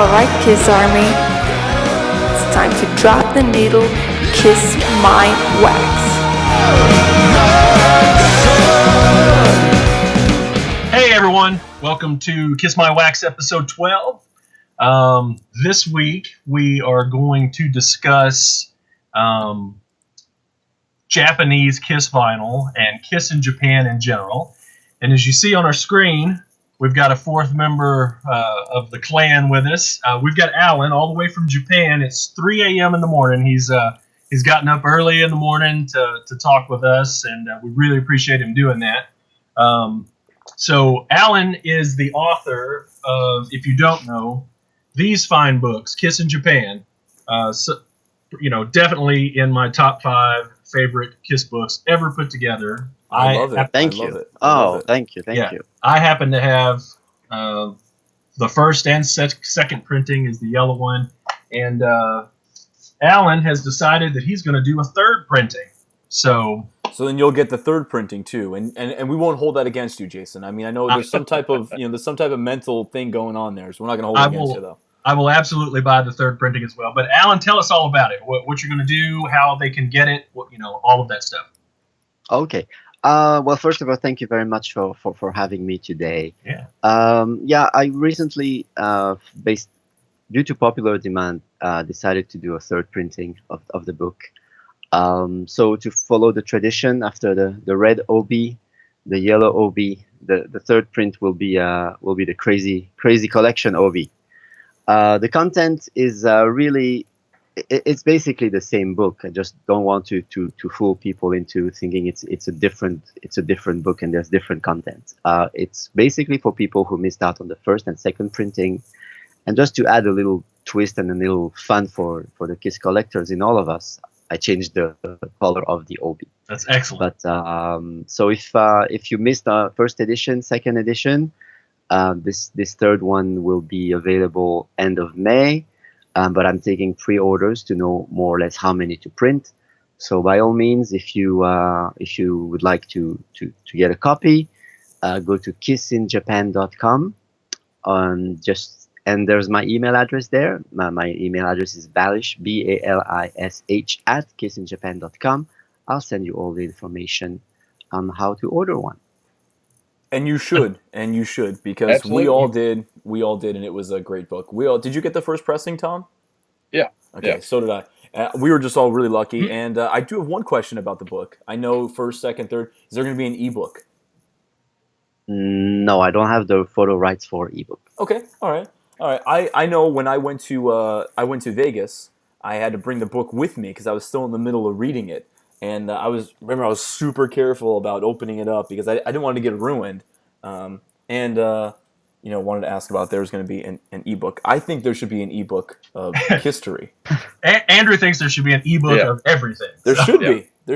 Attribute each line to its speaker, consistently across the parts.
Speaker 1: Alright, Kiss Army, it's time to drop the needle, kiss my wax.
Speaker 2: Hey everyone, welcome to Kiss My Wax episode 12. This week we are going to discuss Japanese Kiss vinyl and Kiss in Japan in general. And as you see on our screen, we've got a fourth member of the clan with us. We've got Alain all the way from Japan. It's 3 a.m. in the morning. He's gotten up early in the morning to talk with us, and we really appreciate him doing that. So Alain is the author of, if you don't know, these fine books, Kiss in Japan. Definitely in my top 5 favorite Kiss books ever put together.
Speaker 3: I love it.
Speaker 4: Thank you. Thank you.
Speaker 2: I happen to have the first and second printing is the yellow one, and Alain has decided that he's going to do a third printing. So
Speaker 3: then you'll get the third printing too, and we won't hold that against you, Jason. I mean, I know there's some type of mental thing going on there, so we're not going to hold it against you though.
Speaker 2: I will absolutely buy the third printing as well. But Alain, tell us all about it. What you're going to do, how they can get it, all of that stuff.
Speaker 4: Okay. Well, first of all, thank you very much for having me today.
Speaker 2: Yeah.
Speaker 4: I recently, due to popular demand, decided to do a third printing of the book. So to follow the tradition, after the red OB, the yellow OB, the third print will be the crazy collection OB. The content is it's basically the same book. I just don't want to fool people into thinking it's a different book and there's different content. It's basically for people who missed out on the first and second printing, and just to add a little twist and a little fun for the Kiss collectors in all of us, I changed the color of the OB.
Speaker 2: That's excellent.
Speaker 4: But so if you missed first edition, second edition, this third one will be available end of May. But I'm taking pre-orders to know more or less how many to print. So by all means, if you would like to get a copy, go to kissinjapan.com. And there's my email address there. My email address is Balish, BALISH @kissinjapan.com. I'll send you all the information on how to order one.
Speaker 3: And you should, because
Speaker 5: Absolutely.
Speaker 3: we all did, and it was a great book. Did you get the first pressing, Tom?
Speaker 5: Yeah.
Speaker 3: Okay,
Speaker 5: yeah.
Speaker 3: So did I. We were just all really lucky, and I do have one question about the book. I know first, second, third. Is there going to be an ebook?
Speaker 4: No, I don't have the photo rights for ebook.
Speaker 3: Okay, all right. I know when I went to Vegas, I had to bring the book with me because I was still in the middle of reading it. And I was super careful about opening it up because I didn't want to get ruined. Wanted to ask about if there was going to be an ebook. I think there should be an ebook of history.
Speaker 2: Andrew thinks there should be an ebook of everything.
Speaker 3: There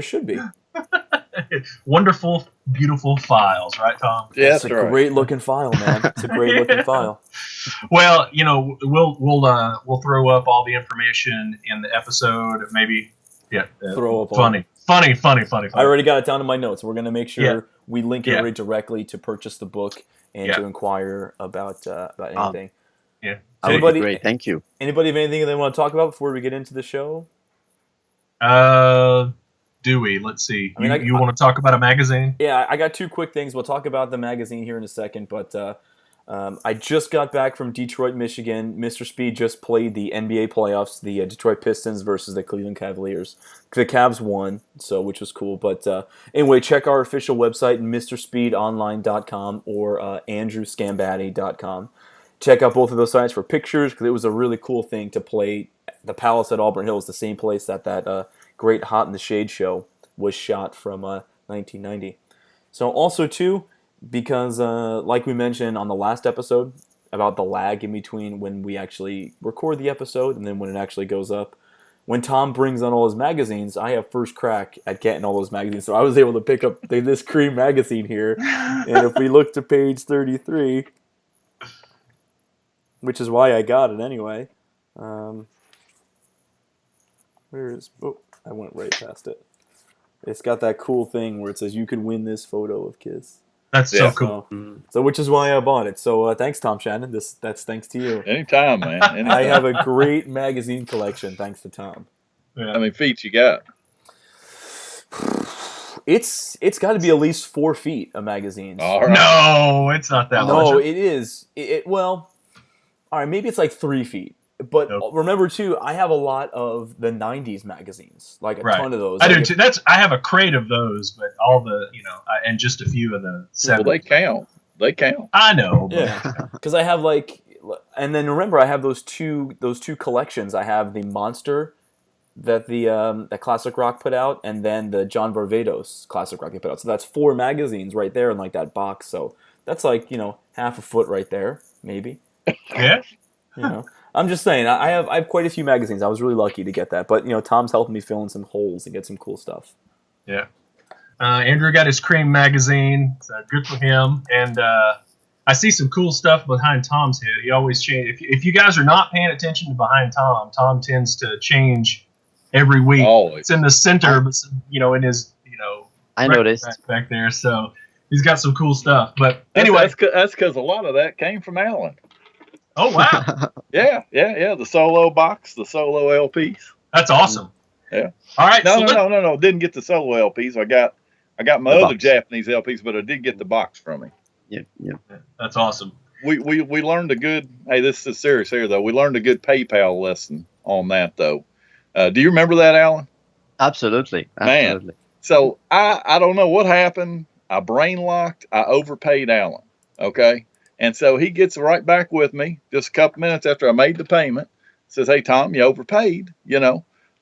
Speaker 3: should be.
Speaker 2: Wonderful, beautiful files, right, Tom?
Speaker 5: Yeah,
Speaker 3: it's a great looking file, man. It's a great looking file.
Speaker 2: Well, we'll throw up all the information in the episode. Maybe,
Speaker 3: throw up
Speaker 2: funny. I
Speaker 3: already got it down in my notes. We're gonna make sure we link it right directly to purchase the book and to inquire about anything.
Speaker 4: Great, thank you.
Speaker 3: Anybody have anything they want to talk about before we get into the show?
Speaker 2: Do we? Let's see. You want to talk about a magazine?
Speaker 3: Yeah, I got 2 quick things. We'll talk about the magazine here in a second, but I just got back from Detroit, Michigan. Mr. Speed just played the NBA playoffs, the Detroit Pistons versus the Cleveland Cavaliers. The Cavs won, which was cool. But anyway, check our official website, MrSpeedOnline.com or AndrewSgambati.com. Check out both of those sites for pictures, because it was a really cool thing to play the Palace at Auburn Hills, the same place that great Hot in the Shade show was shot from 1990. So also, too, because like we mentioned on the last episode about the lag in between when we actually record the episode and then when it actually goes up, when Tom brings on all his magazines, I have first crack at getting all those magazines. So I was able to pick up this Cream magazine here. And if we look to page 33, which is why I got it anyway. I went right past it. It's got that cool thing where it says you can win this photo of Kiss.
Speaker 2: That's
Speaker 5: Yeah.
Speaker 2: so cool.
Speaker 3: So which is why I bought it. So thanks, Tom Shannon. That's thanks to you.
Speaker 5: Anytime, man. Anytime.
Speaker 3: I have a great magazine collection thanks to Tom.
Speaker 5: How many feet you got?
Speaker 3: It's got to be at least 4 feet of magazines.
Speaker 5: All right.
Speaker 2: No, it's not that
Speaker 3: No,
Speaker 2: much.
Speaker 3: it is. Well, all right, maybe it's like 3 feet. But
Speaker 2: Nope.
Speaker 3: remember too, I have a lot of the '90s magazines, like a ton of those.
Speaker 2: I
Speaker 3: Like
Speaker 2: do too. I have a crate of those, but all the and just a few of the 70s.
Speaker 5: Well, they count. They count.
Speaker 2: I know. But
Speaker 3: Yeah, because I have and then remember I have those two collections. I have the Monster that that Classic Rock put out, and then the John Barbados Classic Rock they put out. So that's 4 magazines right there in like that box. So that's like half a foot right there, maybe.
Speaker 2: Yeah.
Speaker 3: I'm just saying I have quite a few magazines. I was really lucky to get that, but Tom's helping me fill in some holes and get some cool stuff.
Speaker 2: Yeah. Andrew got his Cream magazine. So good for him. And I see some cool stuff behind Tom's head. He always change. If you guys are not paying attention to behind Tom tends to change every week.
Speaker 5: Always.
Speaker 2: It's in the center, but in his
Speaker 4: I
Speaker 2: rack
Speaker 4: noticed.
Speaker 2: back there. So he's got some cool stuff. But anyway,
Speaker 5: That's because a lot of that came from Alain.
Speaker 2: oh wow,
Speaker 5: Yeah. The solo box, the solo LPs.
Speaker 2: that's awesome.
Speaker 5: Yeah.
Speaker 2: All right.
Speaker 5: No. Didn't get the solo LPs. I got my
Speaker 4: The
Speaker 5: other
Speaker 4: box.
Speaker 5: Japanese LPs, but I did get the box from him.
Speaker 4: Yeah.
Speaker 2: That's awesome.
Speaker 5: We learned a good. Hey, this is serious here though. We learned a good PayPal lesson on that though. Do you remember that, Alan?
Speaker 4: Absolutely.
Speaker 5: Man. So I don't know what happened. I brain locked. I overpaid Alan. Okay. And so he gets right back with me just a couple minutes after I made the payment. Says, "Hey Tom, you overpaid.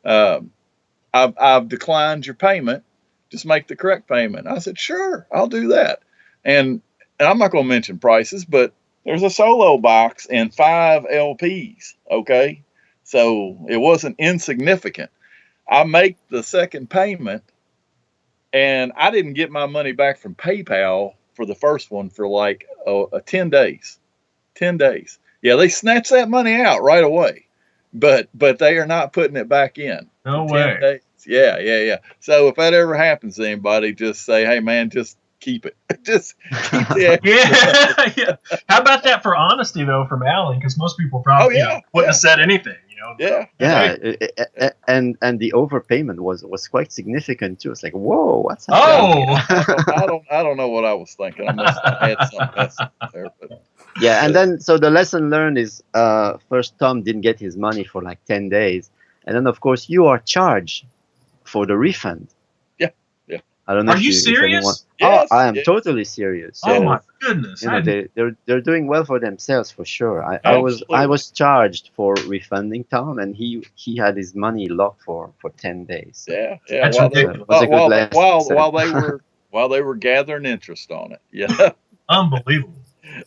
Speaker 5: I've declined your payment. Just make the correct payment." I said, "Sure, I'll do that." And I'm not going to mention prices, but there's a solo box and 5 LPs. Okay. So it wasn't insignificant. I make the second payment and I didn't get my money back from PayPal for the first one for like 10 days. 10 days. Yeah, they snatched that money out right away, but they are not putting it back in.
Speaker 2: No
Speaker 5: 10
Speaker 2: way.
Speaker 5: days. Yeah. So if that ever happens to anybody, just say, "Hey man, just keep it." Just keep the extra.
Speaker 2: Yeah. How about that for honesty though from Alan? Because most people probably wouldn't have said anything.
Speaker 5: Yeah.
Speaker 4: Yeah, and the overpayment was quite significant too. It's like, whoa, what's happening?
Speaker 2: Oh.
Speaker 5: I don't know what I was thinking. I must have had some lesson there, but
Speaker 4: Yeah, and then so the lesson learned is first Tom didn't get his money for like 10 days, and then of course you are charged for the refund.
Speaker 5: Yeah.
Speaker 4: I don't know.
Speaker 2: Are
Speaker 4: if
Speaker 2: you
Speaker 4: if
Speaker 2: serious?
Speaker 4: anyone-
Speaker 5: Yes,
Speaker 4: I am
Speaker 5: yes.
Speaker 4: totally serious. So,
Speaker 2: Oh my goodness.
Speaker 4: they're doing well for themselves for sure. I
Speaker 5: Absolutely.
Speaker 4: was charged for refunding Tom, and he had his money locked for 10 days. So
Speaker 5: Yeah.
Speaker 2: That's
Speaker 5: While
Speaker 2: ridiculous.
Speaker 4: Was a good lesson.
Speaker 5: while they were gathering interest on it. Yeah.
Speaker 2: Unbelievable.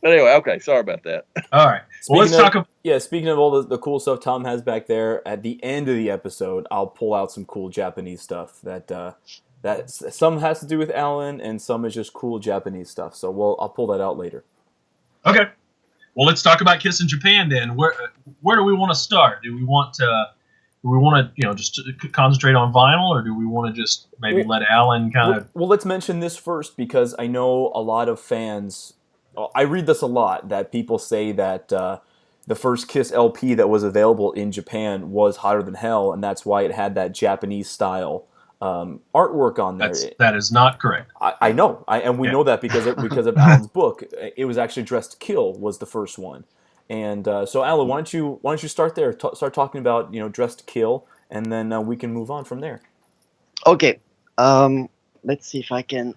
Speaker 5: But anyway, okay. Sorry about that.
Speaker 2: All right. Well, let's talk about.
Speaker 3: Yeah, speaking of all the cool stuff Tom has back there, at the end of the episode, I'll pull out some cool Japanese stuff that some has to do with Alan and some is just cool Japanese stuff. So I'll pull that out later.
Speaker 2: Okay. Well, let's talk about Kiss in Japan then. Where do we want to start? Do we want to just concentrate on vinyl, or do we want to just maybe let Alan kind of?
Speaker 3: Well, let's mention this first because I know a lot of fans. I read this a lot that people say that the first Kiss LP that was available in Japan was Hotter Than Hell, and that's why it had that Japanese style artwork on there.
Speaker 2: That is not correct.
Speaker 3: I know, and we know that because of Alan's book. It was actually Dressed to Kill was the first one, and so Alan, why don't you start there? Start talking about Dressed to Kill, and then we can move on from there.
Speaker 4: Okay. Let's see if I can.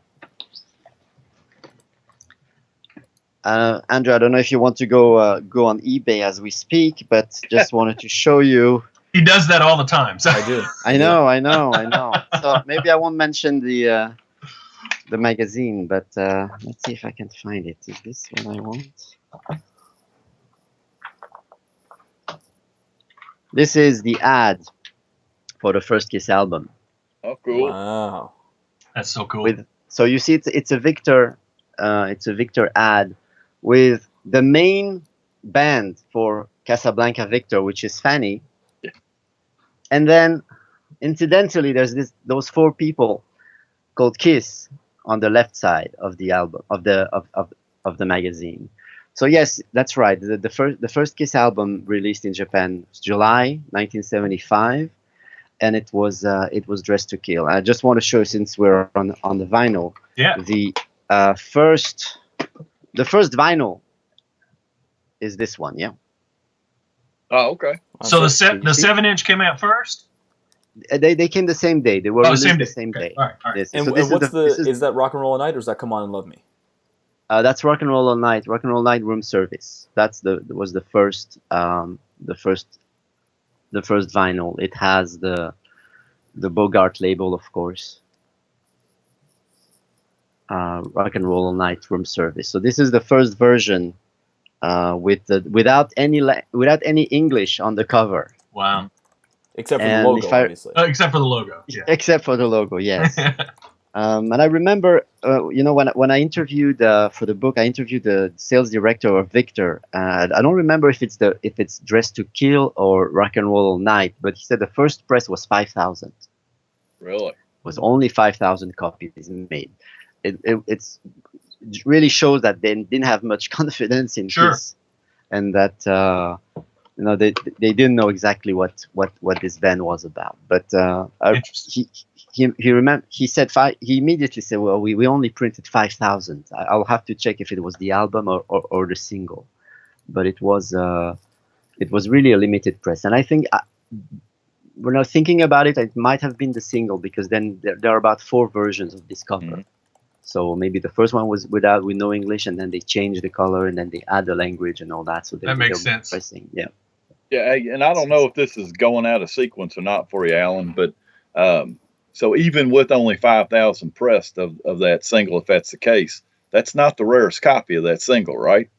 Speaker 4: Andrew, I don't know if you want to go on eBay as we speak, but just wanted to show you.
Speaker 2: He does that all the time. So.
Speaker 3: I do.
Speaker 4: I know. So maybe I won't mention the magazine, but let's see if I can find it. Is this what I want? This is the ad for the first Kiss album.
Speaker 5: Oh, cool.
Speaker 3: Wow.
Speaker 2: That's so cool.
Speaker 4: So you see, it's a Victor ad with the main band for Casablanca Victor, which is Fanny.
Speaker 5: Yeah.
Speaker 4: And then, incidentally, there's those 4 people called Kiss on the left side of the album of the magazine. So yes, that's right. The first Kiss album released in Japan was July 1975, and it was Dressed to Kill. I just want to show, since we're on the vinyl,
Speaker 2: Yeah.
Speaker 4: the first vinyl is this one. Yeah.
Speaker 5: Oh, okay.
Speaker 2: So the
Speaker 4: Can you see?
Speaker 2: 7-inch came out first.
Speaker 4: They came the same day. They were released the same
Speaker 2: Okay.
Speaker 4: day.
Speaker 2: All right.
Speaker 4: This-
Speaker 3: And,
Speaker 4: so
Speaker 3: and
Speaker 4: this
Speaker 3: what's
Speaker 4: this
Speaker 3: is that Rock and Roll All Night, or is that Come On and Love Me?
Speaker 4: That's Rock and Roll All Night. Rock and Roll Night Room Service. Was the first vinyl. It has the Bogart label, of course. Rock and Roll All Night Room Service. So this is the first version without any English on the cover.
Speaker 2: Wow.
Speaker 3: Except for the
Speaker 4: And
Speaker 3: logo,
Speaker 4: if I-
Speaker 3: obviously.
Speaker 2: Except for the logo. Yeah.
Speaker 4: Except for the logo, yes. And I remember, when I interviewed for the book, I interviewed the sales director of Victor. I don't remember if it's Dressed to Kill or Rock and Roll All Night, but he said the first press was 5,000.
Speaker 5: Really?
Speaker 4: Was only 5,000 copies made. It really shows that they didn't have much confidence in
Speaker 2: Sure.
Speaker 4: Kiss, and that they didn't know exactly what this band was about. But
Speaker 2: Interesting.
Speaker 4: he said he immediately said, well, we only printed 5,000. I'll have to check if it was the album or the single, but it was really a limited press. And I think when I was thinking about it, it might have been the single, because then there are about 4 versions of this cover.
Speaker 5: Mm-hmm.
Speaker 4: So maybe the first one was with no English, and then they changed the color, and then they add the language and all that. So
Speaker 2: That makes sense.
Speaker 4: Pressing. Yeah.
Speaker 5: Yeah, and I don't know if this is going out of sequence or not for you, Alan, but so even with only 5,000 pressed of that single, if that's the case, that's not the rarest copy of that single, right?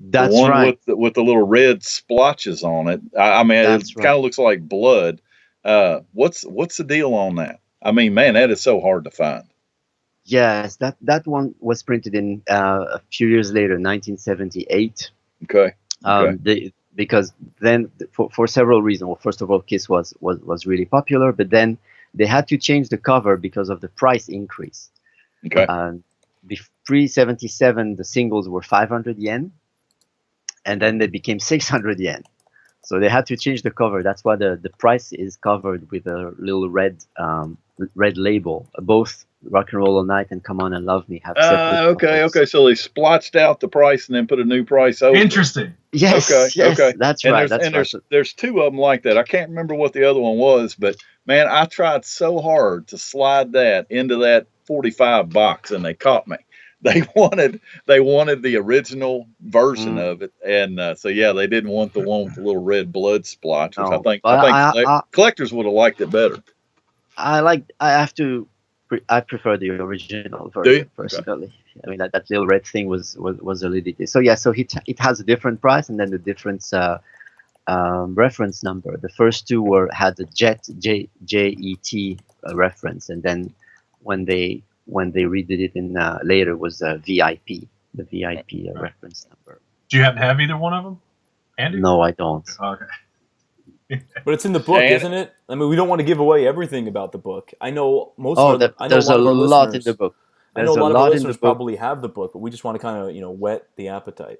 Speaker 4: That's
Speaker 5: the one
Speaker 4: right.
Speaker 5: with the little red splotches on it. I mean,
Speaker 4: That's
Speaker 5: it
Speaker 4: right.
Speaker 5: kind of looks like blood. What's the deal on that? I mean, man, that is so hard to find.
Speaker 4: Yes, that one was printed in a few years later, 1978.
Speaker 5: Okay.
Speaker 4: Because then, for several reasons. Well, first of all, Kiss was really popular, but then they had to change the cover because of the price increase.
Speaker 5: Okay.
Speaker 4: Pre-77, the singles were 500 yen, and then they became 600 yen. So they had to change the cover. That's why the price is covered with a little red label. Both Rock and Roll All Night and Come On and Love Me have separate
Speaker 5: Okay.
Speaker 4: covers.
Speaker 5: So they splotched out the price and then put a new price over.
Speaker 2: Interesting.
Speaker 4: Yes, yes, that's
Speaker 5: And
Speaker 4: right.
Speaker 5: there's 2 of them like that. I can't remember what the other one was, but man, I tried so hard to slide that into that 45 box, and they caught me. They wanted the original version of it, and so yeah, they didn't want the one with the little red blood splotch, which
Speaker 4: No,
Speaker 5: I think collectors would have liked it better.
Speaker 4: I prefer the original version personally. Okay. I mean, that little red thing was a little. So yeah, so it has a different price, and then the different reference number. The first 2 had the JET reference, and then when they redid it in later was VIP, the VIP reference number.
Speaker 2: Do you happen to have either one of them, Andy?
Speaker 4: No, I don't.
Speaker 2: Okay.
Speaker 3: But it's in the book, isn't it? I mean, we don't want to give away everything about the book. I know most.
Speaker 4: There's a lot in the book.
Speaker 3: I know a lot of our listeners probably have the book, but we just want to kind of whet the appetite.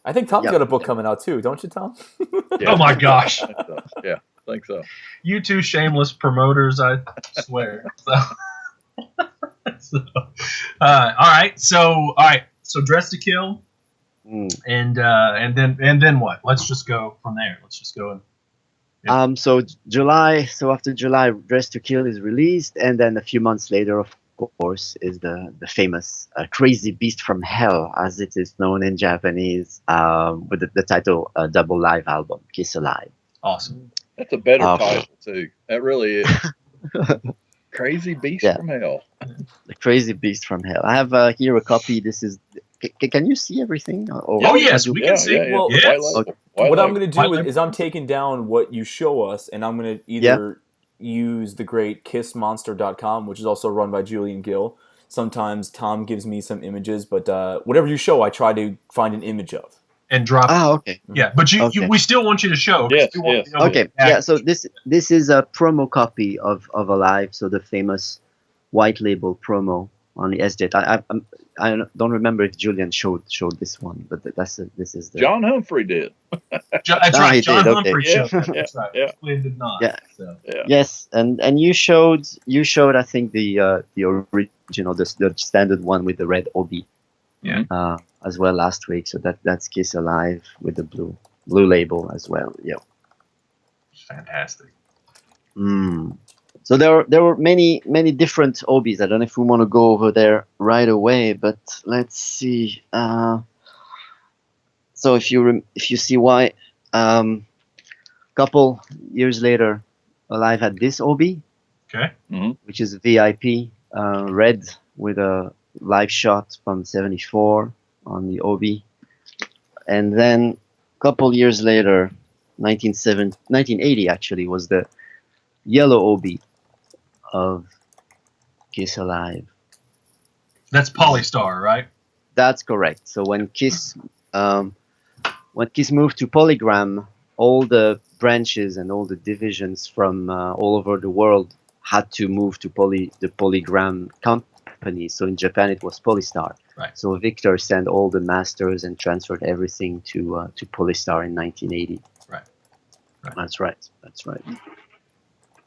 Speaker 3: I think Tom's got a book coming out too, don't you, Tom?
Speaker 2: Oh my gosh!
Speaker 5: Yeah, I think so.
Speaker 2: You two shameless promoters, I swear. So, all right. So Dressed to Kill, and then what? Let's just go from there. Let's just go.
Speaker 4: So after July, Dressed to Kill is released, and then a few months later, of course, is the famous Crazy Beast from Hell, as it is known in Japanese, with the title double live album, Kiss Alive.
Speaker 2: Awesome.
Speaker 5: That's a better title too. That really is. Crazy Beast from Hell.
Speaker 4: The Crazy Beast from Hell. I have here a copy. This is. Can you see everything?
Speaker 2: Oh yes, we can see.
Speaker 3: Well,
Speaker 2: yes.
Speaker 3: What I'm going to do is I'm taking down what you show us, and I'm going to either use the great kissmonster.com, which is also run by Julian Gill. Sometimes Tom gives me some images, but whatever you show, I try to find an image of.
Speaker 2: And drop.
Speaker 4: Okay.
Speaker 2: Yeah, but we still want you to show.
Speaker 5: Yes.
Speaker 4: Okay. Yeah. So this is a promo copy of Alive. So the famous white label promo on the SJ. I don't remember if Julian showed this one, but this is the
Speaker 5: John Humphrey did.
Speaker 2: That's
Speaker 4: Ah,
Speaker 2: right.
Speaker 4: he
Speaker 2: John
Speaker 4: did,
Speaker 2: Humphrey
Speaker 4: okay.
Speaker 2: showed
Speaker 5: Yeah,
Speaker 2: that.
Speaker 5: yeah,
Speaker 2: That's right.
Speaker 5: yeah.
Speaker 2: Flynn did not.
Speaker 4: Yeah.
Speaker 2: So.
Speaker 5: Yeah.
Speaker 4: Yes, and you showed I think the original, the standard one with the red obi.
Speaker 2: Yeah.
Speaker 4: As well last week. So that's Kiss Alive with the blue label as well. Yeah.
Speaker 2: Fantastic.
Speaker 4: So there were many different obis. I don't know if we want to go over there right away, but let's see. So if you see why, couple years later, Alive had this obi,
Speaker 2: Okay.
Speaker 4: which is VIP red with a live shot from '74 on the obi, and then a couple years later, 1980 actually was the yellow obi of Kiss Alive.
Speaker 2: That's Polystar, right?
Speaker 4: That's correct. So when Kiss moved to Polygram, all the branches and all the divisions from all over the world had to move to the Polygram company. So in Japan it was Polystar.
Speaker 2: Right.
Speaker 4: So Victor sent all the masters and transferred everything to Polystar in 1980.
Speaker 2: Right.
Speaker 4: That's right.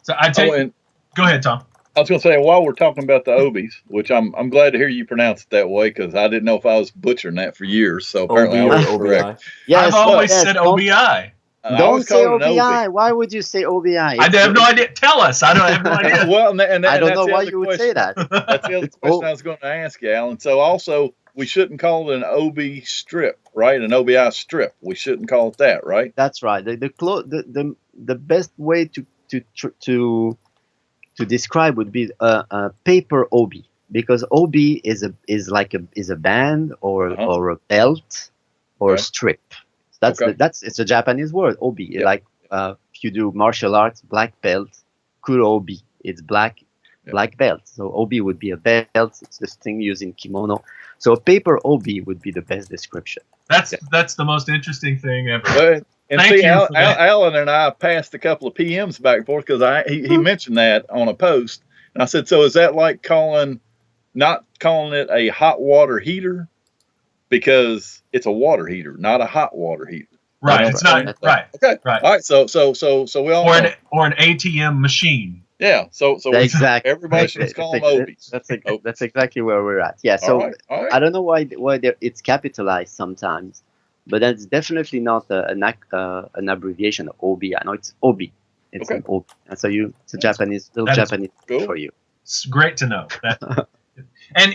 Speaker 2: So I take.
Speaker 5: and
Speaker 2: Go ahead, Tom.
Speaker 5: I was going to say, while we're talking about the obies, which I'm glad to hear you pronounce it that way, because I didn't know if I was butchering that for years. So apparently
Speaker 3: OB
Speaker 5: I
Speaker 3: or
Speaker 5: was correct.
Speaker 3: OBI.
Speaker 4: Yes,
Speaker 2: I've always
Speaker 4: yes,
Speaker 2: said
Speaker 4: don't-
Speaker 2: OBI. I
Speaker 5: I
Speaker 4: Don't
Speaker 5: always
Speaker 4: say
Speaker 5: called it an
Speaker 4: OBI. Why would you say OBI?
Speaker 2: have no idea. Tell us. I have no idea.
Speaker 5: Well, and
Speaker 4: I don't
Speaker 5: that's
Speaker 4: know
Speaker 5: the
Speaker 4: why
Speaker 5: other
Speaker 4: you would
Speaker 5: question.
Speaker 4: say that.
Speaker 5: That's the other
Speaker 4: It's
Speaker 5: question
Speaker 4: O-
Speaker 5: I was going to ask you, Alan. So also, we shouldn't call it an OB strip, right? An OBI strip. We shouldn't call it that, right?
Speaker 4: That's right. The best way to describe would be a paper obi, because obi is a band or a belt or a
Speaker 5: Okay.
Speaker 4: strip.
Speaker 5: Okay.
Speaker 4: It's a Japanese word, obi.
Speaker 5: Yeah.
Speaker 4: Like if you do martial arts, black belt, kurobi. It's black belt. So obi would be a belt. It's this thing used in kimono. So a paper obi would be the best description.
Speaker 2: That's the most interesting thing ever.
Speaker 5: But, and
Speaker 2: Thank
Speaker 5: see,
Speaker 2: you for that.
Speaker 5: Alan and I passed a couple of PMs back and forth because he mentioned that on a post. And I said, so is that like not calling it a hot water heater? Because it's a water heater, not a hot water heater.
Speaker 2: Right.
Speaker 4: That's
Speaker 2: It's
Speaker 4: right.
Speaker 2: not right.
Speaker 5: Okay.
Speaker 2: Right.
Speaker 5: All right. So we all know.
Speaker 2: Or an ATM machine.
Speaker 5: Yeah. So
Speaker 4: Exactly.
Speaker 5: everybody should call them obies.
Speaker 4: That's exactly where we're at. Yeah. So
Speaker 5: All right.
Speaker 4: I don't know why it's capitalized sometimes, but that's definitely not an abbreviation of OB. I know it's OB. It's
Speaker 5: Okay.
Speaker 4: an OB. And so it's a Japanese
Speaker 2: That is
Speaker 4: Japanese
Speaker 5: cool.
Speaker 4: for you.
Speaker 2: It's great to know that. and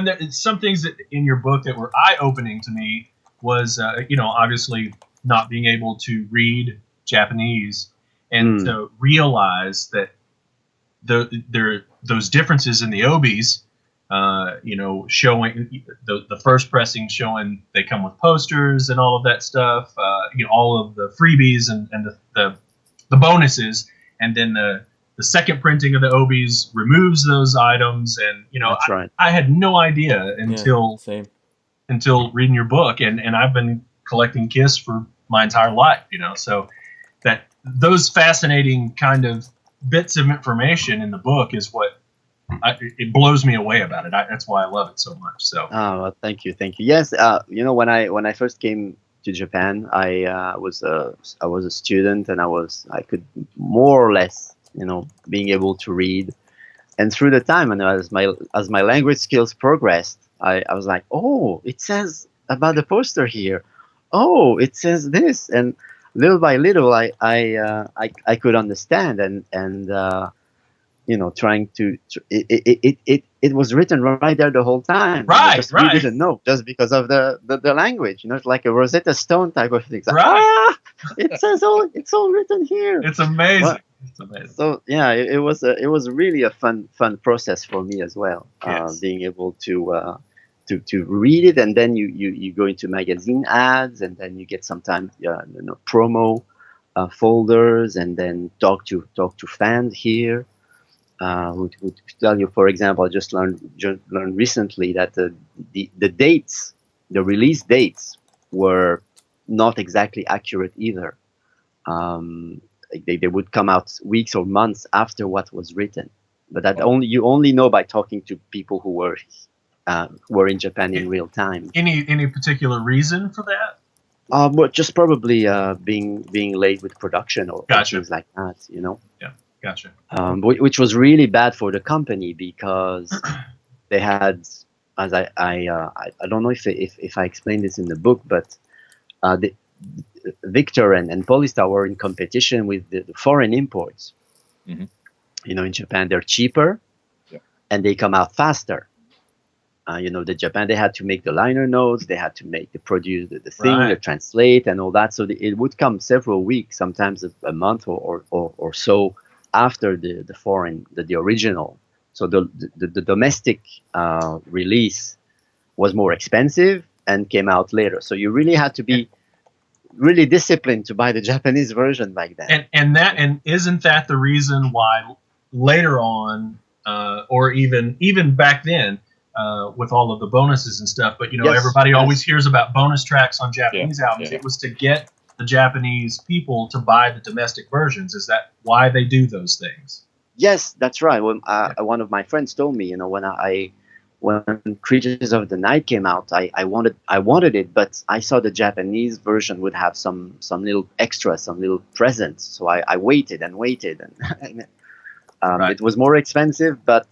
Speaker 2: there's some things that in your book that were eye-opening to me was obviously not being able to read Japanese and to realize that those differences in the obies, showing the first pressing showing they come with posters and all of that stuff, all of the freebies and the bonuses, and then the second printing of the obies removes those items, and
Speaker 4: That's right.
Speaker 2: I had no idea until reading your book, and I've been collecting Kiss for my entire life, so that those fascinating kind of bits of information in the book is what it blows me away about it. That's why I love it so much. So
Speaker 4: Well, thank you. Yes, when I first came to Japan, I was a student, and I could more or less, being able to read. And through the time, and as my language skills progressed, I was like, oh, it says about the poster here. Oh, it says this, and little by little, I could understand, and trying to it was written right there the whole time.
Speaker 2: Right.
Speaker 4: We didn't know, just because of the language. It's like a Rosetta Stone type of thing. It's like,
Speaker 2: Right.
Speaker 4: it says it's all written here.
Speaker 2: it's amazing.
Speaker 4: Well,
Speaker 2: It's amazing.
Speaker 4: So yeah, it was really a fun proces for me as well.
Speaker 2: Yes.
Speaker 4: Being able to read it, and then you go into magazine ads, and then you get sometimes promo folders, and then talk to fans here who tell you. For example, I just learned recently that the dates, the release dates, were not exactly accurate either. They would come out weeks or months after what was written. but that you only know by talking to people who were in Japan in real time.
Speaker 2: Any particular reason for that?
Speaker 4: But just probably being late with production or
Speaker 2: Gotcha.
Speaker 4: things like that,
Speaker 2: Yeah, gotcha.
Speaker 4: Which was really bad for the company because they had, as I don't know if I explained this in the book, but the Victor and Polystar were in competition with the foreign imports.
Speaker 5: Mm-hmm.
Speaker 4: In Japan they're cheaper, and they come out faster. The Japan, they had to make the liner notes, they had to produce the thing,
Speaker 2: Right.
Speaker 4: the translate and all that. So it would come several weeks, sometimes a month or so after the original. So the domestic release was more expensive and came out later. So you really had to be really disciplined to buy the Japanese version back then.
Speaker 2: And isn't that the reason why later on, or even back then, with all of the bonuses and stuff, but
Speaker 4: Yes,
Speaker 2: everybody
Speaker 4: yes.
Speaker 2: always hears about bonus tracks on Japanese albums.
Speaker 5: yeah.
Speaker 2: It was to get the Japanese people to buy the domestic versions. Is that why they do those things?
Speaker 4: Yes, that's right. One of my friends told me, when Creatures of the Night came out, I wanted it, but I saw the Japanese version would have some little extras, some little presents. So I waited and waited, and
Speaker 2: Right.
Speaker 4: it was more expensive, but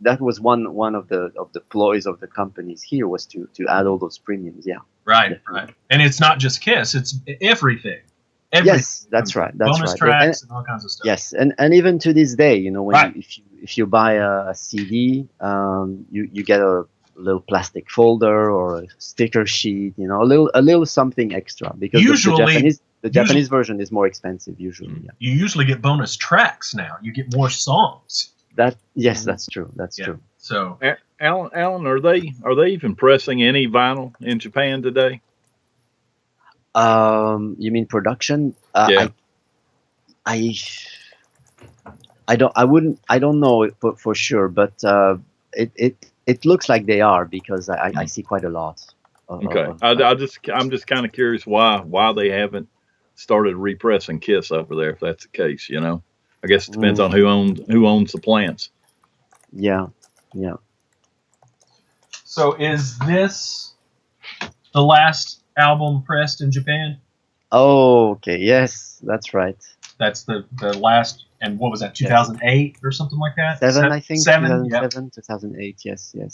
Speaker 4: that was one of the ploys of the companies here, was to add all those premiums. Yeah.
Speaker 2: Right,
Speaker 4: Definitely.
Speaker 2: right. And it's not just Kiss; it's everything.
Speaker 4: Yes, that's right. That's
Speaker 2: bonus
Speaker 4: right.
Speaker 2: tracks and all kinds of stuff.
Speaker 4: Yes, and even to this day, when
Speaker 2: Right.
Speaker 4: if you buy a CD, you get a little plastic folder or a sticker sheet, a little something extra, because the Japanese version is more expensive usually. Yeah.
Speaker 2: You usually get bonus tracks now. You get more songs.
Speaker 4: Yes, that's true. That's true.
Speaker 2: So
Speaker 5: Alan, are they even pressing any vinyl in Japan today?
Speaker 4: You mean production?
Speaker 5: Yeah.
Speaker 4: I don't know for sure, but it looks like they are, because I see quite a lot.
Speaker 5: Okay, I'm just kind of curious why they haven't started repressing Kiss over there, if that's the case. I guess it depends on who owns the plants.
Speaker 4: Yeah.
Speaker 2: So is this the last album pressed in Japan?
Speaker 4: Oh, okay. Yes, that's right.
Speaker 2: That's the last, and what was that, 2008 or something like that?
Speaker 4: I think.
Speaker 2: 2007,
Speaker 4: 2008. Yes.
Speaker 2: Yeah.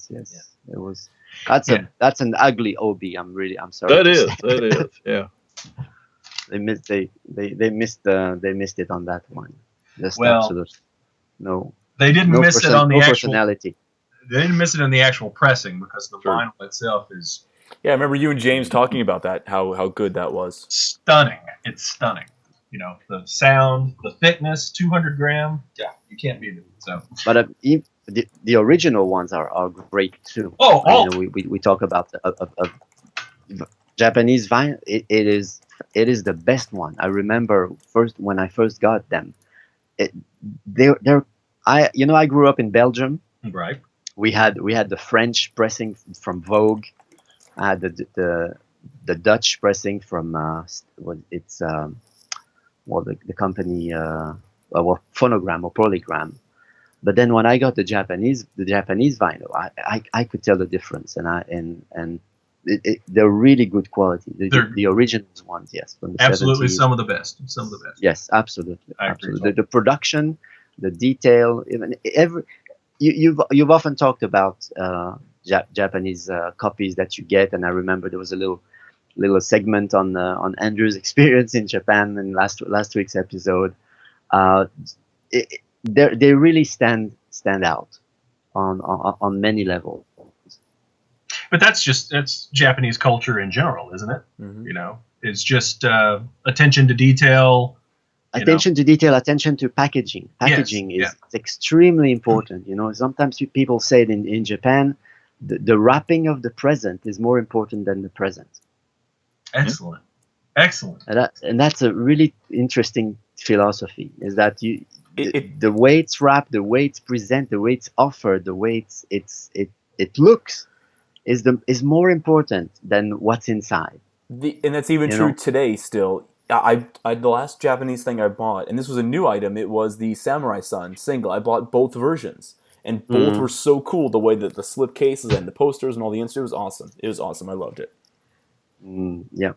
Speaker 4: It was. That's an ugly OB. I'm sorry.
Speaker 5: That
Speaker 4: to
Speaker 5: is,
Speaker 4: say.
Speaker 5: that is, yeah.
Speaker 4: They missed it on that one. Just
Speaker 2: Well,
Speaker 4: absolute no.
Speaker 2: They didn't
Speaker 4: No
Speaker 2: miss it on the
Speaker 4: no
Speaker 2: actual.
Speaker 4: personality.
Speaker 2: They didn't miss it on the actual pressing, because the
Speaker 5: Sure.
Speaker 2: vinyl itself is
Speaker 3: Yeah, I remember you and James talking about that, how good that was.
Speaker 2: stunning. It's stunning. The sound, the thickness, 200 gram. Yeah, you can't beat it. So.
Speaker 4: But the original ones are great too.
Speaker 2: Oh,
Speaker 4: we talk about Japanese vinyl. It is the best one. I remember when I first got them. I grew up in Belgium.
Speaker 2: Right.
Speaker 4: We had the French pressing from Vogue. I had the Dutch pressing from the company Phonogram or Polygram. But then when I got the Japanese vinyl, I could tell the difference, and they're really good quality. The original ones, yes, from the
Speaker 2: Absolutely,
Speaker 4: 70s.
Speaker 2: Some of the best.
Speaker 4: Yes, absolutely,
Speaker 2: I agree.
Speaker 4: absolutely. The production, the detail, even you've often talked about Japanese copies that you get, and I remember there was a little segment on Andrew's experience in Japan in last week's episode. They really stand out on many levels.
Speaker 2: But that's Japanese culture in general, isn't it?
Speaker 3: Mm-hmm.
Speaker 2: It's just attention to detail.
Speaker 4: Attention to detail, attention to packaging. Packaging is extremely important. Sometimes people say it in Japan, the wrapping of the present is more important than the present.
Speaker 2: Excellent.
Speaker 4: And that's a really interesting philosophy. Is that the way it's wrapped, the way it's presented, the way it's offered, the way it looks is more important than what's inside.
Speaker 3: And that's even true today still. the last Japanese thing I bought, and this was a new item. It was the Samurai Sun single. I bought both versions, and both were so cool. The way that the slip cases and the posters and all the inserts, it was awesome. It was awesome. I loved it.
Speaker 4: Yeah.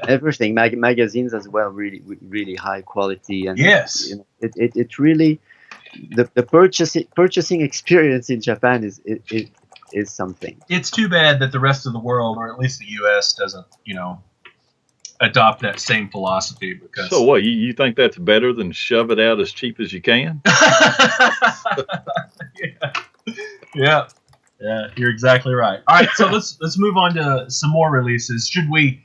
Speaker 4: Everything, magazines as well, really high quality, and
Speaker 2: Yes.
Speaker 4: it really the purchasing experience in Japan is something.
Speaker 2: It's too bad that the rest of the world, or at least the U.S., doesn't, adopt that same philosophy. Because
Speaker 5: So what? You think that's better than shove it out as cheap as you can?
Speaker 2: yeah, you're exactly right. All right, so let's move on to some more releases. Should we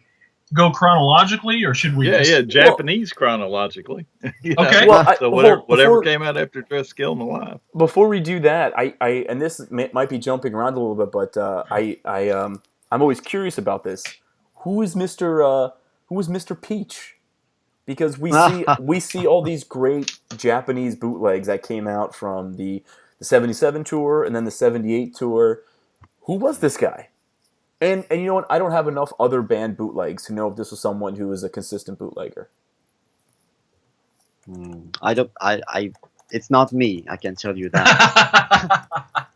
Speaker 2: go chronologically, or should we?
Speaker 5: Japanese chronologically.
Speaker 2: Okay.
Speaker 3: Well,
Speaker 5: So whatever came out after Dress Kill 'Em Alive.
Speaker 3: Before we do that, I and this might be jumping around a little bit, but I'm always curious about this. Who is Mr. Peach? Because we see all these great Japanese bootlegs that came out from the 77 tour and then the 78 tour. Who was this guy? And you know what? I don't have enough other band bootlegs to know if this was someone who was a consistent bootlegger.
Speaker 4: It's not me, I can tell you that.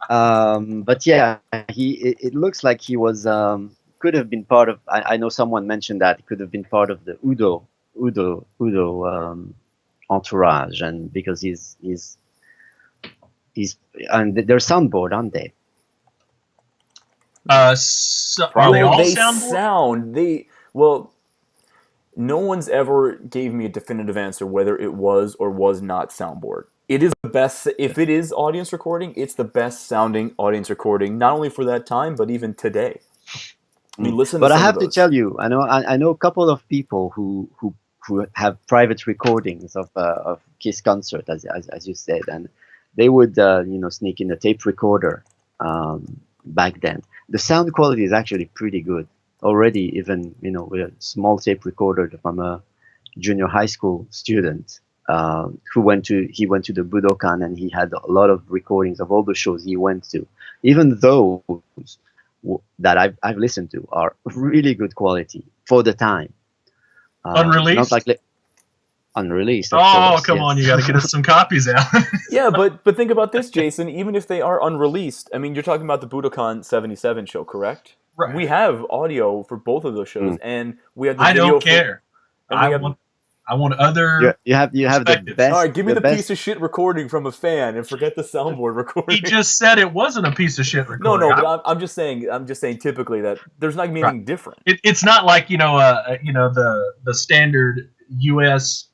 Speaker 4: But yeah, it looks like he was could have been part of. I know someone mentioned that it could have been part of the Udo entourage, and because he's and they're soundboard, aren't they?
Speaker 2: So are they all soundboard?
Speaker 3: No one's ever gave me a definitive answer whether it was or was not soundboard. It is the best. If it is audience recording, it's the best sounding audience recording, not only for that time but even today. I mean, listen.
Speaker 4: But I have to tell you, I know a couple of people who have private recordings of Kiss concert, as you said, and they would sneak in a tape recorder back then. The sound quality is actually pretty good already, even with a small tape recorder from a junior high school student who went to the Budokan, and he had a lot of recordings of all the shows he went to. Even those that I've listened to are really good quality for the time.
Speaker 2: Unreleased?
Speaker 4: Not like unreleased.
Speaker 2: Come on, you got to get us some copies out.
Speaker 3: Yeah, but think about this, Jason. Even if they are unreleased, I mean, you're talking about the Budokan 77 show, correct?
Speaker 2: Right.
Speaker 3: We have audio for both of those shows, and we have the
Speaker 2: I
Speaker 3: video.
Speaker 2: don't care. I want other.
Speaker 4: You have the best.
Speaker 3: All right, give me the
Speaker 4: best.
Speaker 3: piece of shit recording from a fan, and forget the soundboard recording.
Speaker 2: He just said it wasn't a piece of shit recording.
Speaker 3: No, but I'm just saying typically that there's not anything different.
Speaker 2: It's not like the standard U.S.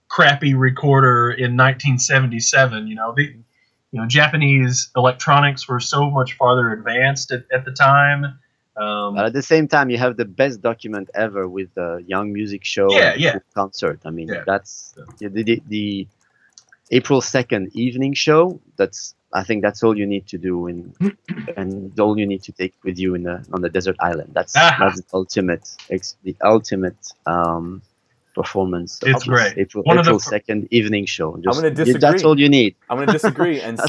Speaker 2: Crappy recorder in 1977. Japanese electronics were so much farther advanced at the time.
Speaker 4: But at the same time, you have the best document ever with the Young Music Show concert. I mean, that's the April 2nd evening show. I think that's all you need to do, and all you need to take with you on the desert island. That's the ultimate performance.
Speaker 2: It's great.
Speaker 4: April 2nd evening show.
Speaker 3: I'm going to disagree.
Speaker 4: That's all you need.
Speaker 3: I'm going to disagree and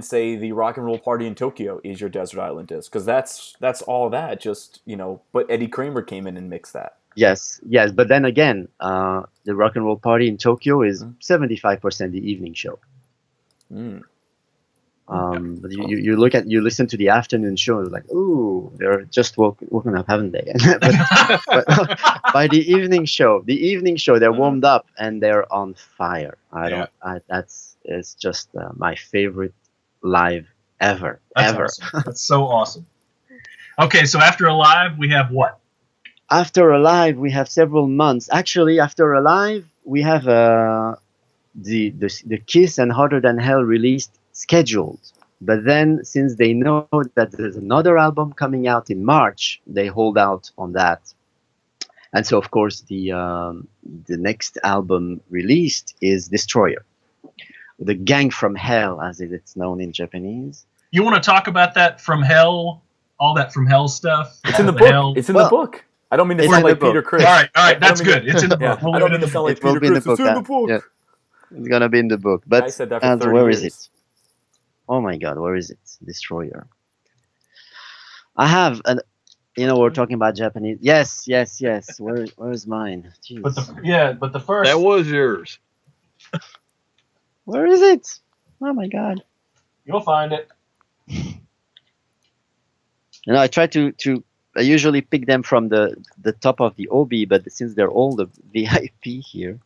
Speaker 3: say the Rock and Roll Party in Tokyo is your desert island disc, because that's all that. Just but Eddie Kramer came in and mixed that.
Speaker 4: Yes. But then again, the Rock and Roll Party in Tokyo is 75% the evening show. But you listen to the afternoon show, it's like, ooh, they're just woken up, haven't they? but by the evening show, they're warmed up and they're on fire. It's just my favorite live ever.
Speaker 2: Awesome. That's so awesome. Okay, so after Alive, we have what?
Speaker 4: After Alive, we have several months. Actually, after Alive, we have the Kiss and Hotter Than Hell released scheduled, but then since they know that there's another album coming out in March, they hold out on that. And so of course the next album released is Destroyer, the Gang from Hell, as it's known in Japanese.
Speaker 2: You want to talk about that From Hell, all that From Hell stuff?
Speaker 3: It's in the book. It's in the book. I don't mean to sound like Peter Criss.
Speaker 2: All right, that's good. It's in the book.
Speaker 3: I don't mean to sound like Peter Criss. It's in the book.
Speaker 4: Yeah. It's gonna be in the book. But
Speaker 3: I said that for 30
Speaker 4: where
Speaker 3: years.
Speaker 4: is it? Oh my God, where is it? Destroyer. I have You know, we're talking about Japanese. Yes, yes, yes. Where's mine? Jeez.
Speaker 2: But the first.
Speaker 5: That was yours.
Speaker 4: Where is it? Oh my God.
Speaker 2: You'll find it.
Speaker 4: You know, I try to I usually pick them from the top of the OB, but since they're all the VIP here,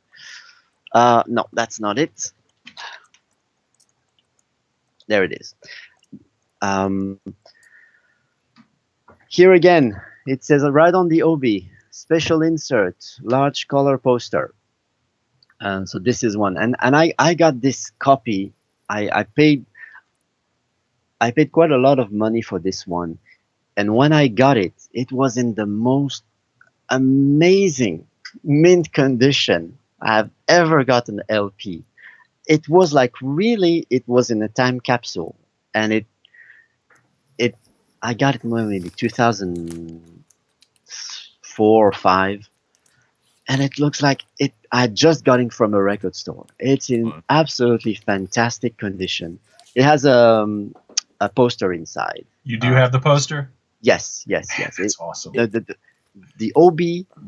Speaker 4: no, that's not it. There it is. Here again, it says right on the OB, special insert, large color poster. So this is one, and I got this copy. I paid quite a lot of money for this one, and when I got it, it was in the most amazing mint condition I've ever got an LP. It was like really, it was in a time capsule, and I got it maybe 2004 or 5, and it looks like it. I just got it from a record store. It's in absolutely fantastic condition. It has a poster inside.
Speaker 2: You do have the poster?
Speaker 4: Yes.
Speaker 2: It's awesome.
Speaker 4: The OB,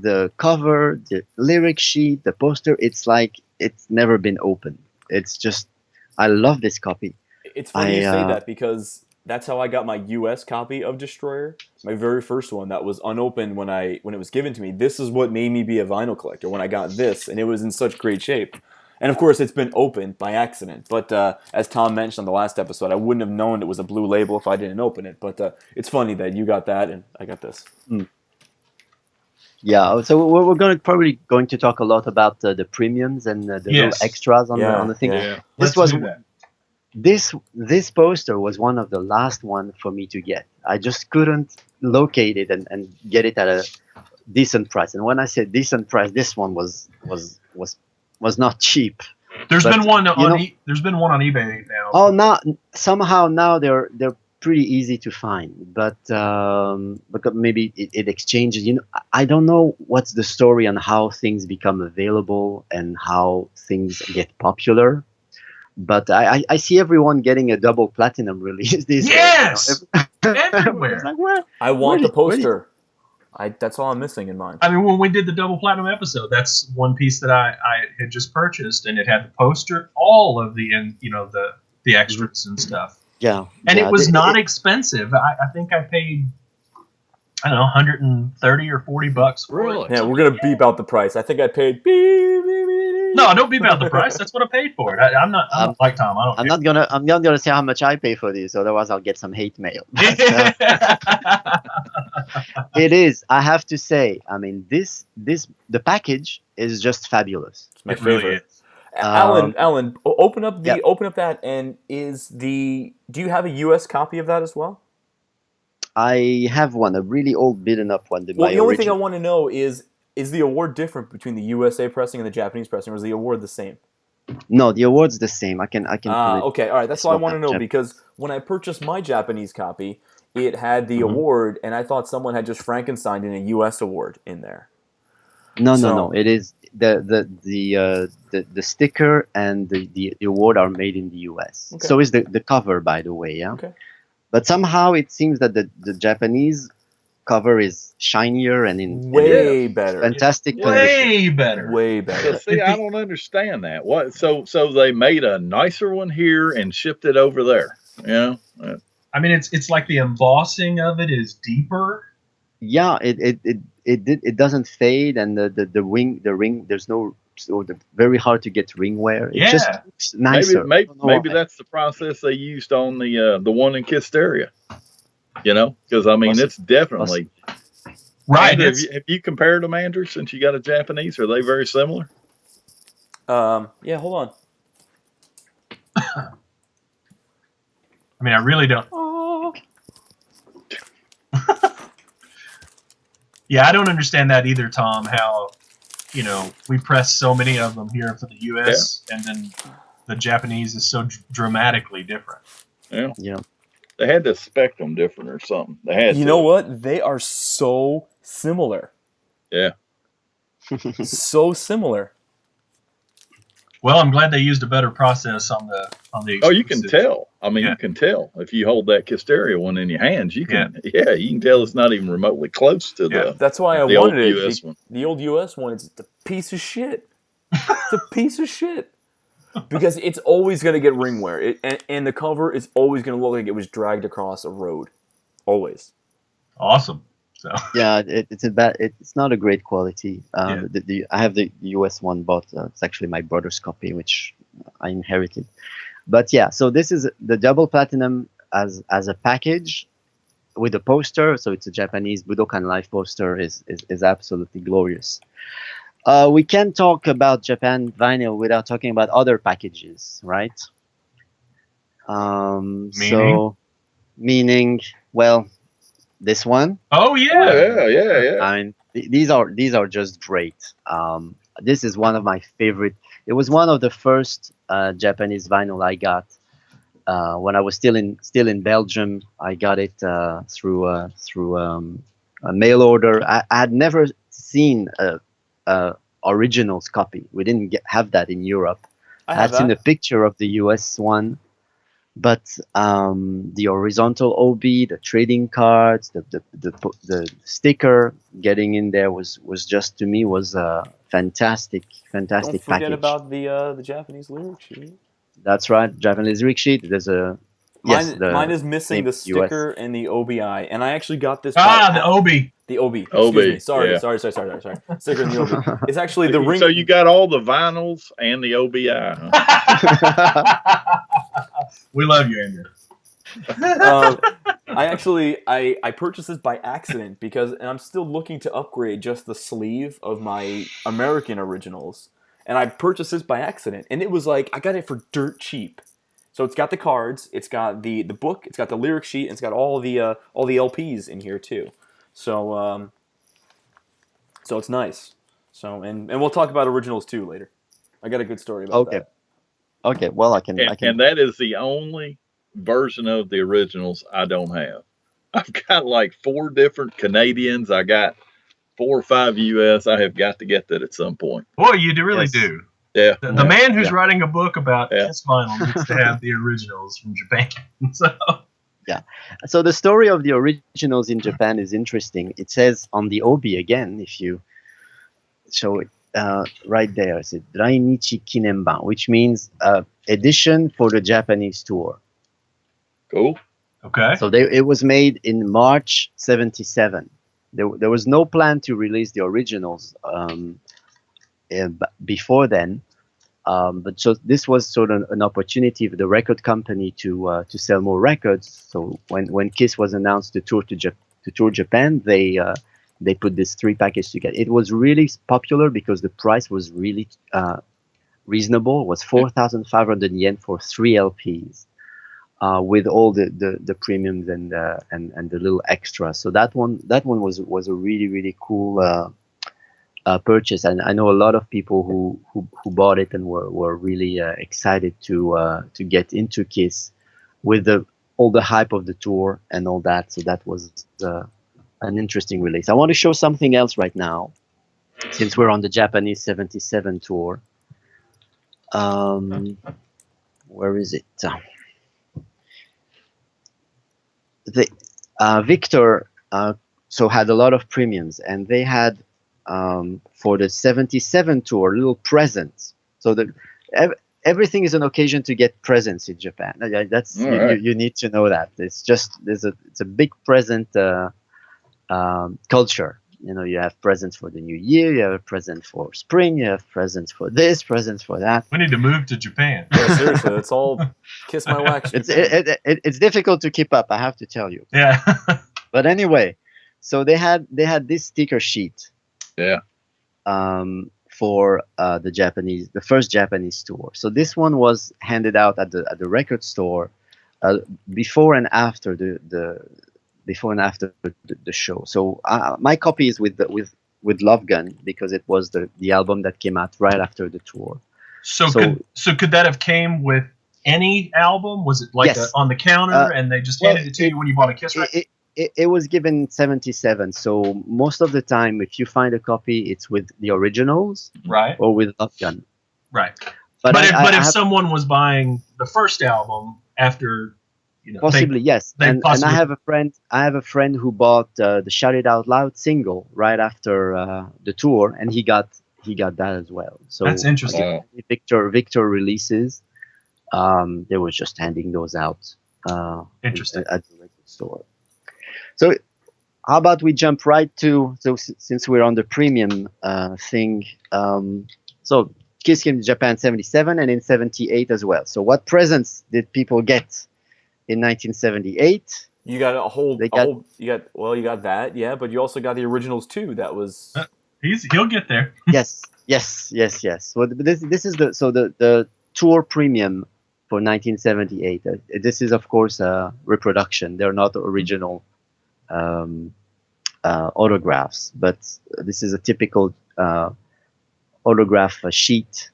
Speaker 4: the cover, the lyric sheet, the poster. It's like it's never been opened. It's just, I love this copy.
Speaker 3: It's funny you say that because that's how I got my US copy of Destroyer, my very first one that was unopened when it was given to me. This is what made me be a vinyl collector when I got this, and it was in such great shape. And of course, it's been opened by accident. But as Tom mentioned on the last episode, I wouldn't have known it was a blue label if I didn't open it. But it's funny that you got that and I got this.
Speaker 4: Yeah, so we're probably going to talk a lot about the premiums and the little extras on the thing.
Speaker 5: Yeah.
Speaker 4: This poster was one of the last one for me to get. I just couldn't locate it and get it at a decent price. And when I said decent price, this one was not cheap.
Speaker 2: There's
Speaker 4: But,
Speaker 2: been one
Speaker 4: you know-
Speaker 2: there's been one on eBay now.
Speaker 4: Oh, now somehow now they're pretty easy to find, but maybe it exchanges. You know, I don't know what's the story on how things become available and how things get popular. But I see everyone getting a double platinum release these
Speaker 2: Yes!
Speaker 4: days.
Speaker 2: Everywhere.
Speaker 4: It's like, where?
Speaker 3: I want
Speaker 4: Where
Speaker 3: the poster. That's all I'm missing in mine.
Speaker 2: I mean, when we did the double platinum episode, that's one piece that I had just purchased, and it had the poster, all of the the extras and stuff.
Speaker 4: Yeah,
Speaker 2: And
Speaker 4: yeah,
Speaker 2: it was not expensive. I think I paid, I don't know, $130 or $40 for
Speaker 5: Really?
Speaker 2: it.
Speaker 3: Yeah, we're going to beep out the price. I think I paid beep.
Speaker 2: No, don't be about the price. That's what I paid for it. I'm not like Tom. I don't.
Speaker 4: I'm not gonna say how much I pay for this, otherwise I'll get some hate mail. But, it is. I have to say. I mean, the package is just fabulous.
Speaker 3: It's my
Speaker 2: It really
Speaker 3: favorite.
Speaker 2: is.
Speaker 3: Alan, open up
Speaker 4: yeah.
Speaker 3: that, and do you have a US copy of that as well?
Speaker 4: I have one, a really old beaten up one.
Speaker 3: Well, the only thing I want to know is the award different between the USA pressing and the Japanese pressing, or is the award the same?
Speaker 4: No, the award's the same. I can.
Speaker 3: Okay, all right. That's what I want to know
Speaker 4: Jap-
Speaker 3: because when I purchased my Japanese copy, it had the award, and I thought someone had just Frankensteined in a US award in there.
Speaker 4: No. It is the sticker and the award are made in the US.
Speaker 3: Okay.
Speaker 4: So is the cover, by the way. Yeah.
Speaker 3: Okay.
Speaker 4: But somehow it seems that the Japanese cover is shinier and in
Speaker 3: Way better.
Speaker 4: fantastic condition.
Speaker 2: Way better.
Speaker 3: Way
Speaker 5: So,
Speaker 3: better.
Speaker 5: see, I don't understand that. What? So they made a nicer one here and shipped it over there. You know?
Speaker 2: I mean, it's like the embossing of it is deeper.
Speaker 4: Yeah, it doesn't fade, and the ring there's no very hard to get ring wear. It just
Speaker 2: Yeah.
Speaker 4: looks nicer.
Speaker 5: Maybe that's the process they used on the one in Kisteria. You know, because I mean, it's definitely
Speaker 2: Right.
Speaker 5: Andrew, have you compared them, Andrew? Since you got a Japanese, are they very similar?
Speaker 3: Yeah, hold on.
Speaker 2: I mean, I really don't. Yeah, I don't understand that either, Tom. How, we press so many of them here for the U.S. and then the Japanese is so dramatically different.
Speaker 5: Yeah. They had to spec them different or something. They had.
Speaker 3: You know what? They are so similar.
Speaker 5: Yeah.
Speaker 3: So similar.
Speaker 2: Well, I'm glad they used a better process on on the
Speaker 5: Oh, you can
Speaker 2: exclusives.
Speaker 5: tell. I mean,
Speaker 2: Yeah.
Speaker 5: you can tell if you hold that Kisteria one in your hands. You can, you can tell it's not even remotely close to
Speaker 2: Yeah.
Speaker 5: the
Speaker 3: That's why I
Speaker 5: the old
Speaker 3: wanted it.
Speaker 5: US one.
Speaker 3: The old US one, it's a piece of shit. It's a piece of shit. Because it's always going to get ring wear. And the cover is always going to look like it was dragged across a road. Always.
Speaker 2: Awesome. So
Speaker 4: Yeah, it's not a great quality.
Speaker 2: Yeah.
Speaker 4: I have the US one, but it's actually my brother's copy, which I inherited. But yeah, so this is the double platinum as a package with a poster. So it's a Japanese Budokan Life poster. Is absolutely glorious. We can't talk about Japan vinyl without talking about other packages, right? Meaning, well, this one.
Speaker 2: Oh yeah.
Speaker 5: Yeah.
Speaker 4: I mean, these are just great. This is one of my favorite. It was one of the first Japanese vinyl I got when I was still in Belgium. I got it through a mail order. I had never seen a originals copy. We didn't have that in Europe. I had seen a picture of the US one, but the horizontal OB, the trading cards, the sticker getting in there was just, to me, was a fantastic
Speaker 3: Don't forget
Speaker 4: package.
Speaker 3: about the Japanese lyric sheet.
Speaker 4: That's right, Japanese lyric sheet. There's a
Speaker 3: mine is missing the sticker
Speaker 4: US.
Speaker 3: and the OBI, and I actually got this.
Speaker 2: The OB.
Speaker 3: The OB. Excuse me. Sorry.
Speaker 5: Yeah.
Speaker 3: Sorry. Sticker and the OB. It's actually the ring.
Speaker 5: So you got all the vinyls and the OBI. Huh?
Speaker 2: We love you, Andrew.
Speaker 3: I purchased this by accident and I'm still looking to upgrade just the sleeve of my American originals, and I purchased this by accident, and it was like I got it for dirt cheap. So it's got the cards, it's got the book, it's got the lyric sheet, and it's got all the LPs in here too. So it's nice. So and we'll talk about originals too later. I got a good story about that.
Speaker 4: Okay. Well, I can.
Speaker 5: And that is the only version of the originals I don't have. I've got like 4 different Canadians. I got 4 or 5 US. I have got to get that at some point.
Speaker 2: Boy, you really do.
Speaker 5: Yeah.
Speaker 2: The man who's writing a book about Kiss vinyl needs to have the originals from Japan.
Speaker 4: So the story of the originals in Japan is interesting. It says on the obi again, if you show it right there, it says Rainichi Kinenban, which means edition for the Japanese tour.
Speaker 5: Cool.
Speaker 2: Okay.
Speaker 4: So it was made in March '77. There was no plan to release the originals before then. But so this was sort of an opportunity for the record company to sell more records. So when Kiss was announced to tour Japan, they put this 3 package together. It was really popular because the price was really reasonable. It was 4,500 yen for 3 LPs, with all the premiums and the little extras. So that one was a really cool purchase, and I know a lot of people who bought it and were really excited to get into Kiss with all the hype of the tour and all that. So that was an interesting release. I want to show something else right now, since we're on the Japanese '77 tour. Where is it? Victor so had a lot of premiums, and they had for the '77 tour little presents. So everything is an occasion to get presents in Japan. That's you need to know that. It's just it's a big present culture. You know, you have presents for the new year, you have a present for spring, you have presents for this, presents for that.
Speaker 2: We need to move to Japan.
Speaker 3: Yeah, seriously, it's all Kiss My Wax.
Speaker 4: It's difficult to keep up, I have to tell you.
Speaker 2: Yeah.
Speaker 4: But anyway, so they had this sticker sheet.
Speaker 5: Yeah.
Speaker 4: For the first Japanese tour. So this one was handed out at the record store before and after the show. So my copy is with Love Gun, because it was the album that came out right after the tour.
Speaker 2: So could that have came with any album? Was it like on the counter and they just handed it to you when you bought a Kiss record?
Speaker 4: It was given '77, so most of the time, if you find a copy, it's with the originals,
Speaker 2: right,
Speaker 4: or with Love Gun,
Speaker 2: right.
Speaker 4: But
Speaker 2: But
Speaker 4: I
Speaker 2: if
Speaker 4: have,
Speaker 2: someone was buying the first album after,
Speaker 4: possibly, yes.
Speaker 2: they
Speaker 4: And
Speaker 2: possibly
Speaker 4: I have a friend who bought the Shout It Out Loud single right after the tour, and he got that as well. So
Speaker 2: That's interesting.
Speaker 4: again, Victor releases, they were just handing those out
Speaker 2: Interesting.
Speaker 4: at the record store. So how about we jump right to, since we're on the premium thing, so Kiss came to Japan 77 and in 78 as well. So what presents did people get in 1978?
Speaker 3: You got
Speaker 4: They got
Speaker 3: you got that, yeah, but you also got the originals too. That was
Speaker 2: He'll get there.
Speaker 4: yes. Well, this is the tour premium for 1978. This is of course a reproduction. They're not original autographs, but this is a typical autograph sheet.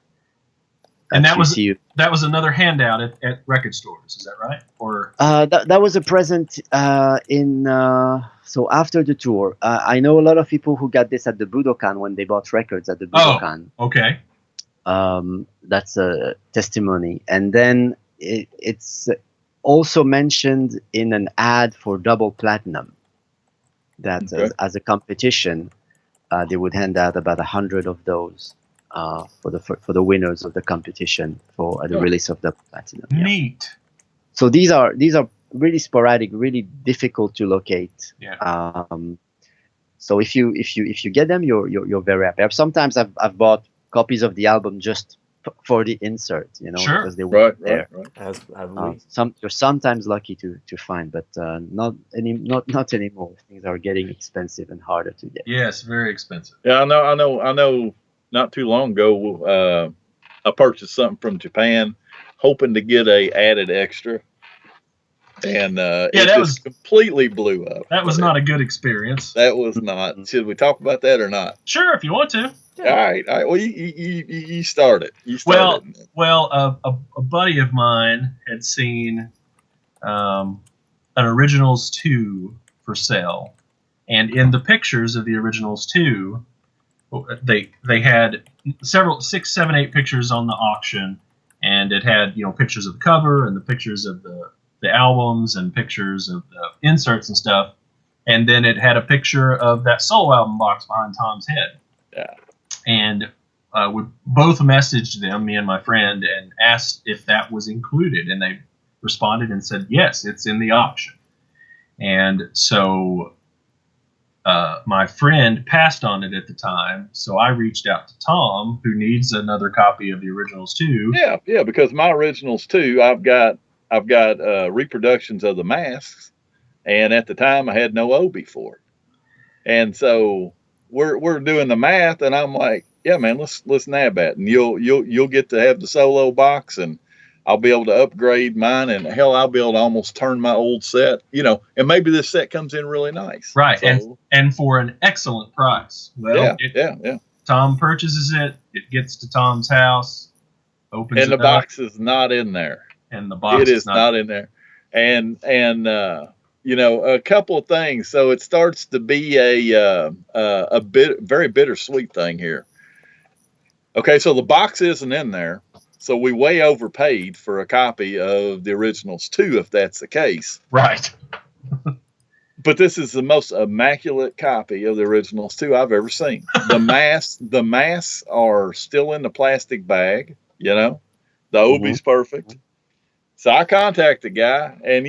Speaker 2: And that
Speaker 4: you
Speaker 2: was
Speaker 4: see.
Speaker 2: another handout at record stores. Is that right? Or
Speaker 4: That was a present in so after the tour. I know a lot of people who got this at the Budokan when they bought records at the Budokan.
Speaker 2: okay.
Speaker 4: That's a testimony. And then it's also mentioned in an ad for Double Platinum that as a competition, they would hand out about 100 of those for the winners of the competition for the release of Double Platinum. Yeah.
Speaker 2: Neat.
Speaker 4: So these are really sporadic, really difficult to locate.
Speaker 2: Yeah.
Speaker 4: So if you get them, you're very happy. Sometimes I've bought copies of the album just for the insert,
Speaker 2: Sure.
Speaker 4: because they were there.
Speaker 5: Right.
Speaker 3: as have we.
Speaker 4: You're sometimes lucky to find, but not anymore. Things are getting expensive and harder to get.
Speaker 2: Yes, very expensive.
Speaker 5: Yeah, I know. Not too long ago, I purchased something from Japan, hoping to get a added extra, and it completely blew up.
Speaker 2: That was not a good experience.
Speaker 5: That was not. Should we talk about that or not?
Speaker 2: Sure, if you want to.
Speaker 5: All right. Well, you start it.
Speaker 2: Well, a buddy of mine had seen an Originals 2 for sale, and in the pictures of the Originals 2, they had 6, 7, 8 pictures on the auction, and it had pictures of the cover and the pictures of the albums and pictures of the inserts and stuff, and then it had a picture of that solo album box behind Tom's head.
Speaker 5: Yeah.
Speaker 2: And we both messaged them, me and my friend, and asked if that was included, and they responded and said yes, it's in the auction. And so my friend passed on it at the time, so I reached out to Tom, who needs another copy of the Originals too.
Speaker 5: Yeah, because my Originals too, I've got reproductions of the masks, and at the time I had no Obi for it, and so we're doing the math, and I'm like, yeah, man, let's nab that, and you'll get to have the solo box, and I'll be able to upgrade mine, and hell, I'll be able to almost turn my old set, and maybe this set comes in really nice,
Speaker 2: right?
Speaker 5: So,
Speaker 2: and for an excellent price. Well,
Speaker 5: yeah.
Speaker 2: Tom purchases it. It gets to Tom's house. Opens
Speaker 5: and
Speaker 2: it
Speaker 5: the
Speaker 2: up,
Speaker 5: box is not in there.
Speaker 2: And the box
Speaker 5: is not in there, and a couple of things. So it starts to be a very bittersweet thing here. Okay, so the box isn't in there, so we way overpaid for a copy of the Originals too, if that's the case.
Speaker 2: Right.
Speaker 5: But this is the most immaculate copy of the Originals too I've ever seen. The masks are still in the plastic bag. The Obi's perfect. So I contact the guy, and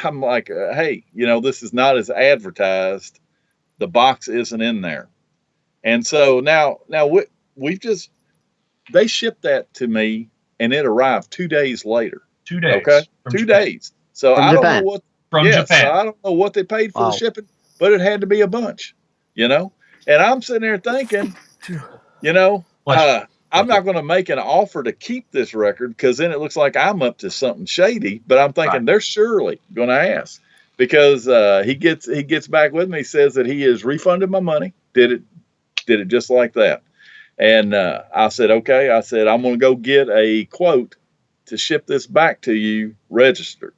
Speaker 5: I'm like, hey, this is not as advertised. The box isn't in there, and so now they shipped that to me, and it arrived 2 days later.
Speaker 2: 2 days.
Speaker 5: Okay, 2 days. So I don't know what
Speaker 2: Japan.
Speaker 5: So I don't know what they paid for the shipping, but it had to be a bunch, And I'm sitting there thinking, I'm not going to make an offer to keep this record, because then it looks like I'm up to something shady. But I'm thinking they're surely going to ask, because he gets back with me, says that he has refunded my money, did it just like that. And I said, okay. I said, I'm going to go get a quote to ship this back to you registered.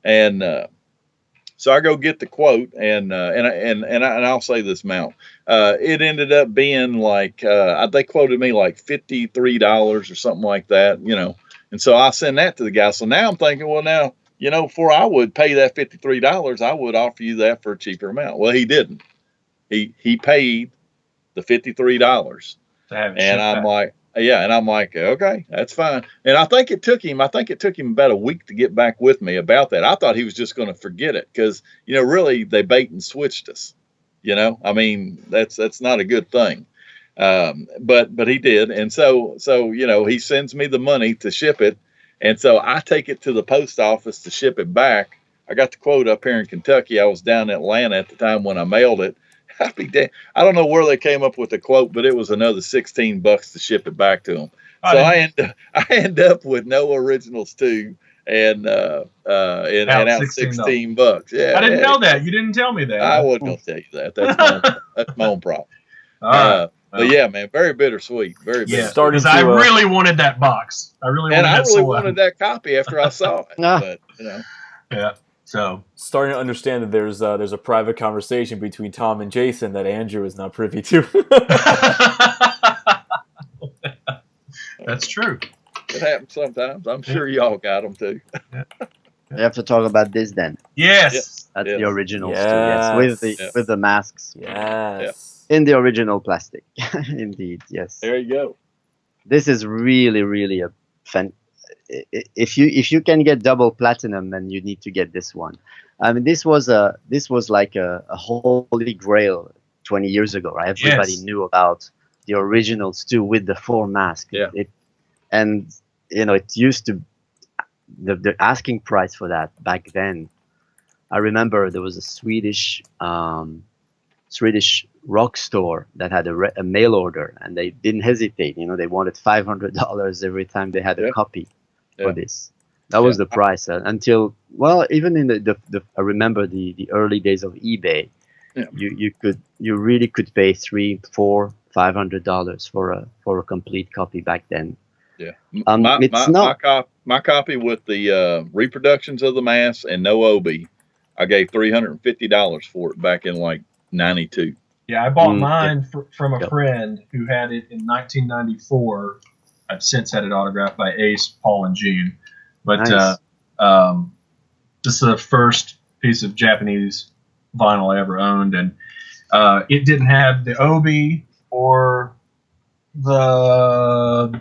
Speaker 5: And So I go get the quote, and I'll say this amount. It ended up being like they quoted me like $53 or something like that, And so I send that to the guy. So now I'm thinking, well, now before I would pay that $53, I would offer you that for a cheaper amount. Well, he didn't. He paid the $53, and I'm like, yeah, and I'm like, okay, that's fine. And I think it took him about a week to get back with me about that. I thought he was just going to forget it because, really they bait and switched us. I mean, that's not a good thing. But he did. And so, he sends me the money to ship it. And so I take it to the post office to ship it back. I got the quote up here in Kentucky. I was down in Atlanta at the time when I mailed it. I'd be damn. I don't know where they came up with the quote, but it was another $16 to ship it back to them. So I end up with no originals too, and out $16. Yeah,
Speaker 2: I didn't know that. You didn't tell me that.
Speaker 5: I wasn't gonna tell you that. That's my own problem. But yeah, man, very bittersweet. Very bittersweet.
Speaker 2: Because I really wanted that box. I really wanted
Speaker 5: that copy after I saw it. But
Speaker 2: yeah. So
Speaker 3: starting to understand that there's a private conversation between Tom and Jason that Andrew is not privy to.
Speaker 2: That's true.
Speaker 5: It happens sometimes. I'm sure y'all got them too.
Speaker 4: We have to talk about this then.
Speaker 2: Yes.
Speaker 4: That's the originals too. Yes, with the masks.
Speaker 3: Yes.
Speaker 4: In the original plastic. Indeed. Yes.
Speaker 5: There you go.
Speaker 4: This is really, really a if you can get double platinum, then you need to get this one. I mean, this was like a holy grail 20 years ago, right? Everybody knew about the originals too, with the 4 masks.
Speaker 5: Yeah.
Speaker 4: It used to the asking price for that back then. I remember there was a Swedish rock store that had a mail order, and they didn't hesitate. They wanted $500 every time they had a copy for this. That was the price until, well, even in the I remember the early days of eBay. Yeah. You really could pay $300, $400, $500 for a complete copy back then.
Speaker 5: Yeah, my copy with the reproductions of the mass and no OB, I gave $350 for it back in like '92.
Speaker 2: Yeah, I bought mine from a friend who had it in 1994. I've since had it autographed by Ace, Paul, and Gene. But
Speaker 4: nice.
Speaker 2: This is the first piece of Japanese vinyl I ever owned, and it didn't have the OB or the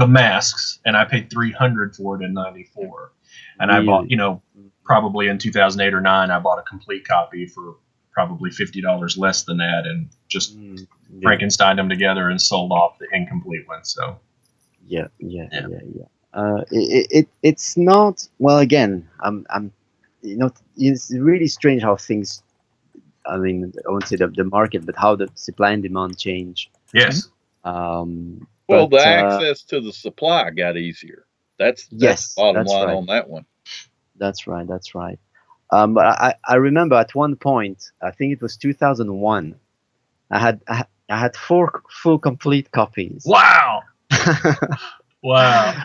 Speaker 2: masks, and I paid $300 for it in '94. And I bought, probably in 2008 or 9, I bought a complete copy for probably $50 less than that, and just Frankensteined them together and sold off the incomplete one. So
Speaker 4: yeah. It's not, well, again, it's really strange how things, I mean, I won't say the market, but how the supply and demand change.
Speaker 2: Yes.
Speaker 5: The access to the supply got easier. That's bottom line on that one.
Speaker 4: That's right. But I remember at one point, I think it was 2001, I had 4 full complete copies.
Speaker 2: Wow. Wow.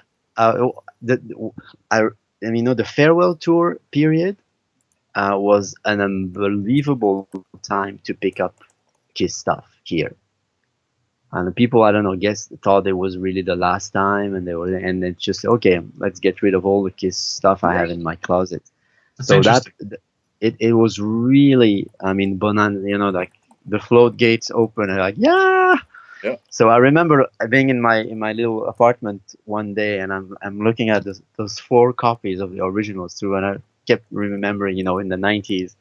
Speaker 4: The farewell tour period was an unbelievable time to pick up Kiss stuff here. And the people, I don't know, thought it was really the last time, and it's just, okay, let's get rid of all the Kiss stuff I have in my closet. So it was really, I mean, bonanza, like the floodgates open, and like, yeah. So I remember being in my little apartment one day, and I'm looking at those 4 copies of the originals too, and I kept remembering, in the 90s,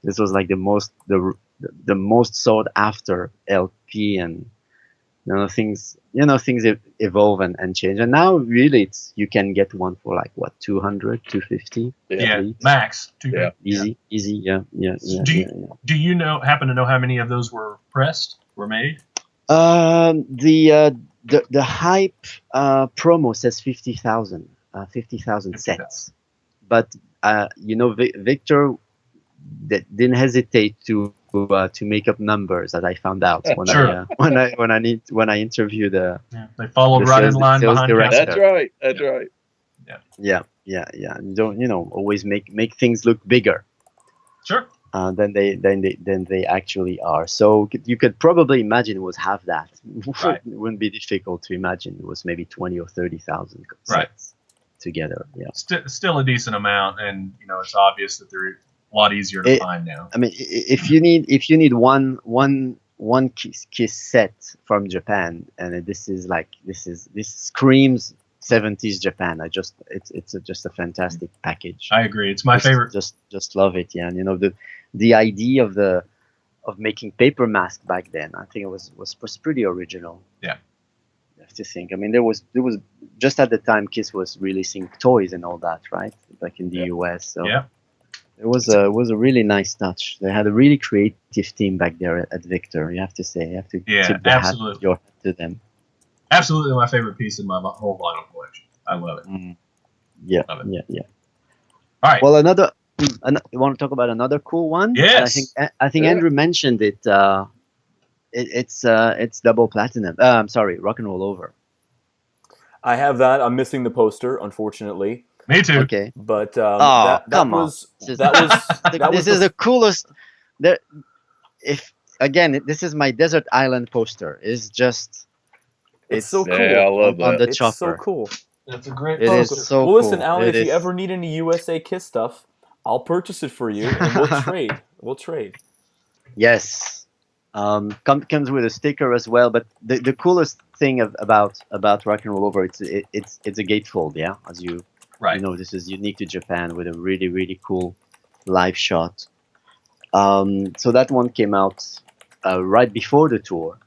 Speaker 4: this was like the most sought after LP, and things evolve and change, and now really you can get one for like what, 200, 250?
Speaker 2: Max.
Speaker 4: Easy.
Speaker 2: Do you happen to know how many of those were made?
Speaker 4: The hype promo says 50,000 sets, but Victor didn't hesitate to make up numbers, as I found out when I interviewed
Speaker 2: they followed right in line behind
Speaker 5: director. That's right.
Speaker 4: Yeah. Don't always make things look bigger.
Speaker 2: Sure.
Speaker 4: Than they actually are. So you could probably imagine it was half that.
Speaker 2: Right.
Speaker 4: It wouldn't be difficult to imagine it was maybe 20 or 30,000
Speaker 2: Right.
Speaker 4: sets together. Yeah.
Speaker 2: Still a decent amount, and it's obvious that they're a lot easier to find now.
Speaker 4: I mean, if you need one kiss set from Japan, and this screams 70s Japan. It's just a fantastic package.
Speaker 2: I agree. It's my favorite.
Speaker 4: Just love it. Yeah, and the idea of making paper mask back then, I think it was pretty original.
Speaker 2: Yeah.
Speaker 4: You have to think. I mean, there was just at the time Kiss was releasing toys and all that, right? Back in the US. So
Speaker 2: yeah.
Speaker 4: It was a really nice touch. They had a really creative team back there at Victor. You have to say, you have to tip the hat to them.
Speaker 2: Absolutely, my favorite piece in my whole vinyl collection. I love it.
Speaker 4: Yeah,
Speaker 2: love it.
Speaker 4: Yeah.
Speaker 2: All right.
Speaker 4: Well, you want to talk about another cool one?
Speaker 2: Yes.
Speaker 4: I think Andrew mentioned it. It's double platinum. I'm sorry, Rock and Roll Over.
Speaker 3: I have that. I'm missing the poster, unfortunately.
Speaker 2: Me too.
Speaker 4: Okay.
Speaker 3: But
Speaker 4: this is the coolest. This is my desert island poster. It's
Speaker 3: so cool.
Speaker 5: Yeah, I love that.
Speaker 4: On the
Speaker 3: It's
Speaker 4: chopper.
Speaker 3: so cool.
Speaker 2: That's a great
Speaker 4: It
Speaker 2: poster.
Speaker 4: is so
Speaker 3: Well, listen,
Speaker 4: cool.
Speaker 3: Alain,
Speaker 4: It
Speaker 3: if you
Speaker 4: is.
Speaker 3: ever need any USA Kiss stuff, I'll purchase it for you, and we'll trade. We'll trade.
Speaker 4: Yes. Comes with a sticker as well. But the coolest thing about Rock and Roll Over, it's a gatefold. Yeah, as you know, this is unique to Japan with a really, really cool live shot. So that one came out right before the tour,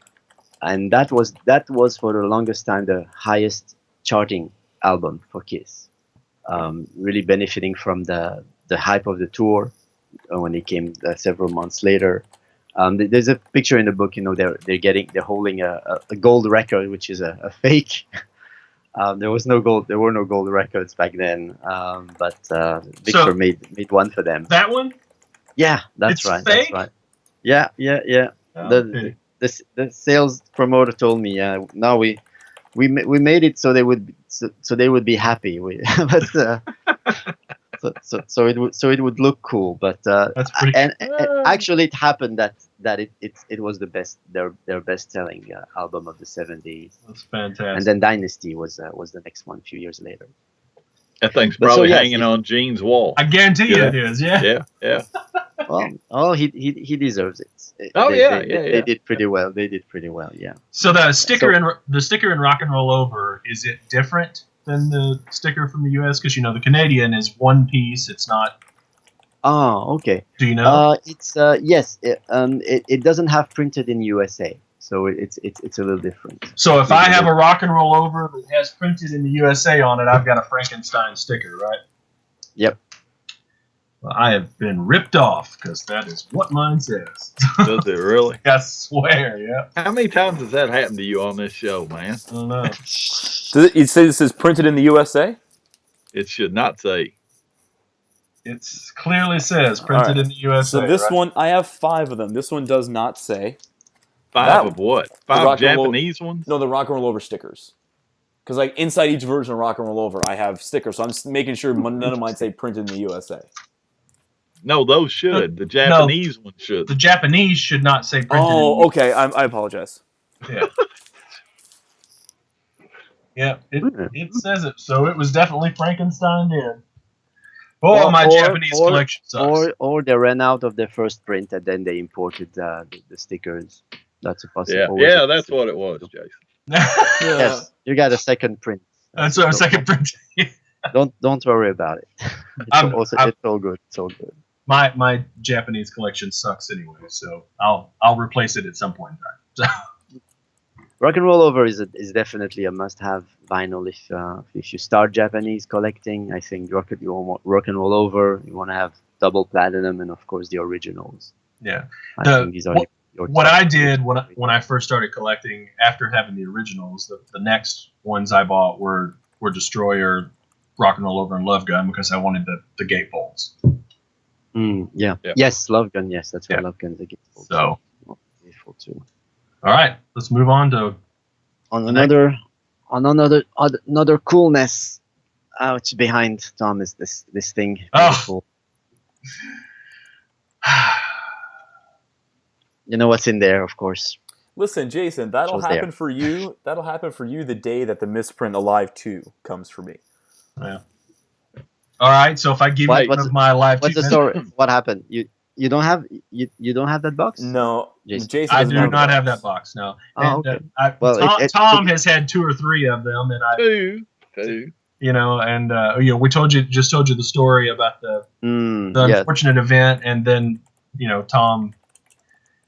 Speaker 4: and that was for the longest time the highest charting album for Kiss. Really benefiting from the hype of the tour when it came several months later. There's a picture in the book. They're holding a gold record, which is a fake. There were no gold records back then, but Victor made one for them.
Speaker 2: That one?
Speaker 4: Yeah, that's
Speaker 2: It's
Speaker 4: right.
Speaker 2: fake?
Speaker 4: That's right. Yeah.
Speaker 2: Okay.
Speaker 4: The sales promoter told me, no, we made it so they would be happy. So it would look cool, but
Speaker 2: That's pretty.
Speaker 4: and actually it happened that it was their best selling album of the 70s.
Speaker 2: That's fantastic.
Speaker 4: And then Dynasty was the next one a few years later.
Speaker 5: That thing's
Speaker 4: But so,
Speaker 5: probably
Speaker 4: yes,
Speaker 5: hanging on Gene's wall.
Speaker 2: I guarantee you
Speaker 5: Yeah.
Speaker 2: it is. Yeah.
Speaker 5: Yeah.
Speaker 4: Well, he deserves it. They did pretty well. They did pretty well. Yeah.
Speaker 2: So the sticker in Rock and Roll Over, is it different than the sticker from the US? Because the Canadian is one piece. It's not.
Speaker 4: Oh, okay.
Speaker 2: Do you know?
Speaker 4: It's yes. It doesn't have printed in USA, so it's a little different.
Speaker 2: So if I have a Rock and Roll Over that has printed in the USA on it, I've got a Frankenstein sticker, right?
Speaker 4: Yep.
Speaker 2: Well, I have been ripped off because that is what mine says.
Speaker 5: Does it really?
Speaker 2: I swear, yeah.
Speaker 5: How many times has that happened to you on this show, man?
Speaker 2: I don't know.
Speaker 3: Does it say this is printed in the USA?
Speaker 5: It should not say.
Speaker 2: It clearly says printed in the USA.
Speaker 3: So this
Speaker 2: right?
Speaker 3: one, I have 5 of them. This one does not say.
Speaker 5: Five of what?
Speaker 3: Rock
Speaker 5: 5
Speaker 3: and Roll-
Speaker 5: Japanese ones?
Speaker 3: No, the Rock and Roll Over stickers. Because inside each version of Rock and Roll Over, I have stickers. So I'm just making sure none of mine say printed in the USA.
Speaker 5: No, those should. The Japanese ones should.
Speaker 2: The Japanese should not say printed.
Speaker 3: Oh, okay. I apologize.
Speaker 2: Yeah. Yeah, it says it. So it was definitely Frankenstein in. Oh, my Japanese collection sucks.
Speaker 4: Or they ran out of their first print and then they imported the stickers. That's a possibility.
Speaker 5: Yeah, that's what it was, Jason.
Speaker 4: Yes, you got a second print.
Speaker 2: That's our second print.
Speaker 4: Don't worry about it. It's all good. It's all good.
Speaker 2: My Japanese collection sucks anyway, so I'll replace it at some point in time.
Speaker 4: Rock and Roll Over is definitely a must-have vinyl if you start Japanese collecting. I think Rock and Roll Over. You want to have double platinum and of course the originals.
Speaker 2: Yeah.
Speaker 4: I think these are
Speaker 2: what I did when I first started collecting after having the originals, the next ones I bought were Destroyer, Rock and Roll Over, and Love Gun because I wanted the gatefolds.
Speaker 4: Yeah. Yes, Love Gun. Yes, that's right.
Speaker 2: Yeah.
Speaker 4: Love Gun's a gatefold.
Speaker 2: So.
Speaker 4: Gatefold too.
Speaker 2: All right, let's move on to
Speaker 4: another coolness. Which behind Tom is this thing.
Speaker 2: Oh.
Speaker 4: You know what's in there, of course.
Speaker 3: Listen, Jason, that'll
Speaker 4: Show's there.
Speaker 3: happen for you. That'll happen for you the day that the misprint Alive 2 comes for me.
Speaker 2: Yeah. All right. So if I give
Speaker 4: What-
Speaker 2: you one of my live
Speaker 4: What's the story? What happened? You don't have that box?
Speaker 3: No,
Speaker 4: Jason.
Speaker 3: Jason
Speaker 2: I
Speaker 3: doesn't
Speaker 2: do
Speaker 3: have the
Speaker 2: not have
Speaker 3: box.
Speaker 2: that box. No.
Speaker 4: Oh,
Speaker 2: And,
Speaker 4: okay. Well,
Speaker 2: Tom has had 2 or 3 of them, and I,
Speaker 5: Two.
Speaker 2: you know, and we told you the story about the
Speaker 4: Yeah.
Speaker 2: unfortunate event, and then Tom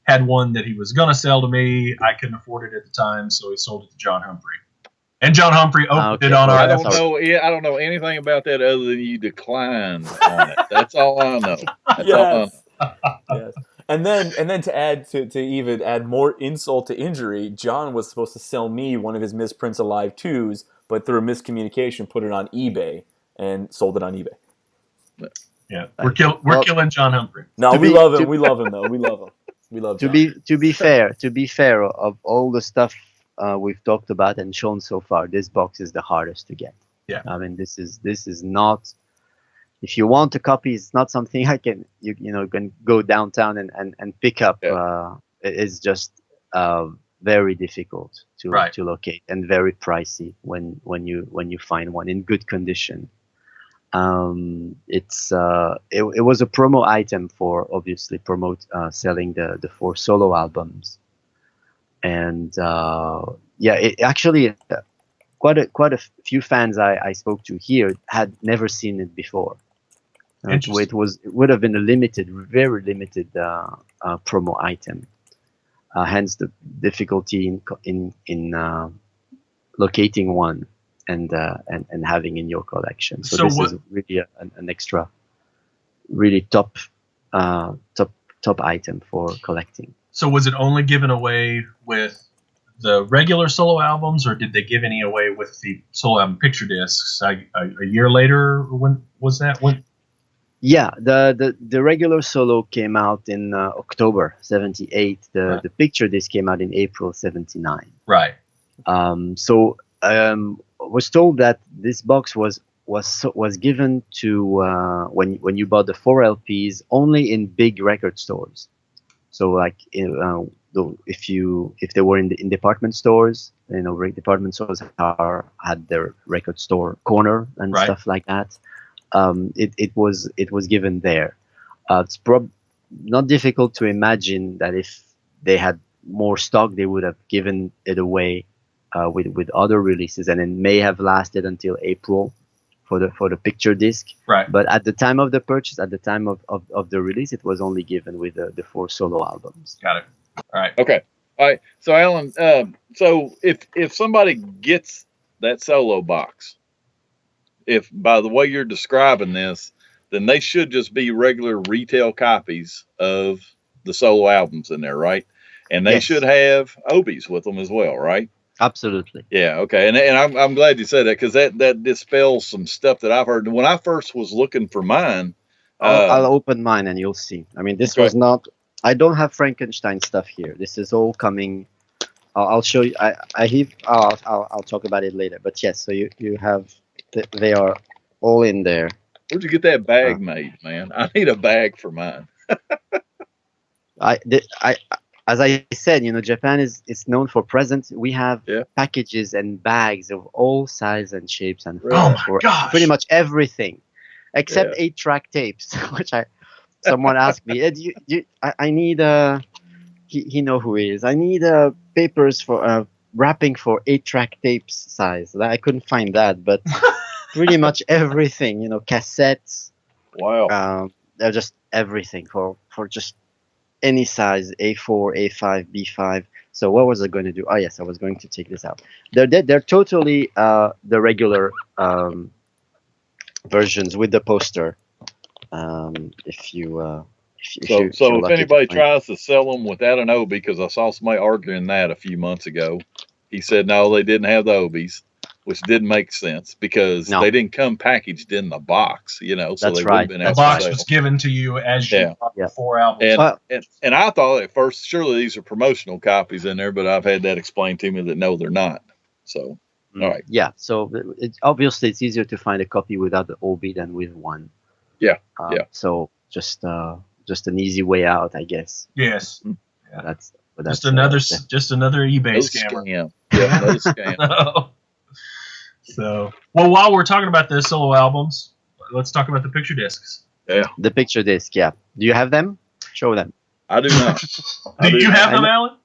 Speaker 2: had one that he was going to sell to me. I couldn't afford it at the time, so he sold it to John Humphrey. And John Humphrey opened
Speaker 4: okay.
Speaker 2: it on
Speaker 4: Well,
Speaker 2: our.
Speaker 5: I don't
Speaker 4: That's
Speaker 5: know. Yeah, I don't know anything about that other than you declined on it. That's all I know. That's all I know.
Speaker 3: Yes. And then to add to even add more insult to injury, John was supposed to sell me one of his misprints Alive 2s, but through a miscommunication put it on eBay and sold it on eBay.
Speaker 2: Yeah, we're killing John Humphrey.
Speaker 3: No,
Speaker 4: To
Speaker 3: we
Speaker 4: be-
Speaker 3: love him.
Speaker 4: to-
Speaker 3: We love him though. We love him. We love
Speaker 4: To
Speaker 3: John.
Speaker 4: be fair, of all the stuff we've talked about and shown so far, this box is the hardest to get.
Speaker 2: Yeah.
Speaker 4: I mean, this is not. If you want a copy, it's not something I can you can go downtown and pick up.
Speaker 5: Yeah.
Speaker 4: It's just very difficult to
Speaker 2: Right.
Speaker 4: to locate and very pricey when you find one in good condition. It was a promo item for obviously selling the 4 solo albums, and it actually quite a few fans I spoke to here had never seen it before.
Speaker 2: Interesting.
Speaker 4: It would have been a very limited promo item. Hence the difficulty in locating one and having in your collection. So this is really an extra, really top item for collecting.
Speaker 2: So was it only given away with the regular solo albums, or did they give any away with the solo album picture discs a year later? When was that? When?
Speaker 4: Yeah, the regular solo came out in October '78. The picture disc came out in April '79.
Speaker 2: Right.
Speaker 4: Was told that this box was given to when you bought the 4 LPs only in big record stores. So like if they were in department stores, department stores had their record store corner and stuff like that. It was given there. It's not difficult to imagine that if they had more stock, they would have given it away with other releases, and it may have lasted until April for the picture disc.
Speaker 2: Right.
Speaker 4: But at the time of the purchase, at the time of the release, it was only given with the 4 solo albums.
Speaker 2: Got it. All right.
Speaker 5: Okay. All right. So Alan, so if somebody gets that solo box, if by the way you're describing this, then they should just be regular retail copies of the solo albums in there, right? And they should have Obies with them as well, right?
Speaker 4: Absolutely.
Speaker 5: Yeah. Okay. And I'm glad you said that, because that dispels some stuff that I've heard. When I first was looking for mine,
Speaker 4: I'll open mine and you'll see. I mean, this was not. I don't have Frankenstein stuff here. This is all coming. I'll show you. I'll talk about it later. But yes, so you have. They are all in there.
Speaker 5: Where'd you get that bag made, man? I need a bag for mine.
Speaker 4: As I said, Japan is known for presents. We have packages and bags of all sizes and shapes and
Speaker 2: Oh my gosh.
Speaker 4: pretty much everything, except 8-track tapes, which someone asked me. I need he know who he is. I need papers for wrapping for 8-track tapes size. I couldn't find that, but pretty much everything. Cassettes.
Speaker 5: Wow.
Speaker 4: They're just everything for just any size, A4, A5, B5. So what was I going to do? Oh yes, I was going to take this out. They're totally the regular versions with the poster.
Speaker 5: If anybody tries to sell them without an Obie, because I saw somebody arguing that a few months ago, he said no, they didn't have the Obies, which didn't make sense because they didn't come packaged in the box, so
Speaker 4: That's
Speaker 5: they
Speaker 4: right.
Speaker 5: wouldn't
Speaker 2: The
Speaker 5: have
Speaker 2: box was given to you as you bought the 4 albums.
Speaker 5: And I thought at first, surely these are promotional copies in there, but I've had that explained to me that no, they're not. So, all right.
Speaker 4: Yeah. So obviously it's easier to find a copy without the Obie than with one.
Speaker 5: Yeah.
Speaker 4: So just just an easy way out, I guess.
Speaker 2: Yes. Yeah.
Speaker 4: That's
Speaker 2: Just another eBay scammer.
Speaker 5: Scam. Yeah, another scam.
Speaker 2: So, well, while we're talking about the solo albums, let's talk about the picture discs.
Speaker 5: Yeah,
Speaker 4: the picture disc. Yeah, do you have them? Show them.
Speaker 5: I do not.
Speaker 2: Do you have them, Alan?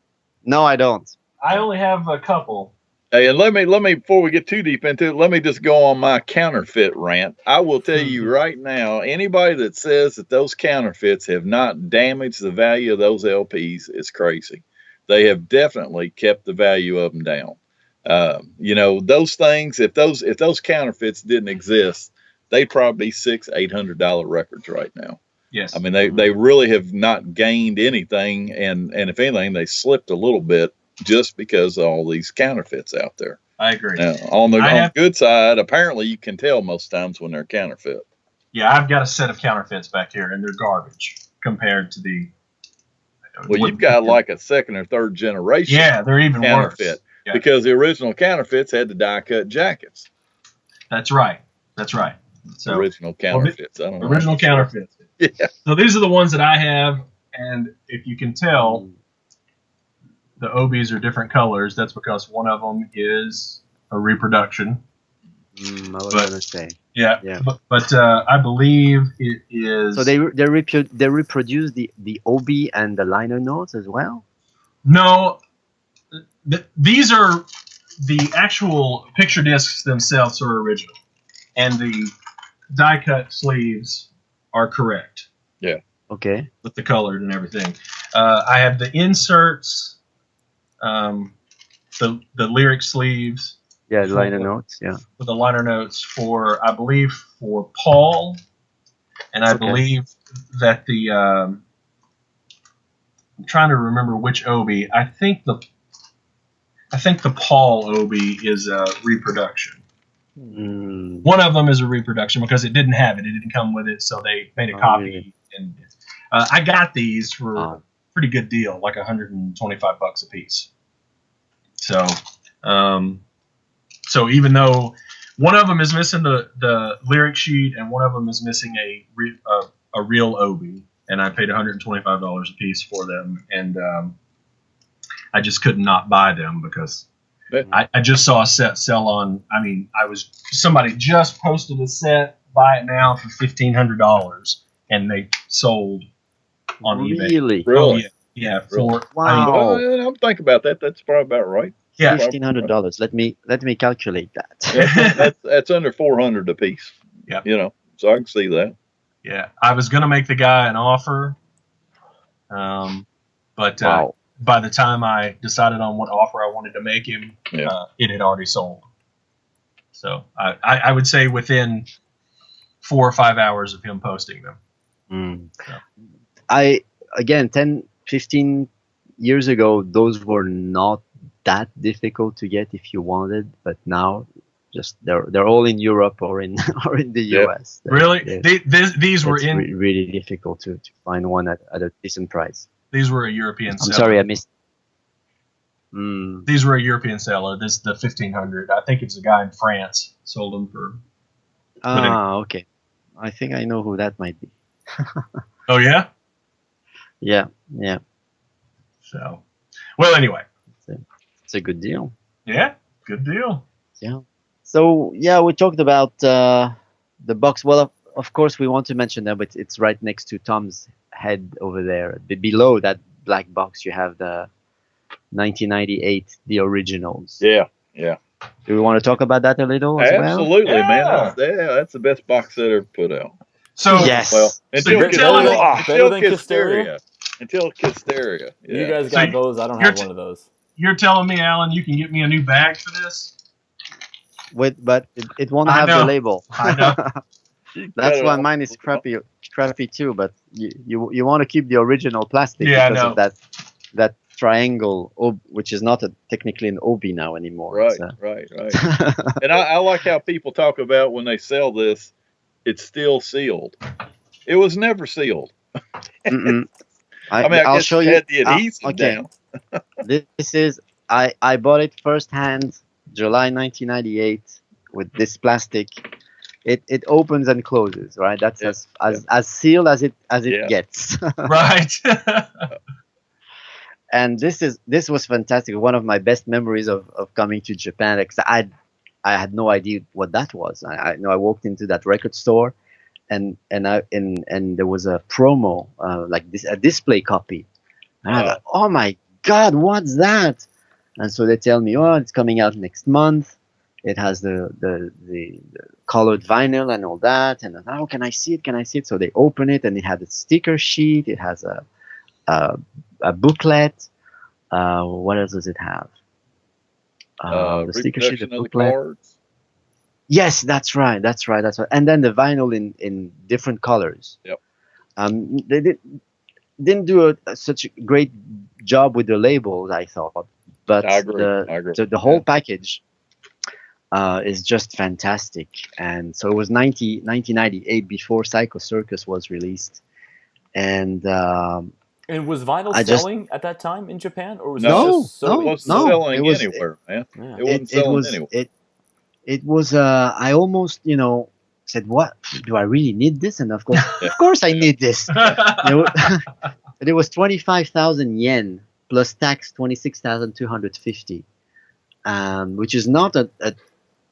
Speaker 4: No, I don't.
Speaker 2: I only have a couple.
Speaker 5: Hey, and let me before we get too deep into it, let me just go on my counterfeit rant. I will tell you right now, anybody that says that those counterfeits have not damaged the value of those LPs is crazy. They have definitely kept the value of them down. Those things, if those counterfeits didn't exist, they'd probably be $600-800 records right now.
Speaker 2: Yes.
Speaker 5: I mean, they really have not gained anything, and if anything, they slipped a little bit just because of all these counterfeits out there.
Speaker 2: I agree.
Speaker 5: Now, on the good side, apparently you can tell most times when they're counterfeit.
Speaker 2: Yeah, I've got a set of counterfeits back here, and they're garbage compared to the.
Speaker 5: Well, you've got like a second or third generation.
Speaker 2: Yeah, they're even
Speaker 5: counterfeit
Speaker 2: worse. Yeah.
Speaker 5: Because the original counterfeits had the die-cut jackets.
Speaker 2: That's right. So
Speaker 5: original counterfeits. I don't know.
Speaker 2: Original counterfeits.
Speaker 5: Yeah.
Speaker 2: So these are the ones that I have, and if you can tell, the OBs are different colors. That's because one of them is a reproduction.
Speaker 4: I was gonna say.
Speaker 2: Yeah. But I believe it is.
Speaker 4: So they reproduce the OB and the liner notes as well.
Speaker 2: No, these are the actual picture discs themselves are original, and the die cut sleeves are correct.
Speaker 5: Yeah.
Speaker 4: Okay.
Speaker 2: With the colored and everything. I have the inserts, the lyric sleeves.
Speaker 4: Yeah, the liner notes. Yeah.
Speaker 2: With the liner notes I believe for Paul, and I believe that the. I'm trying to remember which OB. I think the Paul OB is a reproduction. One of them is a reproduction because it didn't have it. It didn't come with it, so they made a copy. Really? And I got these for a pretty good deal, like $125 a piece. So, so even though one of them is missing the lyric sheet and one of them is missing a real OB, and I paid $125 a piece for them, and I just could not buy them because I just saw a set sell on. I mean, somebody just posted a set, buy it now for $1,500, and they sold on eBay.
Speaker 4: Really?
Speaker 2: Oh, yeah.
Speaker 4: Wow.
Speaker 5: I'm thinking about that. That's probably about right.
Speaker 2: Yeah,
Speaker 4: $1,500. Let me calculate that.
Speaker 5: That's under $400 a piece.
Speaker 2: Yeah.
Speaker 5: So I can see that.
Speaker 2: Yeah, I was gonna make the guy an offer, but by the time I decided on what offer I wanted to make him, it had already sold. So I would say within 4 or 5 hours of him posting them. So.
Speaker 4: 10, 15 years ago, those were not that difficult to get if you wanted, but now just they're all in Europe or in the US.
Speaker 2: Really? These were
Speaker 4: really difficult to find one at a decent price.
Speaker 2: These were a European seller.
Speaker 4: I'm sorry, I missed.
Speaker 2: These were a European seller. This is the 1,500. I think it's a guy in France sold them for.
Speaker 4: Okay. I think I know who that might be.
Speaker 2: Oh yeah.
Speaker 4: Yeah.
Speaker 2: So, well, anyway,
Speaker 4: it's a good deal.
Speaker 2: Yeah, good deal.
Speaker 4: Yeah. So we talked about the box. Well, of course, we want to mention that, but it's right next to Tom's head over there. Below that black box, you have the 1998, the originals.
Speaker 5: Yeah.
Speaker 4: Do we want to talk about that a little as well?
Speaker 5: Absolutely, man. That's the best box set ever put out.
Speaker 2: So
Speaker 4: yes.
Speaker 5: Well, until Hysteria. Until Hysteria. Yeah.
Speaker 3: You guys got those. I don't have one of those.
Speaker 2: You're telling me, Alan, you can get me a new bag for this?
Speaker 4: But it won't have the label.
Speaker 2: I know.
Speaker 4: That's why mine is crappy too. But you want to keep the original plastic because of that triangle, which is not technically an OB now anymore.
Speaker 5: Right. And I like how people talk about when they sell this, it's still sealed. It was never sealed.
Speaker 4: I'll show you.
Speaker 5: Had the adhesive down.
Speaker 4: This is I bought it firsthand, July 1998, with this plastic. it opens and closes, right? That's
Speaker 5: Yeah,
Speaker 4: as sealed as it
Speaker 5: Yeah.
Speaker 4: gets.
Speaker 2: Right.
Speaker 4: And this was fantastic. One of my best memories of coming to Japan, because I had no idea what that was. I know I walked into that record store, and there was a promo, like this, a display copy, and I thought, oh my god, what's that? And so they tell me, oh, it's coming out next month. It has the colored vinyl and all that. And oh, can I see it? Can I see it? So they open it, and it had a sticker sheet. It has a booklet. What else does it have? The sticker sheet, the
Speaker 5: Reproduction of the
Speaker 4: booklet.
Speaker 5: cards.
Speaker 4: Yes, that's right. And then the vinyl in different colors.
Speaker 5: Yep.
Speaker 4: They didn't do such a great job with the labels, I thought, but
Speaker 5: I agree. I agree.
Speaker 4: the whole package is just fantastic. And so it was 1998 before Psycho Circus was released, and
Speaker 3: And was vinyl
Speaker 4: I just-
Speaker 3: selling at that time in Japan, or was
Speaker 5: No,
Speaker 3: it
Speaker 4: No,
Speaker 3: just so?
Speaker 5: It wasn't
Speaker 4: no,
Speaker 5: selling
Speaker 4: it was-
Speaker 5: anywhere, man.
Speaker 3: Yeah.
Speaker 5: It wasn't selling anywhere.
Speaker 4: It was I almost said, what, do I really need this? And of course I need this. It was 25,000 yen plus tax, 26,250, which is not a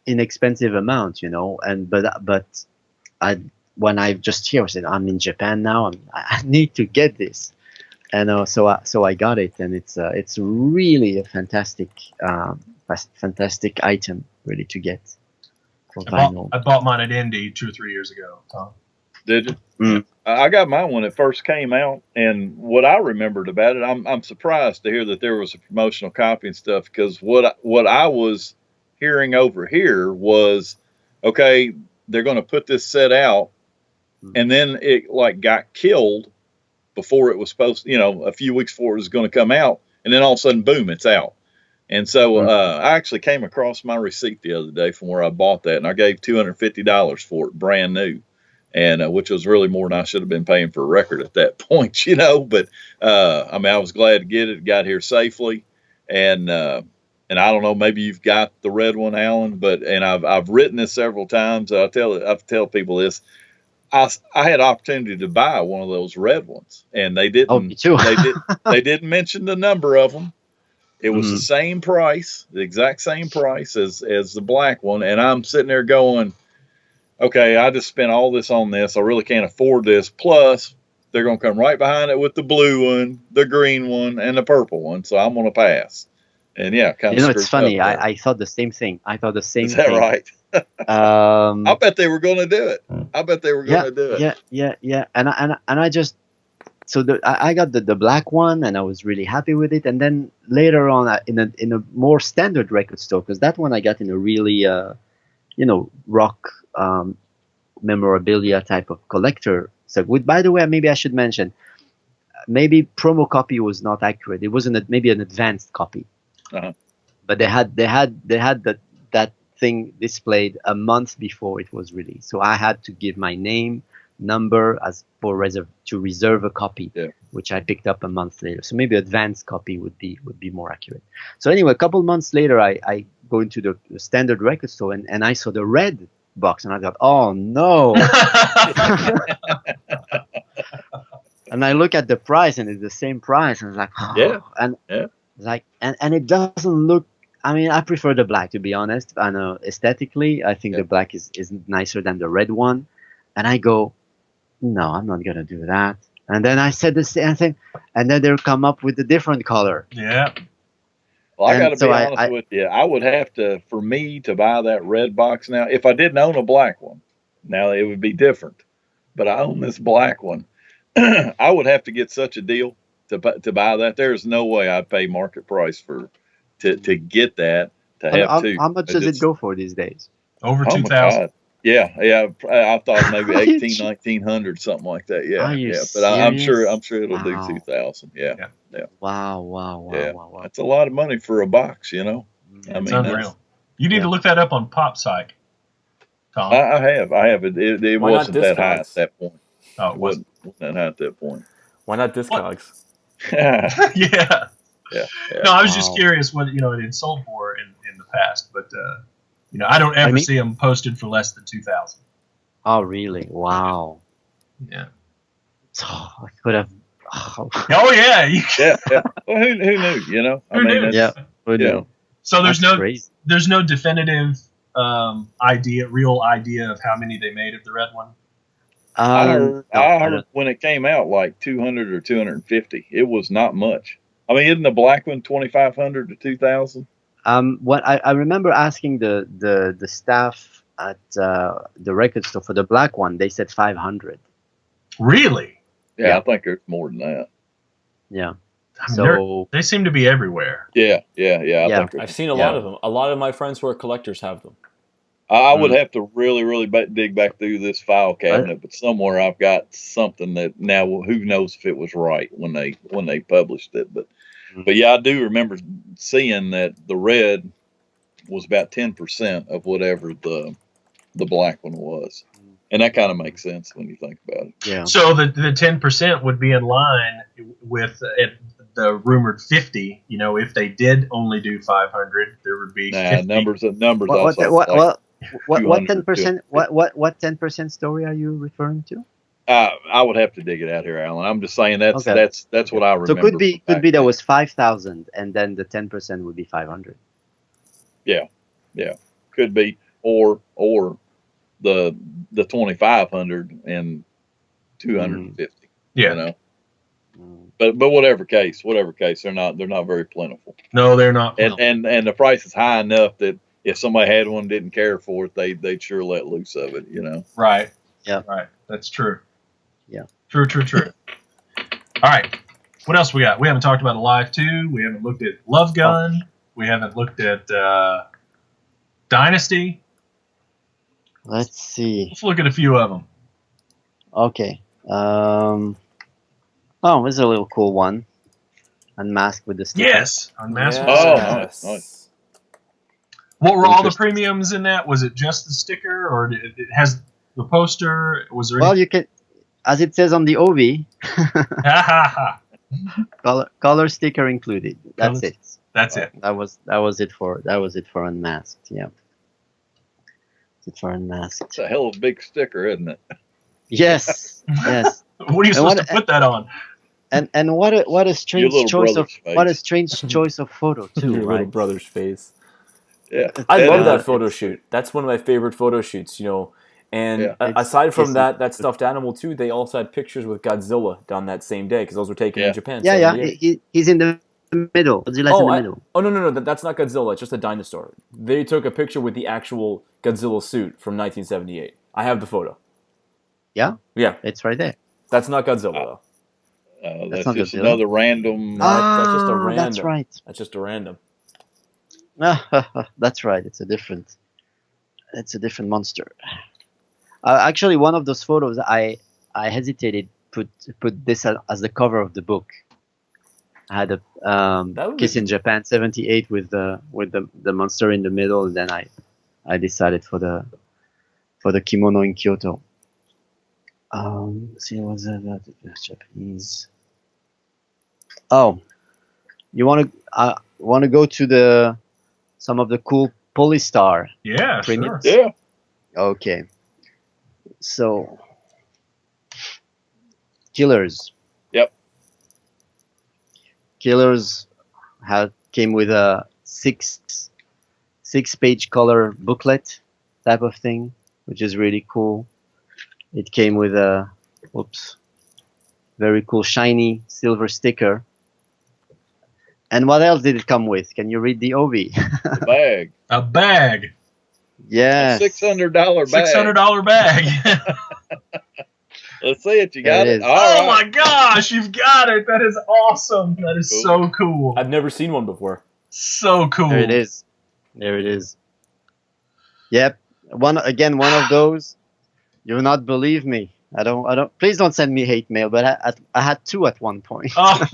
Speaker 4: inexpensive amount, and but when I just hear, I said, I'm in Japan now, I need to get this. And so I got it, and it's really a fantastic item, really, to get for vinyl.
Speaker 2: I bought mine at Indy 2 or 3 years ago, Tom.
Speaker 5: Did you?
Speaker 4: Mm.
Speaker 5: I got mine when it first came out, and what I remembered about it, I'm surprised to hear that there was a promotional copy and stuff, because what I was hearing over here was, okay, they're going to put this set out, and then it like got killed before it was supposed to, a few weeks before it was going to come out, and then all of a sudden, boom, it's out. And so I actually came across my receipt the other day from where I bought that, and I gave $250 for it, brand new, and which was really more than I should have been paying for a record at that point, But I mean, I was glad to get it. It got here safely, and I don't know, maybe you've got the red one, Alan, but I've written this several times. I tell people this. I had opportunity to buy one of those red ones, and they didn't.
Speaker 4: Oh, me too.
Speaker 5: They didn't mention the number of them. It was the same price, the exact same price as the black one, and I'm sitting there going, okay, I just spent all this on this. I really can't afford this. Plus, they're going to come right behind it with the blue one, the green one, and the purple one. So I'm going to pass. And yeah, kind of.
Speaker 4: It's funny. I thought the same thing.
Speaker 5: Is that right? I bet they were going to do it.
Speaker 4: Yeah. And I just, so I got the black one, and I was really happy with it. And then later on, in a more standard record store, because that one I got in a really rock memorabilia type of collector. So, by the way, maybe I should mention, maybe promo copy was not accurate. It wasn't maybe an advanced copy, but they had that thing displayed a month before it was released. So I had to give my name, number to reserve a copy, which I picked up a month later. So maybe advanced copy would be more accurate. So anyway, a couple months later, I go into the standard record store, and I saw the red box, and I thought, oh no. And I look at the price, and it's the same price, and it's like, and it doesn't look, I mean, I prefer the black, to be honest. I know aesthetically, I think the black is nicer than the red one. And I go, no, I'm not going to do that. And then I said the same thing, and then they'll come up with a different color.
Speaker 2: Yeah.
Speaker 5: Well, I got to be honest with you. I would have to, for me to buy that red box now, if I didn't own a black one, now it would be different. But I own this black one. I would have to get such a deal to buy that. There's no way I'd pay market price to get that, to have two.
Speaker 4: How much does it go for these days?
Speaker 2: Over 2,000.
Speaker 5: Yeah. I thought maybe 1,900, something like that. Yeah. But I'm sure it'll do 2,000. Yeah.
Speaker 4: Wow.
Speaker 5: That's a lot of money for a box, I mean,
Speaker 2: it's unreal. You need to look that up on Pop Psych, Tom.
Speaker 5: I have. It wasn't that high at that point.
Speaker 2: Oh, it wasn't
Speaker 5: that high at that point.
Speaker 3: Why not Discogs?
Speaker 2: Yeah.
Speaker 5: Yeah.
Speaker 2: No, I was just curious what it had sold for in the past, but I don't ever see them posted for less than 2,000.
Speaker 4: Oh, really? Wow.
Speaker 2: Yeah.
Speaker 4: I could have. Oh,
Speaker 2: Oh yeah.
Speaker 5: Yeah, yeah. Well, who knew? You know,
Speaker 2: Who knew?
Speaker 5: that's,
Speaker 4: yeah. Who
Speaker 5: you
Speaker 4: knew?
Speaker 5: know,
Speaker 2: So
Speaker 4: That's crazy.
Speaker 2: there's no definitive real idea of how many they made of the red one.
Speaker 4: No,
Speaker 5: I
Speaker 4: I
Speaker 5: heard
Speaker 4: don't.
Speaker 5: when it came out like 200 or 250. It was not much. I mean, isn't the black one 2,500 to 2,000?
Speaker 4: What I remember asking the staff at the record store for the black one, they said 500.
Speaker 2: Really?
Speaker 5: Yeah,
Speaker 4: Yeah.
Speaker 5: I think there's more than that.
Speaker 4: Yeah.
Speaker 2: I mean,
Speaker 4: So
Speaker 2: they seem to be everywhere.
Speaker 5: Yeah. I
Speaker 4: Yeah.
Speaker 5: think
Speaker 3: I've
Speaker 5: there's,
Speaker 3: seen a lot of them. A lot of my friends who are collectors have them.
Speaker 5: I would have to really dig back through this file
Speaker 4: I,
Speaker 5: cabinet, but somewhere I've got something that now who knows if it was right when they published it. But yeah, I do remember seeing that the red was about 10% of whatever the black one was, and that kind of makes sense when you think about it.
Speaker 4: yeah.
Speaker 2: So the 10% would be in line with the rumored 50. You know, if they did only do 500, there would be
Speaker 5: Nah,
Speaker 2: 50.
Speaker 5: numbers.
Speaker 4: What
Speaker 5: I saw like
Speaker 4: what
Speaker 5: 200
Speaker 4: 10%? What 10% story are you referring to?
Speaker 5: I would have to dig it out here, Alan. I'm just saying that's
Speaker 4: Okay.
Speaker 5: that's what I remember.
Speaker 4: So could be
Speaker 5: from back
Speaker 4: there
Speaker 5: then.
Speaker 4: was 5,000, and then the 10% would be 500.
Speaker 5: Yeah, could be, or the 2,500 and 250.
Speaker 2: Yeah.
Speaker 5: You know, but whatever case, they're not very plentiful,
Speaker 2: No, they're not.
Speaker 5: and the price is high enough that if somebody had one and didn't care for it, they'd sure let loose of it. You know.
Speaker 2: Right.
Speaker 4: Yeah.
Speaker 2: Right. That's true.
Speaker 4: Yeah.
Speaker 2: True. All right. What else we got? We haven't talked about Alive 2. We haven't looked at Love Gun. We haven't looked at Dynasty.
Speaker 4: Let's see.
Speaker 2: Let's look at a few of them.
Speaker 4: Okay. Oh, this is a little cool one. Unmasked with the sticker.
Speaker 2: Yes. Unmasked.
Speaker 5: Oh,
Speaker 3: Yes.
Speaker 5: nice.
Speaker 2: What were all the
Speaker 4: Interesting.
Speaker 2: premiums in that? Was it just the sticker, or it has the poster? Was there?
Speaker 4: Well, you can, as it says on the OV,
Speaker 2: Ha.
Speaker 4: color sticker included. That's
Speaker 2: Color-
Speaker 4: it.
Speaker 2: That's it.
Speaker 4: That was it for Unmasked. Yeah. That's it for Unmasked.
Speaker 5: It's a hell of a big sticker, isn't it?
Speaker 4: Yes. Yes.
Speaker 2: What are you
Speaker 4: And
Speaker 2: supposed
Speaker 4: what-
Speaker 2: to put that on?
Speaker 4: And what a strange
Speaker 5: little
Speaker 4: choice of
Speaker 5: brother's face.
Speaker 4: choice of photo too,
Speaker 3: Your little
Speaker 4: right?
Speaker 3: brother's face.
Speaker 5: Yeah,
Speaker 3: I love
Speaker 4: is-
Speaker 3: that photo
Speaker 4: it's-
Speaker 3: shoot. That's one of my favorite photo shoots, you know. And
Speaker 5: Yeah.
Speaker 3: aside from
Speaker 4: It's-
Speaker 3: that stuffed animal too, they also had pictures with Godzilla done that same day because those were taken
Speaker 5: Yeah.
Speaker 3: in Japan.
Speaker 4: Yeah,
Speaker 3: 78.
Speaker 4: he's in the middle. Godzilla's in the middle.
Speaker 3: Oh no, that's not Godzilla. It's just a dinosaur. They took a picture with the actual Godzilla suit from 1978. I have the photo.
Speaker 4: Yeah?
Speaker 3: Yeah,
Speaker 4: It's right there.
Speaker 3: that's not Godzilla though.
Speaker 5: that's
Speaker 4: not
Speaker 5: just
Speaker 4: Godzilla.
Speaker 5: another random.
Speaker 3: that's just a
Speaker 4: That's
Speaker 3: random.
Speaker 4: right.
Speaker 3: That's just a random.
Speaker 4: That's right. It's a different monster. Actually, one of those photos, I hesitated put this as the cover of the book. I had a
Speaker 3: That would
Speaker 4: Kiss
Speaker 3: be-
Speaker 4: in Japan '78 with the monster in the middle, and then I decided for the kimono in Kyoto. See, was that Japanese? Oh, you want to go to some of the cool Polystar
Speaker 2: Yeah,
Speaker 4: premium?
Speaker 2: sure.
Speaker 5: Yeah,
Speaker 4: Okay. So, Killers.
Speaker 5: Yep.
Speaker 4: Killers came with a six-page color booklet type of thing, which is really cool. It came with a very cool shiny silver sticker. And what else did it come with? Can you read the OV?
Speaker 5: the bag.
Speaker 2: A bag.
Speaker 4: Yes.
Speaker 5: $600 bag.
Speaker 2: $600 bag.
Speaker 5: Let's see it. You
Speaker 4: There
Speaker 5: got
Speaker 4: it
Speaker 5: it.
Speaker 4: is.
Speaker 5: All
Speaker 2: Oh
Speaker 5: right.
Speaker 2: my gosh, you've got it. That is awesome. That is
Speaker 5: Cool.
Speaker 2: so cool.
Speaker 3: I've never seen one before.
Speaker 2: So cool.
Speaker 4: There it is. There it is. Yep. One of those. You will not believe me. I don't. Please don't send me hate mail. But I had two at one point.
Speaker 2: Oh,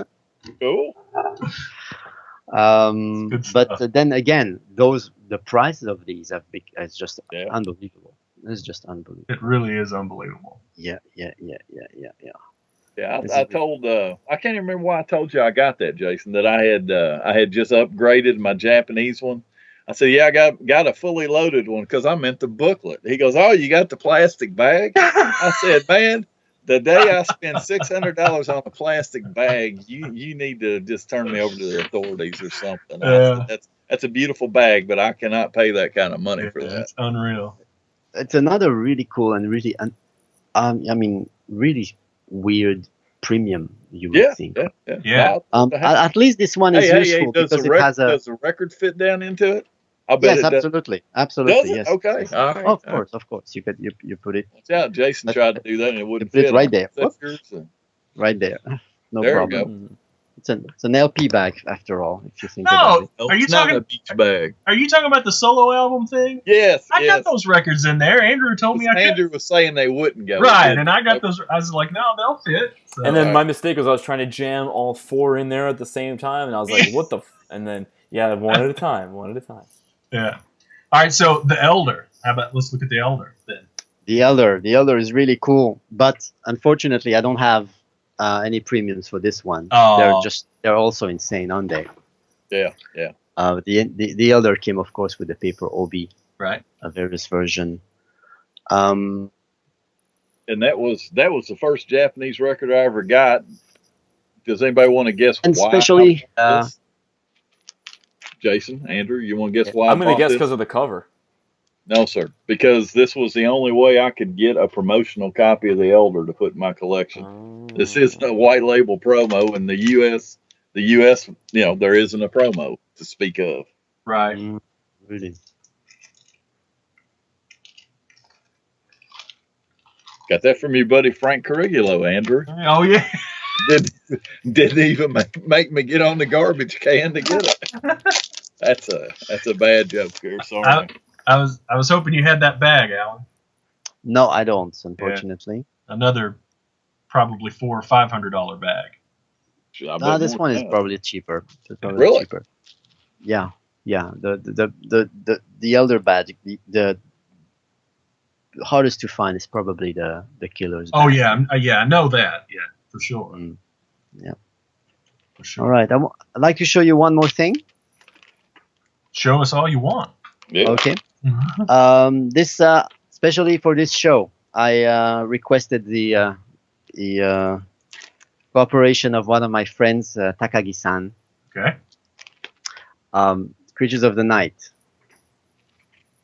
Speaker 5: Cool.
Speaker 2: Good
Speaker 4: But
Speaker 2: stuff.
Speaker 4: then again, the prices of these it's just
Speaker 5: Yeah.
Speaker 4: unbelievable. It's just unbelievable.
Speaker 2: it really is unbelievable.
Speaker 4: Yeah.
Speaker 5: Yeah,
Speaker 4: This
Speaker 5: I
Speaker 4: is-
Speaker 5: told. I can't remember why I told you I got that, Jason. That I had just upgraded my Japanese one I said, yeah, I got a fully loaded one because I meant the booklet. He goes, oh, you got the plastic bag? I said, man, the day I spend $600 on a plastic bag, you need to just turn me over to the authorities or something. I said, that's a beautiful bag, but I cannot pay that kind of money for that.
Speaker 2: It's unreal.
Speaker 4: It's another really cool and really, really weird premium, you would think.
Speaker 2: Yeah.
Speaker 4: At least this one is useful
Speaker 5: does
Speaker 4: because
Speaker 5: does the record fit down into it? I bet
Speaker 4: yes,
Speaker 5: it
Speaker 4: absolutely,
Speaker 5: does.
Speaker 4: absolutely.
Speaker 5: Does it?
Speaker 4: Yes.
Speaker 5: Okay.
Speaker 4: Yes.
Speaker 5: All right.
Speaker 4: Of course. You put it.
Speaker 5: Yeah, Jason tried to do that and it wouldn't
Speaker 4: put it
Speaker 5: fit.
Speaker 4: right there.
Speaker 5: That's yours, so.
Speaker 4: Right there. No
Speaker 5: There
Speaker 4: problem.
Speaker 5: you go.
Speaker 4: It's an LP bag after all, if you think about it.
Speaker 5: No,
Speaker 2: Are you
Speaker 5: it's not
Speaker 2: talking
Speaker 5: a beach bag?
Speaker 2: Are you talking about the solo album thing?
Speaker 5: Yes.
Speaker 2: I got those records in there. Andrew told me I could.
Speaker 5: Andrew was saying they wouldn't go.
Speaker 2: Right, and I got those. I was like, no, they'll fit. So.
Speaker 3: And then my mistake was I was trying to jam all 4 in there at the same time, and I was like, what the? And then, yeah, one at a time.
Speaker 2: Yeah. All right, so the Elder. How about let's look at the Elder then.
Speaker 4: The Elder is really cool, but unfortunately, I don't have any premiums for this one.
Speaker 2: Oh.
Speaker 4: They're also insane, aren't they?
Speaker 5: Yeah.
Speaker 4: The Elder came, of course, with the paper OB,
Speaker 2: right?
Speaker 4: A various version.
Speaker 5: And that was the first Japanese record I ever got. Does anybody want to guess
Speaker 4: and
Speaker 5: why?
Speaker 4: Especially,
Speaker 5: Jason, Andrew, you want to guess why?
Speaker 3: I'm going to guess because of the cover.
Speaker 5: No, sir. Because this was the only way I could get a promotional copy of the Elder to put in my collection. Oh. This isn't a white label promo in the U.S. The U.S., there isn't a promo to speak of.
Speaker 2: Right.
Speaker 4: Really.
Speaker 5: Got that from your buddy Frank Carigulo, Andrew.
Speaker 2: Oh yeah.
Speaker 5: Didn't even make me get on the garbage can to get it. That's a bad joke here. Sorry.
Speaker 2: I was hoping you had that bag, Alan.
Speaker 4: No, I don't, unfortunately.
Speaker 2: Yeah. Another probably $400 or $500 bag.
Speaker 4: This one is probably cheaper.
Speaker 5: Really?
Speaker 4: Cheaper. Yeah. The Elder badge, the hardest to find is probably the Killer's badge.
Speaker 2: Oh yeah, I know that. Yeah, for sure.
Speaker 4: Yeah.
Speaker 2: For sure.
Speaker 4: All right, I'd like to show you one more thing.
Speaker 2: Show us all you want.
Speaker 5: Yeah.
Speaker 4: Okay. This especially for this show, I requested the cooperation of one of my friends, Takagi-san.
Speaker 2: Okay.
Speaker 4: Creatures of the Night.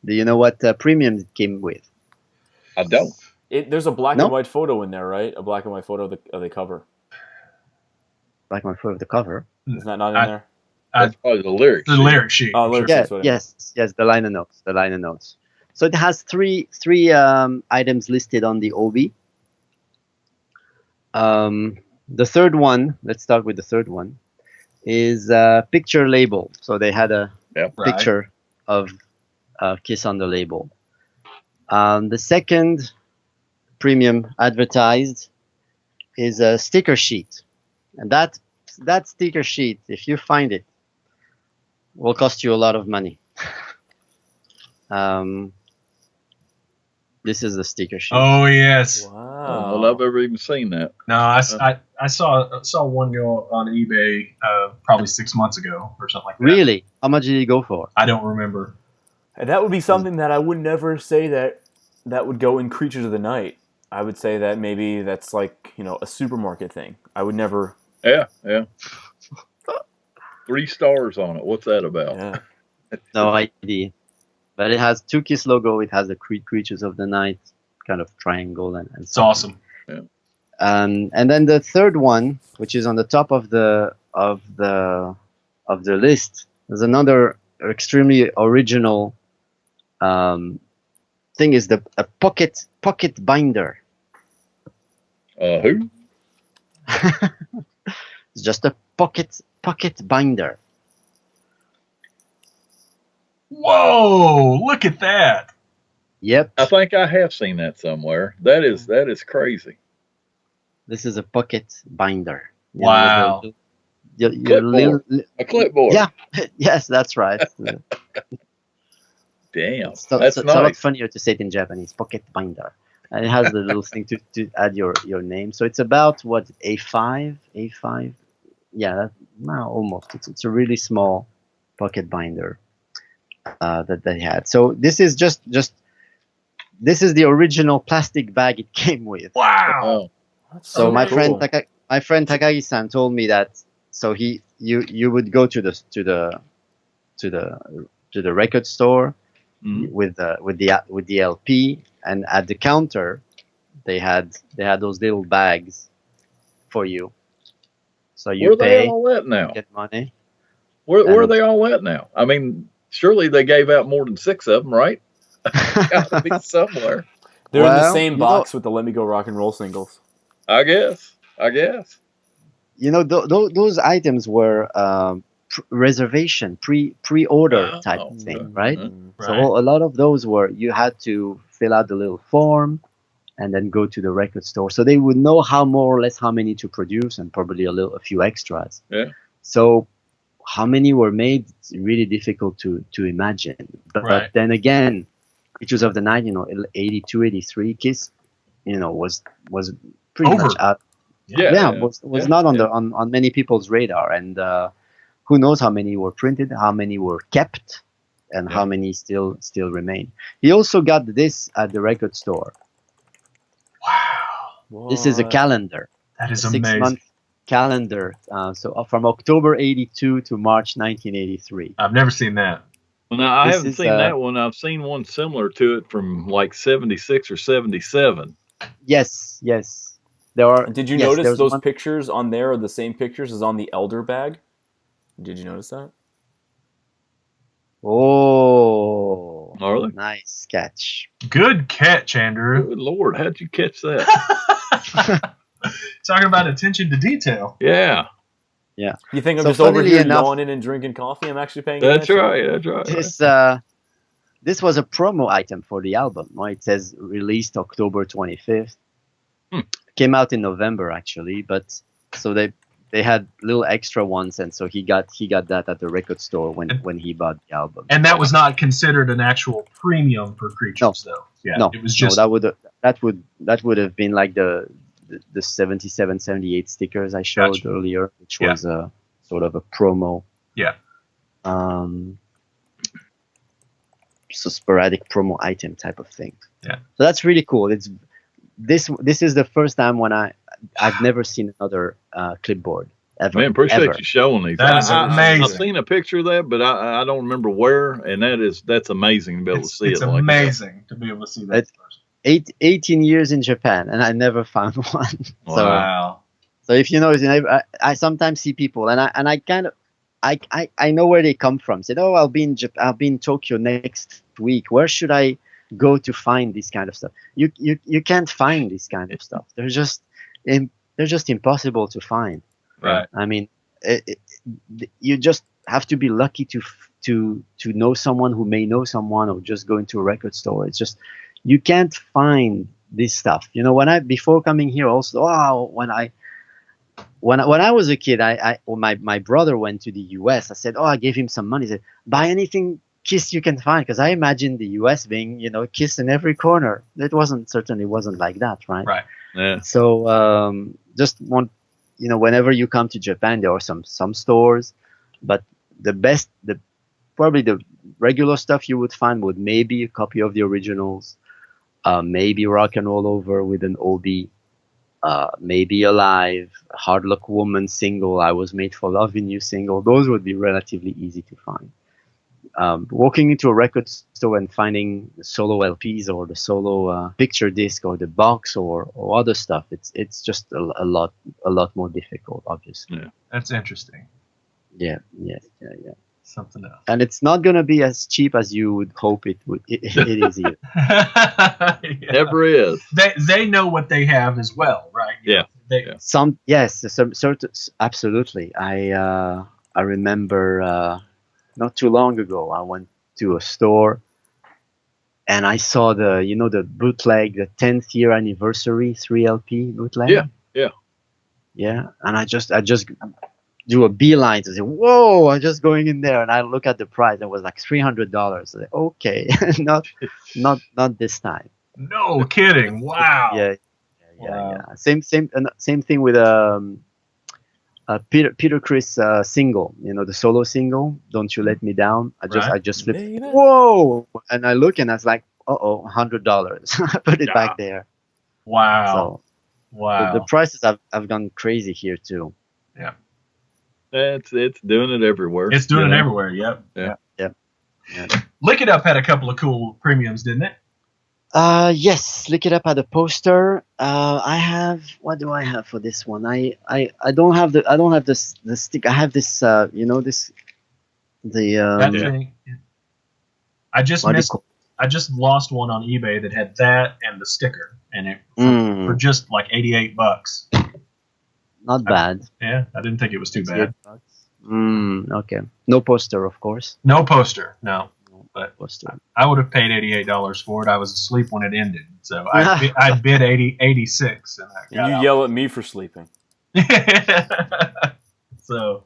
Speaker 4: Do you know what premium it came with?
Speaker 5: I don't.
Speaker 3: There's a black and white photo in there, right? A black and white photo of the cover.
Speaker 4: Black and white photo of the cover?
Speaker 3: Is that not in there?
Speaker 5: That's probably the lyrics.
Speaker 2: The lyric sheet.
Speaker 3: Oh, lyric sheet.
Speaker 4: Yes, the liner notes. So it has three items listed on the OB. The third one, let's start with the third one, is a picture label. So they had a picture of Kiss on the label. The second premium advertised is a sticker sheet. And that sticker sheet, if you find it, will cost you a lot of money. This is the sticker sheet.
Speaker 2: Oh yes.
Speaker 3: Wow.
Speaker 5: Well, I've never even seen that.
Speaker 2: No, I saw one go on eBay probably 6 months ago or something like that.
Speaker 4: Really? How much did it go for?
Speaker 2: I don't remember.
Speaker 3: And that would be something that I would never say that would go in Creatures of the Night. I would say that maybe that's like, a supermarket thing. I would never.
Speaker 5: Yeah. 3 stars on it. What's that about?
Speaker 3: Yeah.
Speaker 4: No idea. But it has 2 Kiss logo. It has the Creatures of the Night kind of triangle and
Speaker 2: it's awesome.
Speaker 5: Yeah.
Speaker 4: And then the third one, which is on the top of the list, there's another extremely original thing. Is a pocket binder.
Speaker 5: Who?
Speaker 4: It's just a pocket binder.
Speaker 2: Whoa! Look at that.
Speaker 4: Yep.
Speaker 5: I think I have seen that somewhere. That is crazy.
Speaker 4: This is a pocket binder.
Speaker 2: Wow.
Speaker 5: A clipboard.
Speaker 4: Yeah. Yes, that's right.
Speaker 5: Damn.
Speaker 4: That's
Speaker 5: nice.
Speaker 4: a lot funnier to say it in Japanese. Pocket binder. And it has the little thing to add your name. So it's about what, A5? Yeah, almost. It's a really small pocket binder. that they had. So this is just this is the original plastic bag it came with.
Speaker 2: Wow.
Speaker 5: Oh,
Speaker 3: That's
Speaker 4: So my
Speaker 3: cool.
Speaker 4: friend Takagi-san told me that. So you would go to the record store
Speaker 5: mhm.
Speaker 4: with the LP, and at the counter they had those little bags for you. So you
Speaker 5: Where are they
Speaker 4: pay,
Speaker 5: all at now?
Speaker 4: get money.
Speaker 5: Where are
Speaker 4: and-
Speaker 5: they all at now? I mean, surely they gave out more than 6 of them, right? Got to be somewhere.
Speaker 3: They're in the
Speaker 4: Well,
Speaker 3: same
Speaker 4: you
Speaker 3: box with the Let Me Go Rock and Roll singles.
Speaker 5: I guess.
Speaker 4: You know, those items were reservation, pre-order type
Speaker 5: Oh,
Speaker 4: thing,
Speaker 5: mhm,
Speaker 4: right?
Speaker 5: mhm.
Speaker 4: So
Speaker 2: Right.
Speaker 4: a lot of those were you had to fill out the little form and then go to the record store. So they would know how more or less how many to produce and probably a few extras.
Speaker 5: Yeah.
Speaker 4: So how many were made? It's really difficult to imagine. But
Speaker 2: Right.
Speaker 4: then again, Creatures of the Night, 82, 83, Kiss, was pretty
Speaker 2: Over.
Speaker 4: much out.
Speaker 5: Yeah.
Speaker 4: Was not on many people's radar, and who knows how many were printed, how many were kept, and how many still remain. He also got this at the record store.
Speaker 2: Wow.
Speaker 4: This is a calendar,
Speaker 2: That is
Speaker 4: a
Speaker 2: amazing.
Speaker 4: 6-month calendar. So from October 82 to March 1983.
Speaker 2: I've never seen that.
Speaker 5: Well, now I
Speaker 4: This
Speaker 5: haven't
Speaker 4: is,
Speaker 5: seen that one. I've seen one similar to it from like 76 or 77.
Speaker 4: Yes. There are.
Speaker 3: Did you
Speaker 4: yes,
Speaker 3: notice
Speaker 4: there's
Speaker 3: those
Speaker 4: one-
Speaker 3: pictures on there are the same pictures as on the Elder bag? Did you notice that?
Speaker 4: Oh,
Speaker 5: Are they?
Speaker 4: nice catch.
Speaker 2: Good catch, Andrew.
Speaker 5: Good Lord, how'd you catch that?
Speaker 2: Talking about attention to detail.
Speaker 5: Yeah,
Speaker 3: You think I'm
Speaker 4: So
Speaker 3: just over
Speaker 4: funnily
Speaker 3: here
Speaker 4: enough-
Speaker 3: yawning and drinking coffee? I'm actually paying
Speaker 5: that's
Speaker 3: attention.
Speaker 5: right.
Speaker 4: This was a promo item for the album. Right? It says released October 25th. Came out in November actually, but so they had little extra ones, and so he got that at the record store when he bought the album.
Speaker 2: And that was not considered an actual premium for Creatures, though. Yeah,
Speaker 4: No,
Speaker 2: it was just
Speaker 4: that would have been like the 77, 78 stickers I showed
Speaker 2: Gotcha.
Speaker 4: earlier, which
Speaker 2: Yeah.
Speaker 4: was a sort of a promo.
Speaker 2: Yeah.
Speaker 4: So sporadic promo item type of thing.
Speaker 2: Yeah.
Speaker 4: So that's really cool. It's this is the first time when I've never seen another clipboard ever.
Speaker 5: Man, appreciate
Speaker 4: ever.
Speaker 5: you showing these.
Speaker 2: That is amazing.
Speaker 5: I've seen a picture of that, but I don't remember where, and that's amazing to be able to see
Speaker 2: it's
Speaker 5: it. Like
Speaker 2: amazing to be able to see that.
Speaker 4: It's 18 years in Japan, and I never found one.
Speaker 2: Wow.
Speaker 4: So if you know, I sometimes see people, and I kind of I know where they come from. Said, oh, I'll be in Tokyo next week. Where should I go to find this kind of stuff? You can't find this kind of stuff. They're just impossible to find.
Speaker 2: Right.
Speaker 4: I mean, you just have to be lucky to know someone who may know someone, or just go into a record store. It's just you can't find this stuff. Before coming here, also, when I was a kid, my brother went to the U.S. I said, I gave him some money. He said, buy anything Kiss you can find, because I imagined the U.S. being, Kiss in every corner. It certainly wasn't like that, right?
Speaker 2: Right.
Speaker 5: Yeah.
Speaker 4: So just want, whenever you come to Japan, there are some stores, but probably the regular stuff you would find would maybe a copy of the originals, maybe Rock and Roll Over with an OB. Maybe Alive, Hard Luck Woman single, I Was Made for Loving You single. Those would be relatively easy to find. Walking into a record store and finding the solo LPs or the solo picture disc or the box or other stuff, it's just a lot more difficult, obviously.
Speaker 5: Yeah.
Speaker 2: That's interesting.
Speaker 4: Yeah.
Speaker 2: Something else.
Speaker 4: And it's not going to be as cheap as you would hope it would. It is either.
Speaker 2: Yeah.
Speaker 5: Never is.
Speaker 2: They know what they have as well, right?
Speaker 5: Yeah.
Speaker 4: Some certain, absolutely. I remember not too long ago I went to a store and I saw the bootleg, the 10th year anniversary 3LP bootleg. Yeah, and I just do a beeline to say, whoa, I'm just going in there, and I look at the price. It was like $300. Like, okay, not this time.
Speaker 2: No kidding. Wow.
Speaker 4: Yeah.
Speaker 2: Wow.
Speaker 4: Same thing with Peter Chris single, the solo single, "Don't You Let Me Down."
Speaker 2: Right.
Speaker 4: I just flipped.
Speaker 3: Maybe.
Speaker 4: Whoa! And I look and I was like, $100. I put it
Speaker 2: Yeah.
Speaker 4: back there.
Speaker 2: Wow.
Speaker 4: So
Speaker 2: Wow.
Speaker 4: the prices have gone crazy here too.
Speaker 2: Yeah.
Speaker 5: It's doing it everywhere.
Speaker 2: It's doing it everywhere. Yep.
Speaker 5: Yeah.
Speaker 2: Lick It Up had a couple of cool premiums, didn't it?
Speaker 4: Yes, Lick It Up had a poster. What do I have for this one? I don't have the stick. I have this this
Speaker 2: That thing. I just
Speaker 4: what do you
Speaker 2: missed.
Speaker 4: call-
Speaker 2: I just lost one on eBay that had that and the sticker, and it for
Speaker 4: Mm,
Speaker 2: just like $88.
Speaker 4: not bad.
Speaker 2: Yeah, I didn't think it was too bad.
Speaker 4: Okay. No poster, of course.
Speaker 2: No poster, no.
Speaker 4: No
Speaker 2: But
Speaker 4: poster.
Speaker 2: I would have paid $88 for it. I was asleep when it ended, so I bid 86, and I
Speaker 3: And
Speaker 2: got
Speaker 3: you
Speaker 2: out.
Speaker 3: yell at me for sleeping.
Speaker 2: So,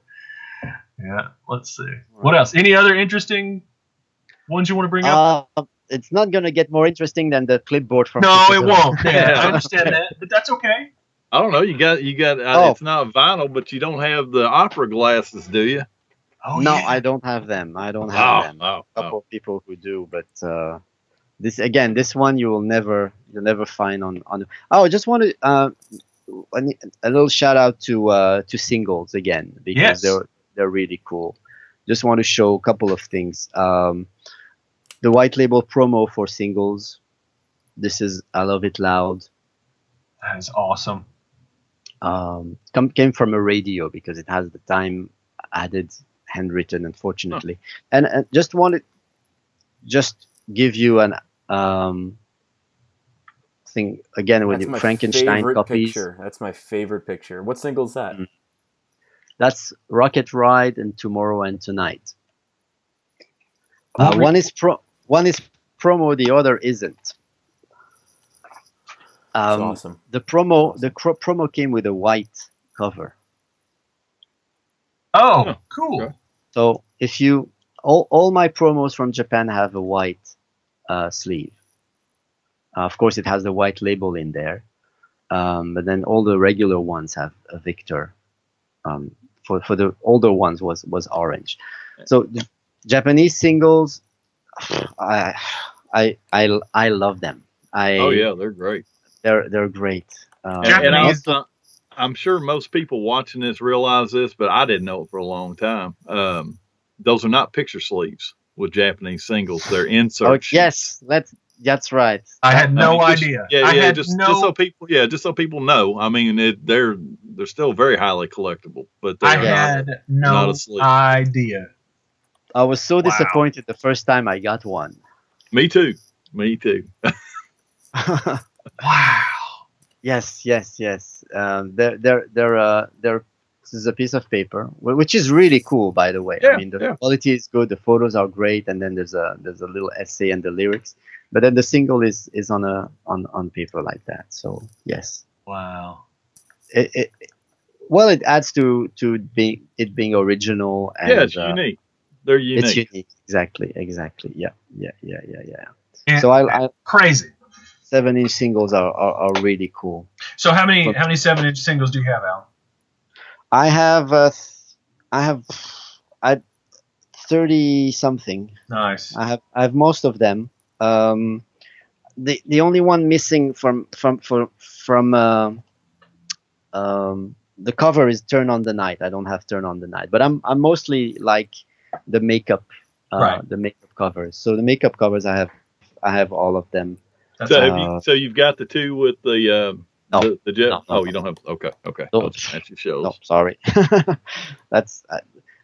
Speaker 2: yeah. Let's see. What else? Any other interesting ones you want to bring up?
Speaker 4: It's not gonna get more interesting than the clipboard from.
Speaker 2: No, it
Speaker 4: Christopher.
Speaker 2: won't. Yeah, I understand that, but that's okay.
Speaker 5: I don't know. You got.
Speaker 4: Oh.
Speaker 5: It's not vinyl, but you don't have the opera glasses, do you?
Speaker 2: Oh,
Speaker 4: No,
Speaker 2: yeah.
Speaker 4: I don't have them. I don't have them.
Speaker 5: Oh,
Speaker 4: A couple of people who do, but this one you'll never find on. Oh, I just want to a little shout out to singles again, because
Speaker 2: Yes.
Speaker 4: they're really cool. Just want to show a couple of things. The white label promo for singles. This is I Love It Loud.
Speaker 2: That is awesome.
Speaker 4: Came from a radio because it has the time added, handwritten, unfortunately. And just wanted give you an thing again with
Speaker 3: That's
Speaker 4: the
Speaker 3: my
Speaker 4: Frankenstein
Speaker 3: favorite
Speaker 4: copies.
Speaker 3: picture. That's my favorite picture. What single is that?
Speaker 4: Mm. That's Rocket Ride and Tomorrow and Tonight. One is promo, the other isn't.
Speaker 3: That's awesome.
Speaker 4: The promo came with a white cover.
Speaker 2: Oh, cool.
Speaker 5: Okay.
Speaker 4: So if you all my promos from Japan have a white sleeve. Of course, it has the white label in there, but then all the regular ones have a Victor. For the older ones was orange. So the Japanese singles, I love them.
Speaker 5: Oh yeah, they're great.
Speaker 4: They're great.
Speaker 5: And
Speaker 2: Japanese-
Speaker 5: I'm sure most people watching this realize this, but I didn't know it for a long time. Those are not picture sleeves with Japanese singles. They're insert.
Speaker 4: Oh
Speaker 5: sheets.
Speaker 4: yes, that's right.
Speaker 2: I had no
Speaker 5: I mean,
Speaker 2: idea.
Speaker 5: Yeah,
Speaker 2: I
Speaker 5: yeah.
Speaker 2: had
Speaker 5: Just
Speaker 2: no.
Speaker 5: so people know. I mean, they're still very highly collectible, but
Speaker 2: I
Speaker 5: they're
Speaker 2: had
Speaker 5: not
Speaker 2: no
Speaker 5: asleep.
Speaker 2: idea.
Speaker 4: I was so
Speaker 2: Wow.
Speaker 4: disappointed the first time I got one.
Speaker 5: Me too.
Speaker 2: Wow.
Speaker 4: Yes. This is a piece of paper, which is really cool, by the way.
Speaker 5: Yeah,
Speaker 4: I mean, the
Speaker 5: yeah.
Speaker 4: quality is good, the photos are great, and then there's a little essay and the lyrics. But then the single is on paper like that. So yes,
Speaker 2: Wow.
Speaker 4: it adds to it being original. And,
Speaker 5: Yeah, it's unique. They're unique.
Speaker 4: It's unique. Exactly. Yeah.
Speaker 2: And
Speaker 4: So I
Speaker 2: crazy.
Speaker 4: 7-inch singles are really cool.
Speaker 2: So how many 7-inch singles do you have, Al?
Speaker 4: I have 30 something.
Speaker 2: Nice.
Speaker 4: I have most of them. The only one missing from the cover is Turn on the Night. I don't have Turn on the Night, but I'm mostly like the makeup
Speaker 2: Right.
Speaker 4: the makeup covers. So the makeup covers I have all of them.
Speaker 2: That's
Speaker 5: So you've got the two with the
Speaker 4: No.
Speaker 5: the jet.
Speaker 4: No,
Speaker 5: Oh,
Speaker 4: no.
Speaker 5: you don't have. Okay.
Speaker 4: No.
Speaker 5: Those actually shows.
Speaker 4: No, sorry. That's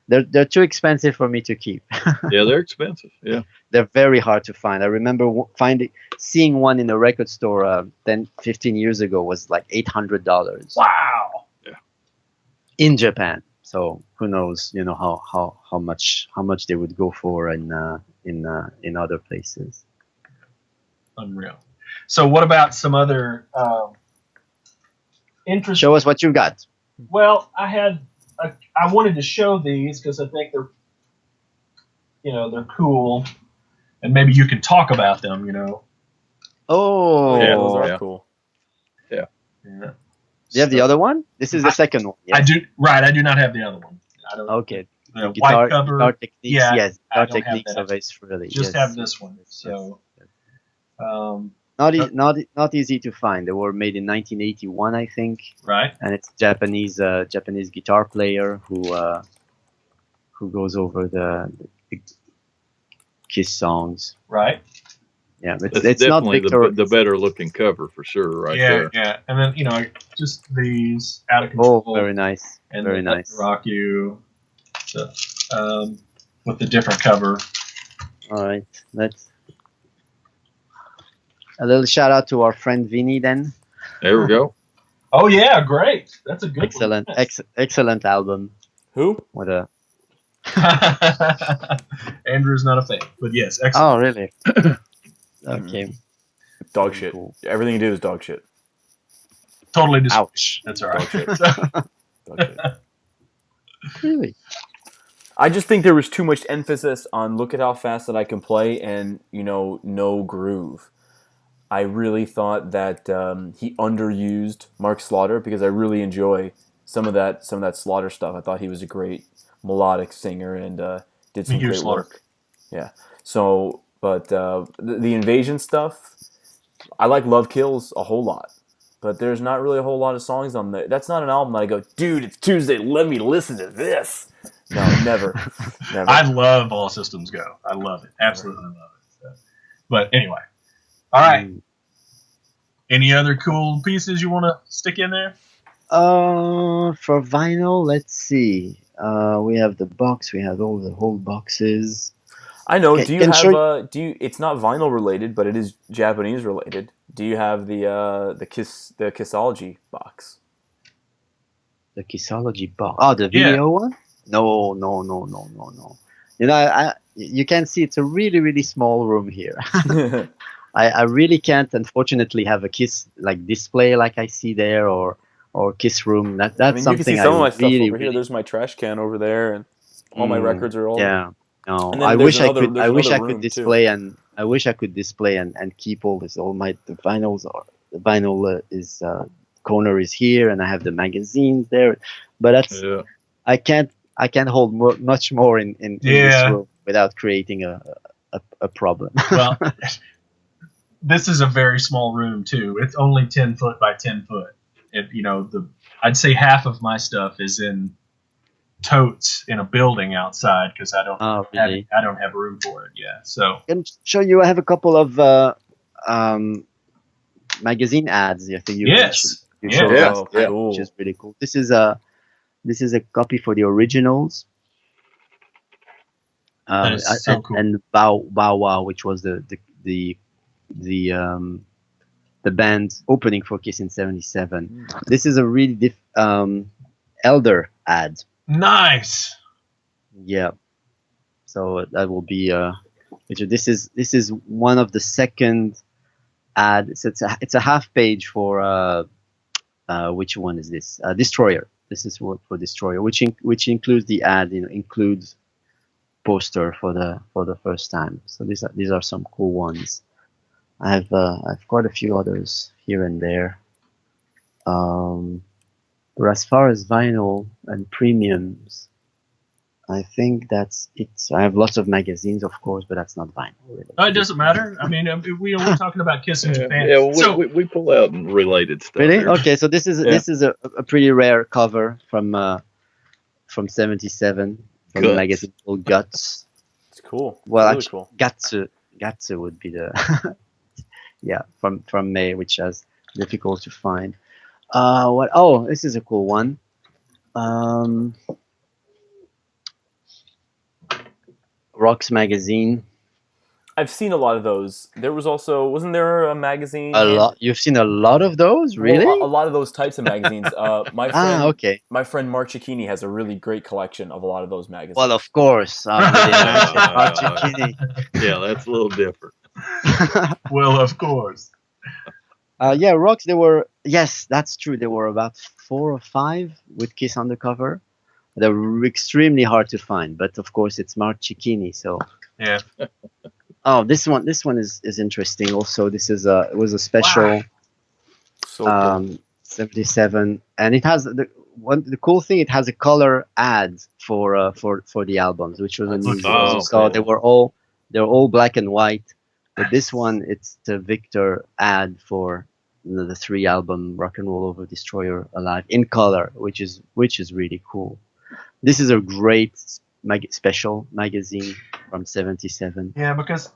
Speaker 4: they're too expensive for me to keep.
Speaker 5: Yeah, they're expensive. Yeah.
Speaker 4: They're very hard to find. I remember seeing one in a record store 15 years ago was like $800
Speaker 2: wow.
Speaker 4: in Japan. So who knows, how much they would go for in other places.
Speaker 2: Unreal. So what about some other interesting?
Speaker 4: Show us what you got.
Speaker 2: Well, I wanted to show these because I think they're cool, and maybe you can talk about them.
Speaker 4: Oh,
Speaker 5: Yeah,
Speaker 3: Those are
Speaker 5: yeah.
Speaker 3: cool.
Speaker 2: Yeah.
Speaker 4: Do you have the other one? This is the second one. Yes.
Speaker 2: I do. Right, I do not have the other one. I don't.
Speaker 4: Okay.
Speaker 2: The
Speaker 4: Guitar,
Speaker 2: white cover.
Speaker 4: guitar techniques.
Speaker 2: Yeah,
Speaker 4: Yes.
Speaker 2: I
Speaker 4: Guitar
Speaker 2: don't have
Speaker 4: techniques
Speaker 2: that.
Speaker 4: of Ace Frehley.
Speaker 2: Just
Speaker 4: yes.
Speaker 2: have this one. So,
Speaker 4: not easy to find. They were made in 1981, I think.
Speaker 2: right.
Speaker 4: And it's Japanese guitar player who goes over the Kiss songs.
Speaker 2: Right.
Speaker 4: Yeah,
Speaker 5: It's
Speaker 4: it's not
Speaker 5: definitely
Speaker 4: Victor.
Speaker 5: the better looking cover for sure, right there.
Speaker 2: Yeah. And then just these out of control.
Speaker 4: Oh, very nice.
Speaker 2: And
Speaker 4: Very
Speaker 2: the
Speaker 4: nice.
Speaker 2: Rock You, with the different cover.
Speaker 4: All right, let's a little shout out to our friend Vinny then.
Speaker 5: There we go.
Speaker 2: Oh yeah, great. That's a good
Speaker 4: Excellent,
Speaker 2: one.
Speaker 4: excellent album
Speaker 3: Who?
Speaker 4: with a.
Speaker 2: Andrew's not a fan, but yes, excellent.
Speaker 4: Oh really? Okay.
Speaker 3: Dog shit.
Speaker 4: Cool.
Speaker 3: Everything you do is dog shit.
Speaker 2: Totally
Speaker 4: Ouch.
Speaker 2: That's all right.
Speaker 3: Dog shit.
Speaker 4: Really?
Speaker 3: I just think there was too much emphasis on look at how fast that I can play and, no groove. I really thought that he underused Mark Slaughter because I really enjoy some of that Slaughter stuff. I thought he was a great melodic singer and did some great work. Yeah. So, but the Invasion stuff, I like Love Kills a whole lot. But there's not really a whole lot of songs on there. That's not an album that I go, dude, it's Tuesday, let me listen to this. No, never.
Speaker 2: I love All Systems Go. I love it. Absolutely love it. But anyway. All right. Any other cool pieces you want to stick in there?
Speaker 4: For vinyl, let's see. We have the box. We have all the whole boxes.
Speaker 3: I know. Do you have?
Speaker 4: show-
Speaker 3: It's not vinyl related, but it is Japanese related. Do you have the Kissology box?
Speaker 4: The Kissology box. Oh, the video one? No. You can see it's a really, really small room here. I really can't, unfortunately, have a Kiss like display like I see there or Kiss room. That's
Speaker 3: I mean,
Speaker 4: something
Speaker 3: you can see some of my stuff
Speaker 4: really,
Speaker 3: over here. There's my trash can over there, and all my records are all.
Speaker 4: Yeah. No,
Speaker 3: And then
Speaker 4: I
Speaker 3: there's
Speaker 4: wish
Speaker 3: another-
Speaker 4: I could.
Speaker 3: there's
Speaker 4: I wish I
Speaker 3: another
Speaker 4: could
Speaker 3: room, too.
Speaker 4: display and keep all this. All my the vinyls are the vinyl is corner is here, and I have the magazines there. But that's I can't hold much more in this room without creating a problem.
Speaker 2: Well, this is a very small room too. It's only 10 foot by 10 foot. I'd say half of my stuff is in totes in a building outside because I don't have room for it. Yeah, so
Speaker 4: I can show you. I have a couple of magazine ads. I think you showed us,
Speaker 3: cool.
Speaker 4: which is really cool. This is a copy for the originals.
Speaker 2: That is so cool.
Speaker 4: And Bow Wow, which was the band opening for Kiss in '77. This is a really Elder ad.
Speaker 2: Nice.
Speaker 4: Yeah. So that will be this is one of the second ads. It's a half page for which one is this? Destroyer. This is for Destroyer, which includes the ad. Includes poster for the first time. So these are some cool ones. I've quite a few others here and there. But as far as vinyl and premiums, I think that's it. I have lots of magazines, of course, but that's not vinyl. Really.
Speaker 2: Oh, it doesn't matter. I mean, we're talking about Kiss in Japan.
Speaker 5: Yeah, we pull out related stuff.
Speaker 4: Really?
Speaker 5: Here.
Speaker 4: Okay, so this is a pretty rare cover from '77 from the magazine called Guts.
Speaker 3: It's cool.
Speaker 4: Well,
Speaker 3: really
Speaker 4: actually,
Speaker 3: cool.
Speaker 4: Gatsu would be the from May, which is difficult to find. What? Oh, this is a cool one. Rocks magazine.
Speaker 3: I've seen a lot of those. There was also, wasn't there a magazine?
Speaker 4: A lot. You've seen a lot of those, really?
Speaker 3: Well, a lot of those types of magazines. My friend,
Speaker 4: okay.
Speaker 3: My friend Mark Cicchini has a really great collection of a lot of those magazines.
Speaker 4: Well, of course. Archikini.
Speaker 5: Yeah, that's a little different.
Speaker 2: Well, of course.
Speaker 4: Yeah, Rocks. There were. Yes, that's true. There were about 4 or 5 with Kiss on the cover. They were extremely hard to find, but of course it's Mark Cicchini. So.
Speaker 2: Yeah.
Speaker 4: Oh, this one is interesting. Also, this is it was a special
Speaker 3: So cool.
Speaker 4: '77, and it has the cool thing. It has a color ad for the albums, which was unusual.
Speaker 5: Oh,
Speaker 4: So
Speaker 5: cool.
Speaker 4: they were all black and white, but this one it's the Victor ad for the 3 album Rock and Roll Over Destroyer Alive in color, which is really cool. This is a great special magazine from '77.
Speaker 2: Yeah, because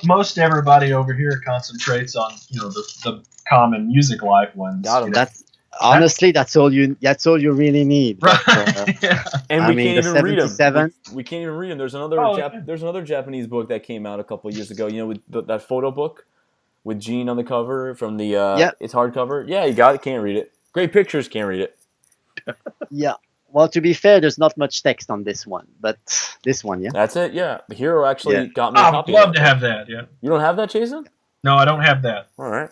Speaker 2: most everybody over here concentrates on the common music life ones.
Speaker 3: Got 'em.
Speaker 4: That's honestly that's all you really need.
Speaker 2: Right.
Speaker 4: But,
Speaker 2: Yeah.
Speaker 3: And
Speaker 4: I
Speaker 3: we
Speaker 4: mean,
Speaker 3: can't
Speaker 4: the
Speaker 3: even read them.
Speaker 4: 77.
Speaker 3: We can't even read them. There's another
Speaker 2: Yeah.
Speaker 3: there's another Japanese book that came out a couple of years ago. With that photo book with Gene on the cover from the it's hardcover. Yeah, you got it. Can't read it. Great pictures. Can't read it.
Speaker 4: Yeah. Well, to be fair, there's not much text on this one, but this one, yeah.
Speaker 3: That's it. Yeah, the hero actually
Speaker 4: Yeah.
Speaker 3: got me a
Speaker 2: I would
Speaker 3: copy.
Speaker 2: love
Speaker 3: of
Speaker 2: to
Speaker 3: it.
Speaker 2: have that. Yeah.
Speaker 3: You don't have that, Jason?
Speaker 2: No, I don't have that.
Speaker 3: All right.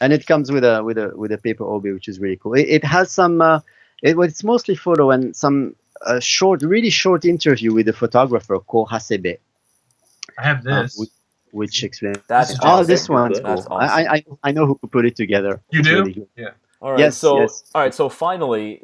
Speaker 4: And it comes with a paper obi, which is really cool. It has some. It's mostly photo and some really short interview with the photographer called Hasebe,
Speaker 2: I have this.
Speaker 4: which explains.
Speaker 3: That's
Speaker 4: Oh,
Speaker 3: awesome.
Speaker 4: this one's
Speaker 3: That's
Speaker 4: cool.
Speaker 3: awesome.
Speaker 4: I know who put it together.
Speaker 2: You
Speaker 4: It's
Speaker 2: do?
Speaker 4: really good.
Speaker 2: Yeah.
Speaker 3: All right.
Speaker 4: Yes,
Speaker 3: So
Speaker 4: yes.
Speaker 3: all right. So finally,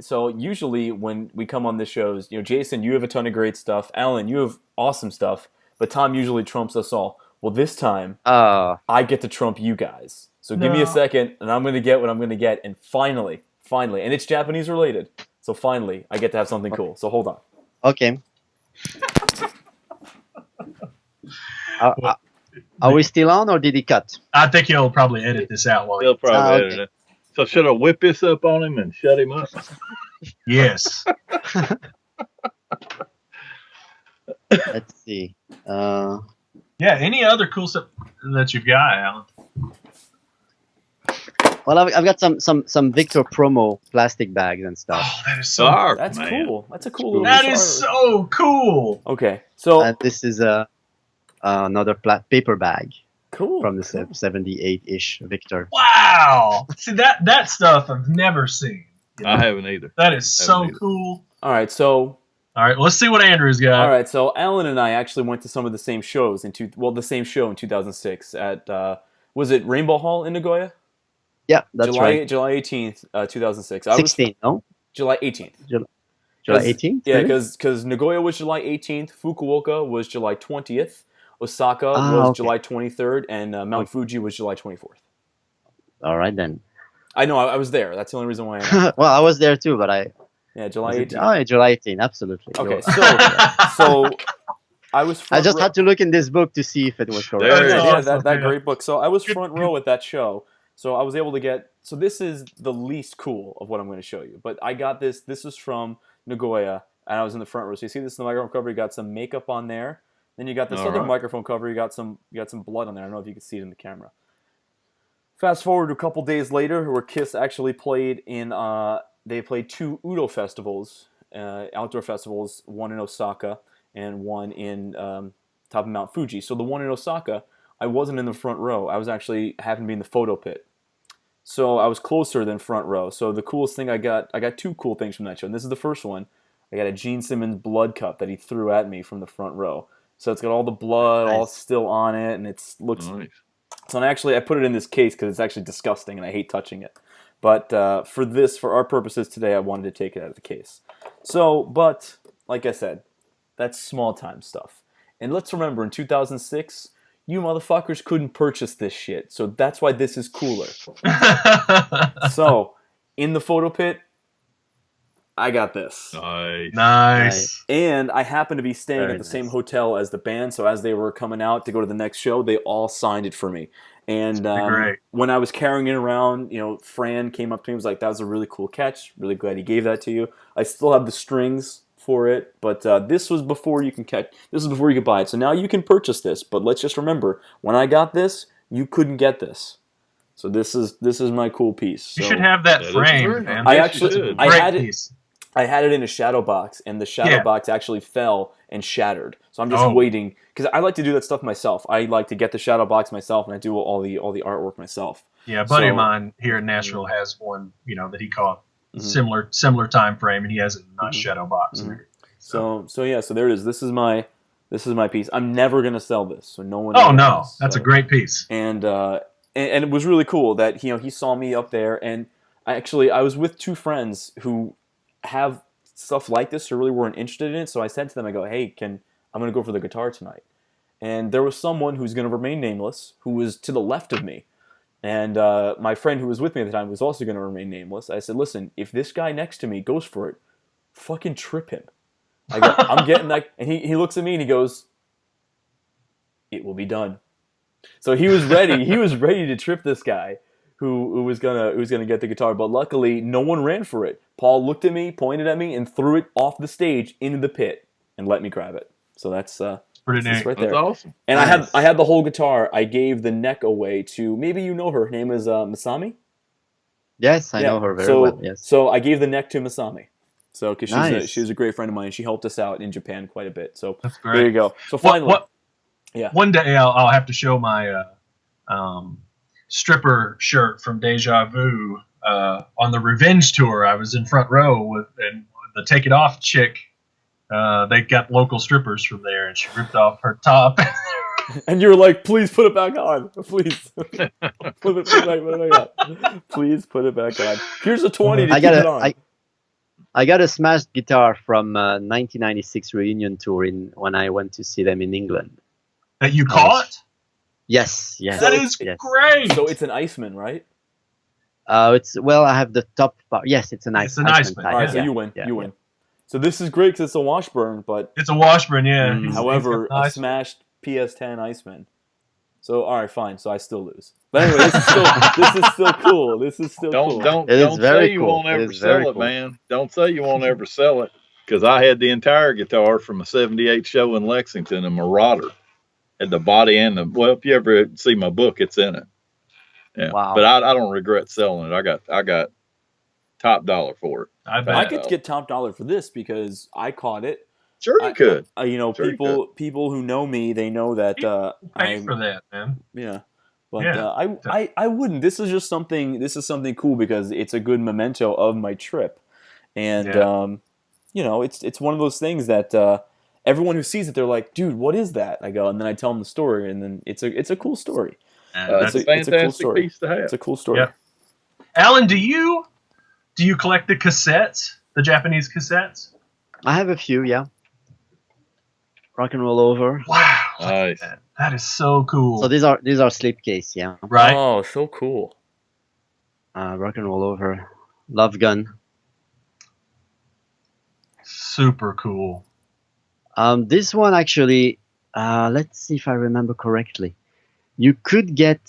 Speaker 3: usually when we come on the shows, Jason, you have a ton of great stuff. Alan, you have awesome stuff. But Tom usually trumps us all. Well, this time I get to trump you guys. So give me a
Speaker 2: No.
Speaker 3: second, and I'm going to get what I'm going to get. And finally, and it's Japanese related. So finally, I get to have something cool. So hold on.
Speaker 4: Okay. Are we still on, or did he cut?
Speaker 2: I think he'll probably edit this out while
Speaker 5: He'll probably
Speaker 4: okay.
Speaker 5: edit it. So should I whip this up on him and shut him up?
Speaker 2: Yes.
Speaker 4: Let's see.
Speaker 2: Yeah. Any other cool stuff that you've got, Alan?
Speaker 4: Well, I've got some Victor promo plastic bags and stuff.
Speaker 2: Oh, that is so.
Speaker 5: Dark,
Speaker 3: That's
Speaker 5: man.
Speaker 3: cool. That's a cool little
Speaker 2: That is so cool.
Speaker 3: Okay. So
Speaker 4: And this is another paper bag
Speaker 3: cool.
Speaker 4: from the 78-ish Victor.
Speaker 2: Wow. See that stuff I've never seen.
Speaker 5: I haven't either.
Speaker 2: That is so
Speaker 5: Haven't either.
Speaker 2: cool.
Speaker 3: All right. So
Speaker 2: All right, let's see what Andrew's got.
Speaker 3: all right. So Alan and I actually went to some of the same shows the same show in 2006 at was it Rainbow Hall in Nagoya?
Speaker 4: Yeah, that's right.
Speaker 3: July 18th, 2006.
Speaker 4: 16, no?
Speaker 3: July 18th.
Speaker 4: July 18th?
Speaker 3: Yeah,
Speaker 4: really?
Speaker 3: because Nagoya was July 18th, Fukuoka was July 20th, Osaka was
Speaker 4: okay.
Speaker 3: July 23rd, and Mount Fuji was July 24th.
Speaker 4: All right, then.
Speaker 3: I know, I was there. That's the only reason why I
Speaker 4: Well, I was there too, but
Speaker 3: Yeah, July 18th.
Speaker 4: Oh, yeah, July 18, absolutely.
Speaker 3: Okay,
Speaker 4: You're-
Speaker 3: so I was
Speaker 4: I
Speaker 3: front
Speaker 4: just
Speaker 3: row.
Speaker 4: had to look in this book to see if it was correct.
Speaker 5: There it
Speaker 3: Yeah,
Speaker 5: is.
Speaker 3: that
Speaker 2: Yeah.
Speaker 3: great book. So I was front row at that show. So I was able to get. So this is the least cool of what I'm going to show you. But I got this. This is from Nagoya, and I was in the front row. So you see this in the microphone cover. You got some makeup on there. Then you got this
Speaker 5: All
Speaker 3: other
Speaker 5: right.
Speaker 3: microphone cover. You got some blood on there. I don't know if you can see it in the camera. Fast forward to a couple days later, where Kiss actually played in. They played 2 Udo festivals, outdoor festivals. One in Osaka and one in top of Mount Fuji. So the one in Osaka, I wasn't in the front row. I was actually happened to be in the photo pit. So I was closer than front row. So the coolest thing I got 2 cool things from that show. And this is the first one. I got a Gene Simmons blood cup that he threw at me from the front row. So it's got all the blood all
Speaker 4: Nice.
Speaker 3: still on it, and it looks.
Speaker 5: Nice.
Speaker 3: So I put it in this case because it's actually disgusting, and I hate touching it. But for our purposes today, I wanted to take it out of the case. So, but like I said, that's small time stuff. And let's remember, in 2006. You motherfuckers couldn't purchase this shit, so that's why this is cooler. So, in the photo pit, I got this.
Speaker 5: Nice.
Speaker 2: Nice.
Speaker 3: And I happened to be staying
Speaker 4: Very
Speaker 3: at the same
Speaker 4: nice.
Speaker 3: hotel as the band, so as they were coming out to go to the next show, they all signed it for me. And
Speaker 2: Great.
Speaker 3: when I was carrying it around, Fran came up to me and was like, that was a really cool catch. Really glad he gave that to you. I still have the strings for it, but this was before you can buy it. So now you can purchase this, but let's just remember, when I got this, you couldn't get this. So this is my cool piece.
Speaker 2: You
Speaker 3: So
Speaker 2: should have that
Speaker 5: That is
Speaker 2: framed,
Speaker 5: great.
Speaker 2: man.
Speaker 3: I
Speaker 5: Yes,
Speaker 3: actually-
Speaker 5: you should.
Speaker 3: I
Speaker 2: Great
Speaker 3: had it-
Speaker 2: piece.
Speaker 3: I had it in a shadow box, and the shadow
Speaker 2: Yeah.
Speaker 3: box actually fell and shattered. So I'm just
Speaker 2: Oh.
Speaker 3: waiting, because I like to do that stuff myself. I like to get the shadow box myself, and I do all the artwork myself.
Speaker 2: Yeah, a buddy
Speaker 3: So-
Speaker 2: of mine here in Nashville has one, that he caught
Speaker 3: Mhm.
Speaker 2: similar time frame, and he has it in a nice
Speaker 3: Mhm.
Speaker 2: shadow box.
Speaker 3: Mhm. So there it is. This is my piece. I'm never gonna sell this, so no one.
Speaker 2: Oh
Speaker 3: ever
Speaker 2: no,
Speaker 3: knows.
Speaker 2: that's a
Speaker 3: So-
Speaker 2: great piece.
Speaker 3: And and it was really cool that he saw me up there, and I was with two friends who have stuff like this, who really weren't interested in it. So I said to them, I go, hey, I'm going to go for the guitar tonight. And there was someone who's going to remain nameless who was to the left of me. And my friend who was with me at the time was also going to remain nameless. I said, listen, if this guy next to me goes for it, fucking trip him. I go, I'm getting that. And he looks at me and he goes, it will be done. So he was ready. He was ready to trip this guy who was gonna get the guitar. But luckily, no one ran for it. Paul looked at me, pointed at me, and threw it off the stage into the pit and let me grab it. So that's
Speaker 2: pretty neat.
Speaker 3: right there.
Speaker 5: That's awesome.
Speaker 3: And
Speaker 4: Nice.
Speaker 3: I had the whole guitar. I gave the neck away to, maybe you know her. Her name is Masami.
Speaker 4: Yes, I know her very well. Yes.
Speaker 3: So I gave the neck to Masami. So because
Speaker 4: Nice.
Speaker 3: she was a great friend of mine. She helped us out in Japan quite a bit. So
Speaker 2: That's great.
Speaker 3: there you go. So finally,
Speaker 2: One day I'll have to show my stripper shirt from Deja Vu on the Revenge tour. I was in front row and the Take It Off chick. They got local strippers from there, and she ripped off her top.
Speaker 3: and you were like, please put it back on. Please. put it back on. Please put it back on. Here's a 20 to keep it on.
Speaker 4: I got a smashed guitar from 1996 reunion tour when I went to see them in England.
Speaker 2: That you caught?
Speaker 4: Yes.
Speaker 2: That is great.
Speaker 3: So it's an Iceman, right?
Speaker 4: I have the top part. Yes, it's an Iceman.
Speaker 2: Iceman.
Speaker 3: All right, so
Speaker 4: Yeah.
Speaker 3: you win.
Speaker 4: Yeah.
Speaker 3: You win. So this is great because it's a Washburn, but
Speaker 2: It's a Washburn, yeah.
Speaker 3: however, a smashed PS10 Iceman. So all right, fine. So I still lose. But anyway, this is still cool. This is still cool.
Speaker 5: Don't
Speaker 4: It is very
Speaker 5: say you
Speaker 4: cool.
Speaker 5: won't
Speaker 4: It
Speaker 5: ever
Speaker 4: is very
Speaker 5: sell it,
Speaker 4: cool.
Speaker 5: man. Don't say you won't ever sell it, because I had the entire guitar from a '78 show in Lexington, a Marauder, at the body and if you ever see my book, it's in it. Yeah.
Speaker 4: Wow.
Speaker 5: But I don't regret selling it. I got top dollar for it.
Speaker 2: I bet.
Speaker 3: I could get top dollar for this because I caught it.
Speaker 5: Sure you could. Sure you
Speaker 3: people who know me, they know that
Speaker 2: Pay for that, man.
Speaker 3: yeah. But
Speaker 2: Yeah.
Speaker 3: I wouldn't. This is just something. This is something cool because it's a good memento of my trip, and it's one of those things that everyone who sees it, they're like, "Dude, what is that?" I go, and then I tell them the story, and then it's a cool story.
Speaker 5: It's a fantastic piece to have.
Speaker 3: It's a cool story.
Speaker 2: Yeah. Alan, do you collect the cassettes, the Japanese cassettes?
Speaker 4: I have a few, yeah. Rock and Roll Over.
Speaker 2: Wow,
Speaker 5: Nice.
Speaker 2: that is so cool.
Speaker 4: So these are slipcase, yeah.
Speaker 2: right?
Speaker 3: Oh, so cool.
Speaker 4: Rock and Roll Over. Love Gun.
Speaker 2: Super cool.
Speaker 4: This one actually, let's see if I remember correctly. You could get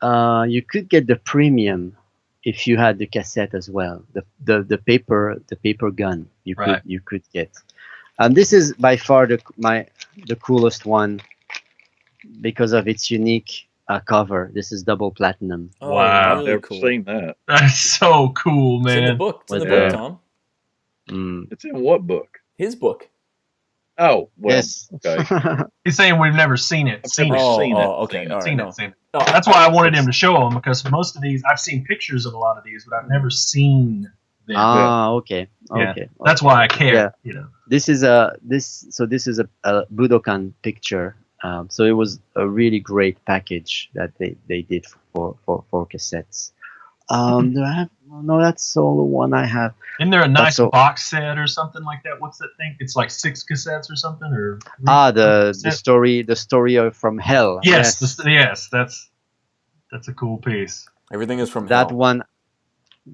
Speaker 4: the premium if you had the cassette as well. The paper gun you could get. And this is by far the coolest one because of its unique cover. This is double platinum.
Speaker 3: Oh,
Speaker 2: Wow.
Speaker 3: really
Speaker 5: Never
Speaker 3: cool.
Speaker 5: seen that.
Speaker 2: That is so cool,
Speaker 3: It's in the
Speaker 2: man.
Speaker 3: book. It's in the
Speaker 4: Yeah.
Speaker 3: book, Tom.
Speaker 4: Mm.
Speaker 5: It's in what book?
Speaker 3: His book.
Speaker 5: Oh, well,
Speaker 4: Yes.
Speaker 5: okay.
Speaker 2: He's saying we've never seen it.
Speaker 5: I've never seen it.
Speaker 3: Okay. All right,
Speaker 2: Seen
Speaker 3: no.
Speaker 2: it. Seen it.
Speaker 3: Oh,
Speaker 2: That's why I wanted him to show them, because most of these, I've seen pictures of a lot of these, but I've never seen them.
Speaker 4: Okay.
Speaker 2: Yeah.
Speaker 4: Okay.
Speaker 2: That's why I care.
Speaker 4: Yeah.
Speaker 2: You know.
Speaker 4: This is a Budokan picture. So it was a really great package that they did for cassettes. Do I have? No, that's all the one I have.
Speaker 2: Isn't there a nice
Speaker 4: so-
Speaker 2: box set or something like that? What's that thing? It's like 6 cassettes or something, or
Speaker 4: The story from hell.
Speaker 2: yes, that's a cool piece.
Speaker 3: Everything is from
Speaker 4: That
Speaker 3: hell.
Speaker 4: one.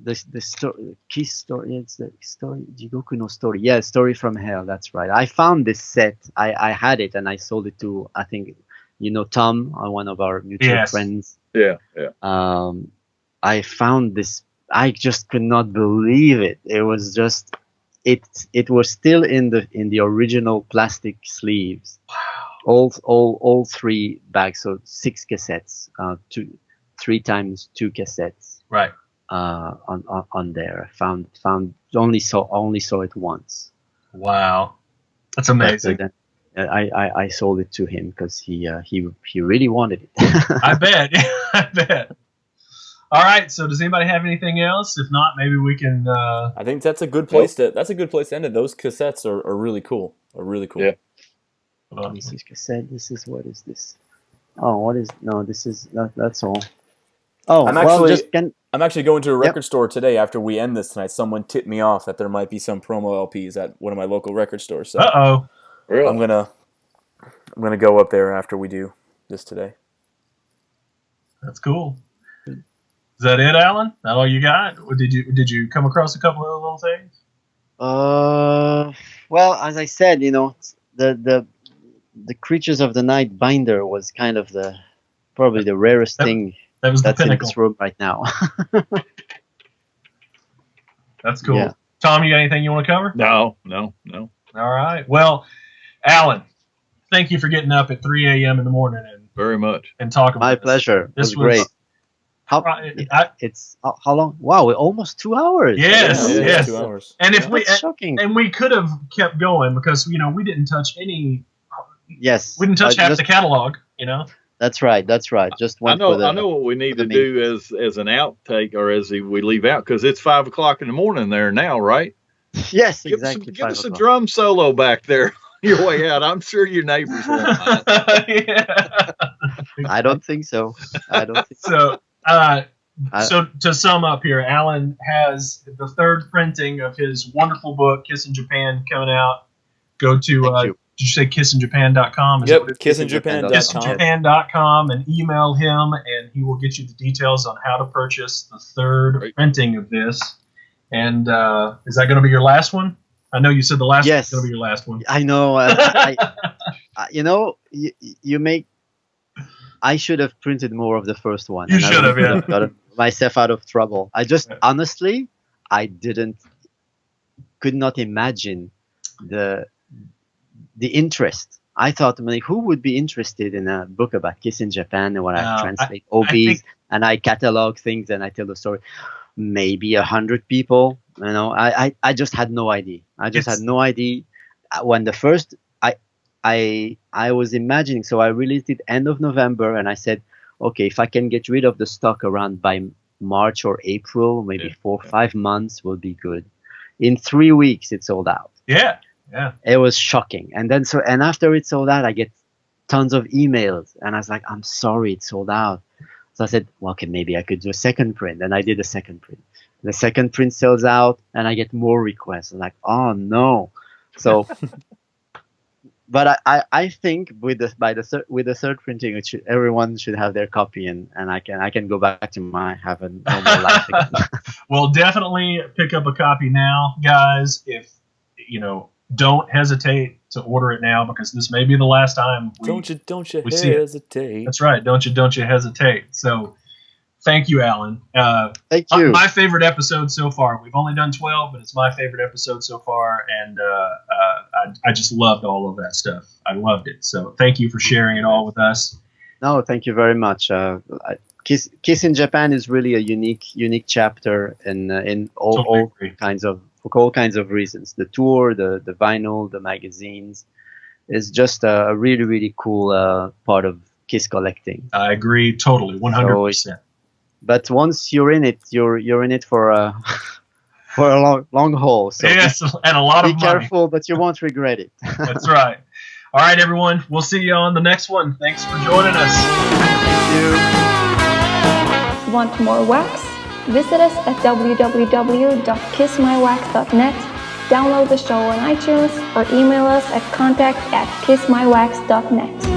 Speaker 4: The story, Kiss story. It's the story, Jigoku no story. Yeah, story from hell. That's right. I found this set. I had it and I sold it to, I think, Tom, one of our mutual friends.
Speaker 5: Yeah.
Speaker 4: I found this. I just could not believe it. It was just, it was still in the original plastic sleeves. Wow. All 3 bags, so 6 cassettes, 3 times 2 cassettes.
Speaker 2: Right.
Speaker 4: On there. Found only saw it once.
Speaker 2: Wow. That's amazing.
Speaker 4: But then, I sold it to him because he really wanted it.
Speaker 2: I bet. I bet. All right. So does anybody have anything else? If not, maybe we can.
Speaker 3: I think that's a good place to end it. Those cassettes are really cool.
Speaker 5: Yeah.
Speaker 4: This is cassette. This is, what is this? Oh, what is, no, this is, that's all. Oh,
Speaker 3: I'm
Speaker 4: well,
Speaker 3: actually-
Speaker 4: just can.
Speaker 3: I'm actually going to a
Speaker 4: Yep.
Speaker 3: record store today after we end this tonight. Someone tipped me off that there might be some promo LPs at one of my local record stores. So
Speaker 2: Uh-oh.
Speaker 5: Really?
Speaker 3: I'm gonna go up there after we do this today.
Speaker 2: That's cool. Is that it, Alan? That all you got? Or did you come across a couple of little things?
Speaker 4: Well, as I said, the Creatures of the Night binder was kind of probably the rarest thing
Speaker 2: That was the
Speaker 4: that's in
Speaker 2: pinnacle.
Speaker 4: this room right now.
Speaker 2: That's cool.
Speaker 4: Yeah.
Speaker 2: Tom, you got anything you want to cover?
Speaker 5: No.
Speaker 2: All right. Well, Alan, thank you for getting up at 3 a.m. in the morning
Speaker 5: Very much.
Speaker 2: and talking.
Speaker 4: My
Speaker 2: with us.
Speaker 4: pleasure. It
Speaker 2: This
Speaker 4: was great. How
Speaker 2: It's
Speaker 4: how long? Wow, we're almost 2 hours.
Speaker 2: Yes,
Speaker 3: Yeah,
Speaker 2: yes.
Speaker 3: 2 hours.
Speaker 2: and if
Speaker 4: That's shocking.
Speaker 2: we could have kept going because we didn't touch any.
Speaker 4: Yes,
Speaker 2: We didn't touch half
Speaker 4: just-
Speaker 2: the catalog.
Speaker 4: That's right. Just
Speaker 5: I
Speaker 4: went
Speaker 5: know.
Speaker 4: for the.
Speaker 5: I know what we need
Speaker 4: for
Speaker 5: to
Speaker 4: the
Speaker 5: do as an outtake or as we leave out because it's 5 o'clock in the morning there now, right?
Speaker 4: Yes,
Speaker 5: Give
Speaker 4: exactly.
Speaker 5: give us a
Speaker 4: 5 o'clock.
Speaker 5: drum solo back there on your way out. I'm sure your neighbors won't mind.
Speaker 2: Yeah.
Speaker 4: I don't think so. I don't think so.
Speaker 2: So,
Speaker 4: I-
Speaker 2: so to sum up here, Alan has the third printing of his wonderful book, Kiss in Japan, coming out. Go to,
Speaker 4: Thank you.
Speaker 2: did you say kissinjapan.com? Is that
Speaker 3: Yep,
Speaker 2: what it is?
Speaker 3: kissinjapan.com.
Speaker 2: kissinjapan.com and email him, and he will get you the details on how to purchase the third
Speaker 5: Great.
Speaker 2: printing of this. And is that going to be your last one? I know you said the last
Speaker 4: Yes.
Speaker 2: one's going to be your last one.
Speaker 4: I know. You make. I should have printed more of the first one.
Speaker 2: You
Speaker 4: and I
Speaker 2: should have,
Speaker 4: would
Speaker 2: yeah.
Speaker 4: Got myself out of trouble. I just honestly, I could not imagine the interest. I thought, who would be interested in a book about Kiss in Japan and when I translate OBs
Speaker 2: think-
Speaker 4: and I catalog things and I tell the story? Maybe 100 people. I just had no idea. Had no idea when the first I was imagining. So I released it end of November, and I said, okay, if I can get rid of the stock around by March or April, maybe 4 or 5 months will be good. In 3 weeks, it sold out.
Speaker 2: Yeah.
Speaker 4: It was shocking. And then and after it sold out, I get tons of emails, and I was like, I'm sorry, it sold out. So I said, well, okay, maybe I could do a second print, and I did a second print. The second print sells out, and I get more requests. I'm like, oh no. So, but I think with the third printing, everyone should have their copy, and I can go back to have a normal life again.
Speaker 2: Well, definitely pick up a copy now, guys. If don't hesitate to order it now because this may be the last time.
Speaker 3: Don't you
Speaker 2: we see it.
Speaker 3: hesitate.
Speaker 2: That's right. Don't you hesitate. So, thank you, Alan.
Speaker 4: Thank you.
Speaker 2: My favorite episode so far. We've only done 12, but it's my favorite episode so far, and I just loved all of that stuff. I loved it. So, thank you for sharing it all with us.
Speaker 4: No, thank you very much. Kiss in Japan is really a unique chapter in all kinds of. For all kinds of reasons. The tour, the vinyl, the magazines is just a really, really cool part of Kiss collecting.
Speaker 2: I agree totally, 100%.
Speaker 4: But once you're in it, you're in it for a long haul. So
Speaker 2: yes, and a lot of
Speaker 4: be
Speaker 2: money.
Speaker 4: careful, but you won't regret it.
Speaker 2: That's right. All right, everyone. We'll see you on the next one. Thanks for joining us.
Speaker 4: Thank you.
Speaker 1: Want more wax? Visit us at www.kissmywax.net, download the show on iTunes, or email us at contact@kissmywax.net.